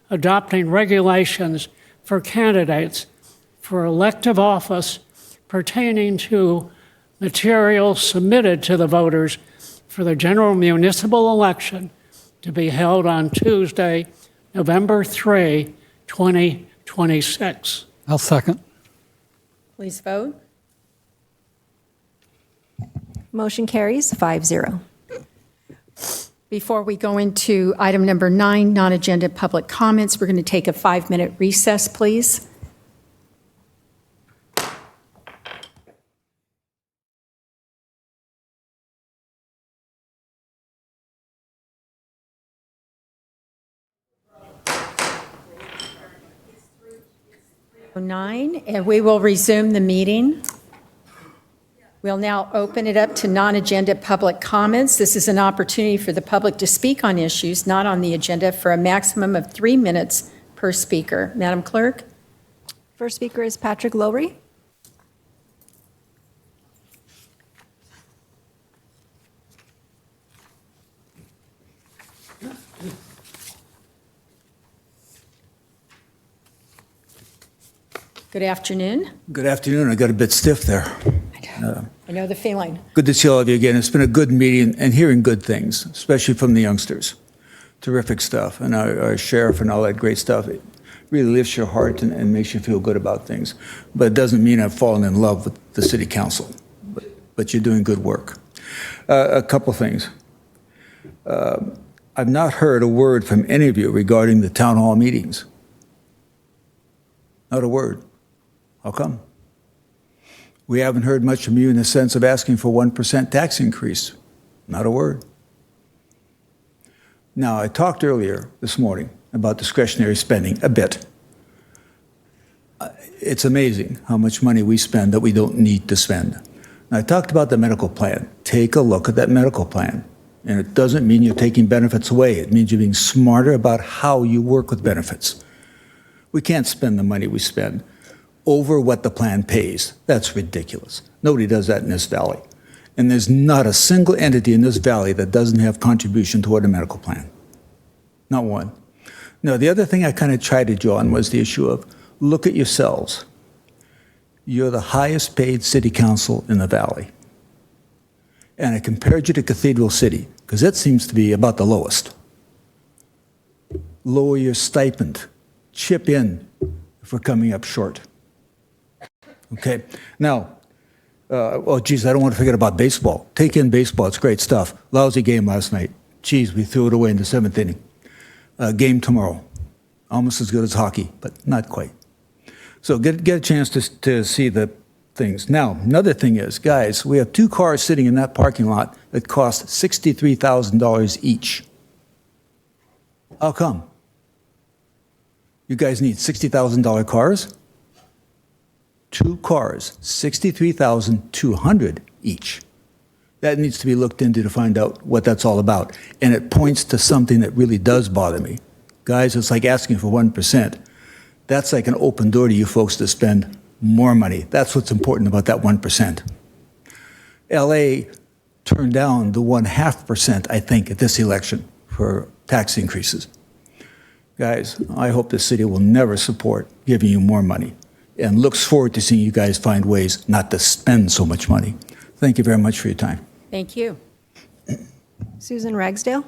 adopting regulations for candidates for elective office pertaining to materials submitted to the voters for the general municipal election to be held on Tuesday, November 3, 2026. I'll second. Please vote. Motion carries 5-0. Before we go into item number 9, non-agenda public comments, we're going to take a 5-minute recess, please. Nine, and we will resume the meeting. We'll now open it up to non-agenda public comments. This is an opportunity for the public to speak on issues not on the agenda for a maximum of 3 minutes per speaker. Madam Clerk? First speaker is Patrick Lowry. Good afternoon. Good afternoon. I got a bit stiff there. I know the feeling. Good to see all of you again. It's been a good meeting and hearing good things, especially from the youngsters. Terrific stuff. And our sheriff and all that great stuff. It really lifts your heart and makes you feel good about things. But it doesn't mean I've fallen in love with the city council. But you're doing good work. A couple things. I've not heard a word from any of you regarding the town hall meetings. Not a word. How come? We haven't heard much from you in the sense of asking for 1% tax increase. Not a word. Now, I talked earlier this morning about discretionary spending a bit. It's amazing how much money we spend that we don't need to spend. And I talked about the medical plan. Take a look at that medical plan. And it doesn't mean you're taking benefits away. It means you're being smarter about how you work with benefits. We can't spend the money we spend over what the plan pays. That's ridiculous. Nobody does that in this valley. And there's not a single entity in this valley that doesn't have contribution toward a medical plan. Not one. Now, the other thing I kind of tried to draw on was the issue of look at yourselves. You're the highest paid city council in the valley. And I compared you to Cathedral City, because that seems to be about the lowest. Lower your stipend. Chip in if we're coming up short. Okay, now, oh geez, I don't want to forget about baseball. Take in baseball, it's great stuff. Lousy game last night. Geez, we threw it away in the 7th inning. Game tomorrow. Almost as good as hockey, but not quite. So get a chance to see the things. Now, another thing is, guys, we have 2 cars sitting in that parking lot that cost $63,000 each. How come? You guys need $60,000 cars? 2 cars, $63,200 each. That needs to be looked into to find out what that's all about. And it points to something that really does bother me. Guys, it's like asking for 1%. That's like an open door to you folks to spend more money. That's what's important about that 1%. LA turned down the 0.5%, I think, at this election for tax increases. Guys, I hope the city will never support giving you more money and looks forward to seeing you guys find ways not to spend so much money. Thank you very much for your time. Thank you. Susan Ragsdale.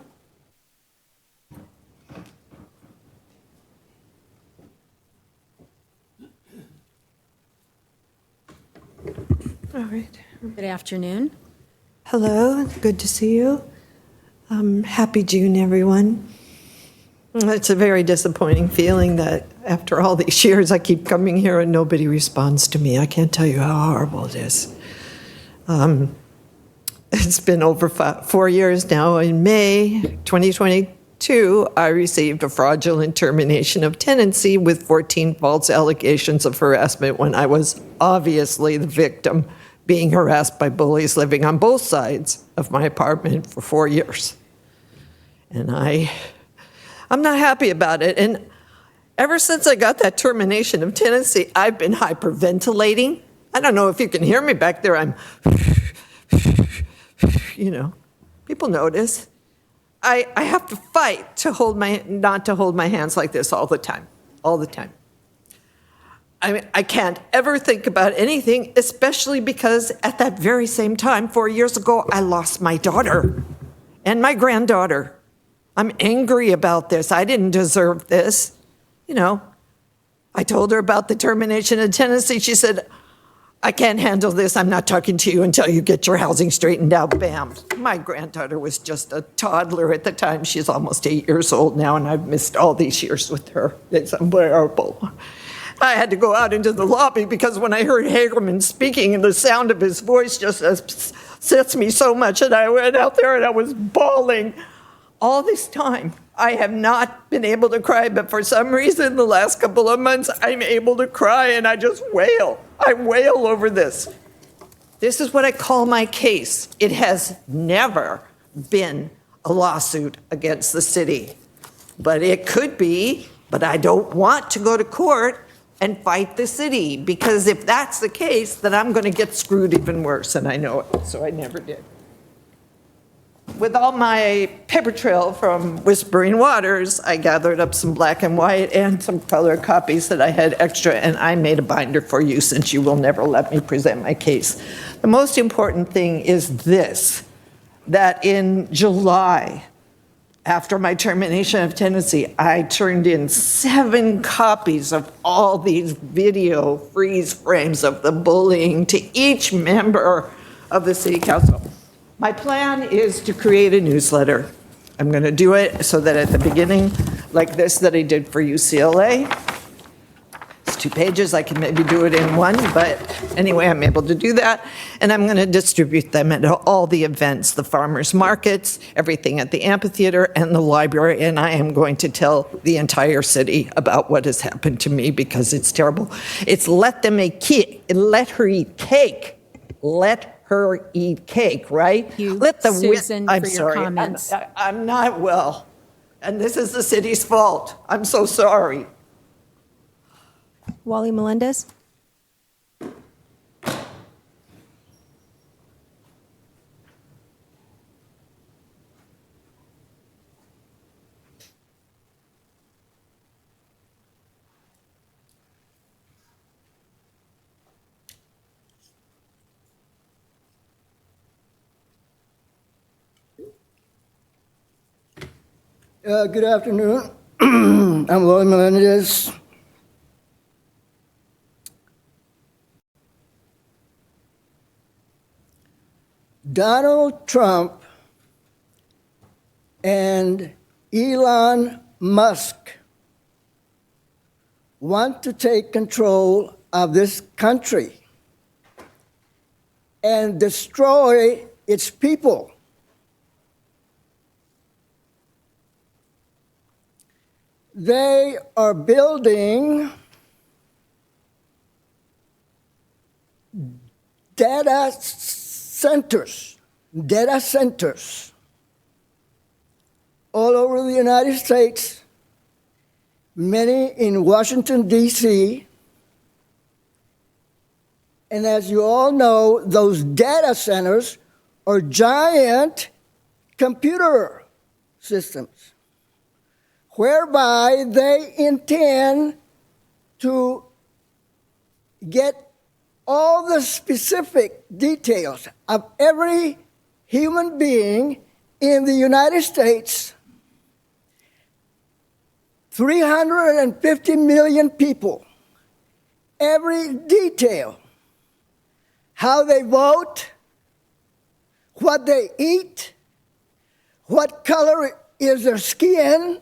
All right. Good afternoon. Hello, good to see you. Happy June, everyone. It's a very disappointing feeling that after all these years I keep coming here and nobody responds to me. I can't tell you how horrible it is. It's been over 4 years now. In May 2022, I received a fraudulent termination of tenancy with 14 false allegations of harassment when I was obviously the victim, being harassed by bullies living on both sides of my apartment for 4 years. And I'm not happy about it. And ever since I got that termination of tenancy, I've been hyperventilating. I don't know if you can hear me back there. I'm, people notice. I have to fight to not to hold my hands like this all the time, all the time. I can't ever think about anything, especially because at that very same time, 4 years ago, I lost my daughter and my granddaughter. I'm angry about this. I didn't deserve this. I told her about the termination of tenancy. She said, I can't handle this. I'm not talking to you until you get your housing straightened out. Bam. My granddaughter was just a toddler at the time. She's almost 8 years old now, and I've missed all these years with her. It's unbearable. I had to go out into the lobby because when I heard Hagerman speaking, and the sound of his voice just upsets me so much, and I went out there and I was bawling. All this time, I have not been able to cry, but for some reason, the last couple of months, I'm able to cry, and I just wail. I wail over this. This is what I call my case. It has never been a lawsuit against the city, but it could be, but I don't want to go to court and fight the city, because if that's the case, then I'm going to get screwed even worse, and I know it, so I never did. With all my paper trail from Whispering Waters, I gathered up some black and white and some color copies that I had extra, and I made a binder for you since you will never let me present my case. The most important thing is this, that in July, after my termination of tenancy, I turned in 7 copies of all these video freeze frames of the bullying to each member of the city council. My plan is to create a newsletter. I'm going to do it so that at the beginning, like this that I did for UCLA, it's 2 pages. I can maybe do it in 1, but anyway, I'm able to do that. And I'm going to distribute them at all the events, the farmers markets, everything at the amphitheater and the library. And I am going to tell the entire city about what has happened to me because it's terrible. It's let her eat cake. Let her eat cake, right? Let the Susan, I'm for your sorry. comments. I'm not well, and this is the city's fault. I'm so sorry. Wally Melendez? Good afternoon. I'm Wally Melendez. Donald Trump and Elon Musk want to take control of this country and destroy its people. They are building data centers all over the United States, many in Washington, D.C. And as you all know, those data centers are giant computer systems whereby they intend to get all the specific details of every human being in the United States, 350 million people, every detail, how they vote, what they eat, what color is their skin,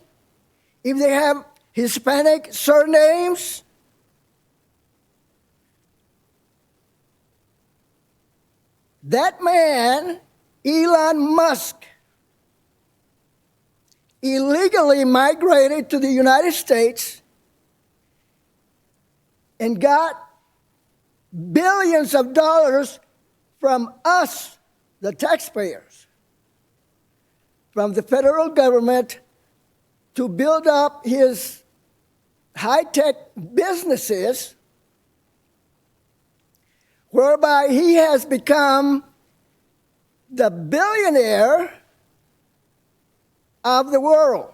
if they have Hispanic surnames. That man, Elon Musk, illegally migrated to the United States and got billions of dollars from us, the taxpayers, from the federal government to build up his high-tech businesses, whereby he has become the billionaire of the world,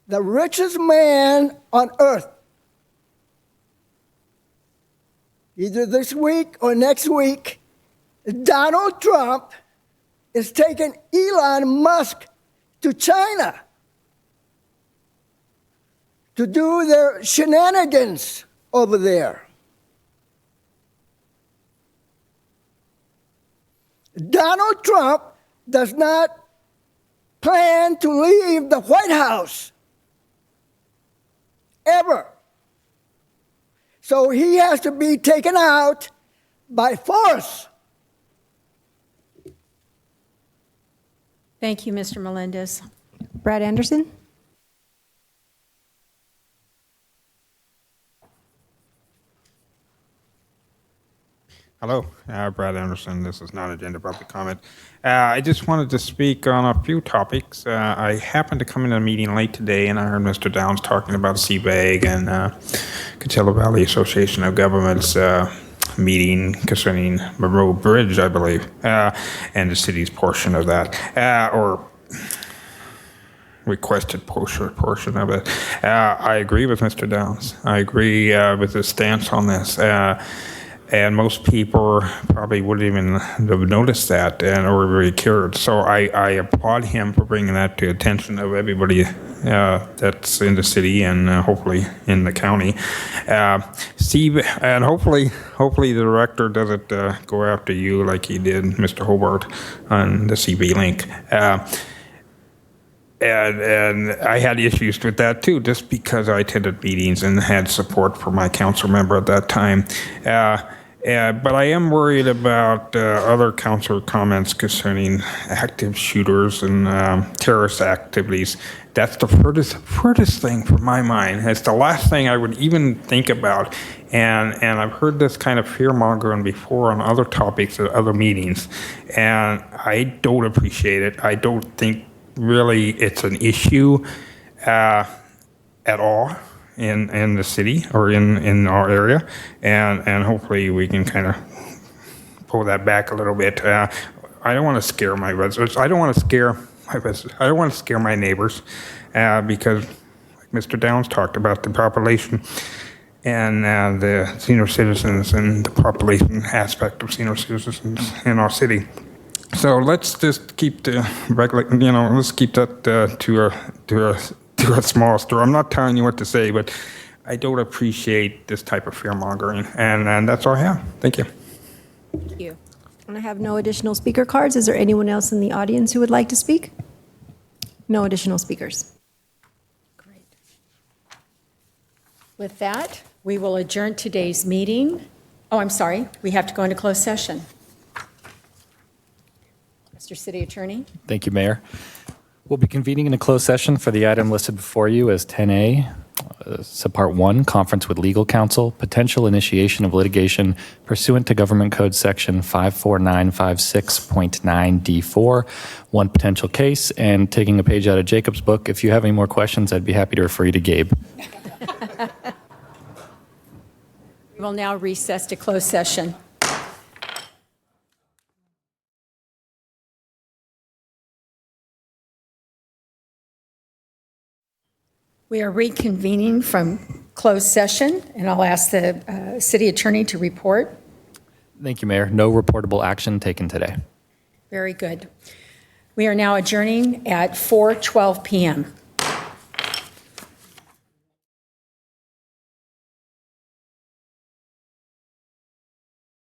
the richest man on earth. Either this week or next week, Donald Trump is taking Elon Musk to China to do their shenanigans over there. Donald Trump does not plan to leave the White House ever. So he has to be taken out by force. Thank you, Mr. Melendez. Brad Anderson? Hello, Brad Anderson. This is not agenda public comment. I just wanted to speak on a few topics. I happened to come in a meeting late today, and I heard Mr. Downs talking about CBAG and Coachella Valley Association of Governments meeting concerning Monroe Bridge, I believe, and the city's portion of that, or requested portion of it. I agree with Mr. Downs. I agree with his stance on this. And most people probably wouldn't even have noticed that or really cared. So I applaud him for bringing that to attention of everybody that's in the city and hopefully in the county. Steve, and hopefully the director doesn't go after you like he did, Mr. Hobart, on the CB link. And I had issues with that too, just because I attended meetings and had support for my council member at that time. But I am worried about other council comments concerning active shooters and terrorist activities. That's the furthest thing from my mind. It's the last thing I would even think about. And I've heard this kind of fear-mongering before on other topics at other meetings. And I don't appreciate it. I don't think really it's an issue at all in the city or in our area, and hopefully we can kind of pull that back a little bit. I don't want to scare my residents. I don't want to scare my residents. I don't want to scare my neighbors because, like Mr. Downs talked about, the population and the senior citizens and the population aspect of senior citizens in our city. So let's just keep the regular, let's keep that to a small store. I'm not telling you what to say, but I don't appreciate this type of fear-mongering, and that's all I have. Thank you. Thank you. And I have no additional speaker cards. Is there anyone else in the audience who would like to speak? No additional speakers. Great. With that, we will adjourn today's meeting. Oh, I'm sorry. We have to go into closed session. Mr. City Attorney. Thank you, Mayor. We'll be convening in a closed session for the item listed before you as 10A, Subpart 1, Conference with Legal Counsel, Potential Initiation of Litigation pursuant to Government Code Section 54956.9D4, one potential case, and taking a page out of Jacob's book. If you have any more questions, I'd be happy to refer you to Gabe. We will now recess to closed session. We are reconvening from closed session, and I'll ask the city attorney to report. Thank you, Mayor. No reportable action taken today. Very good. We are now adjourning at 4:12 p.m.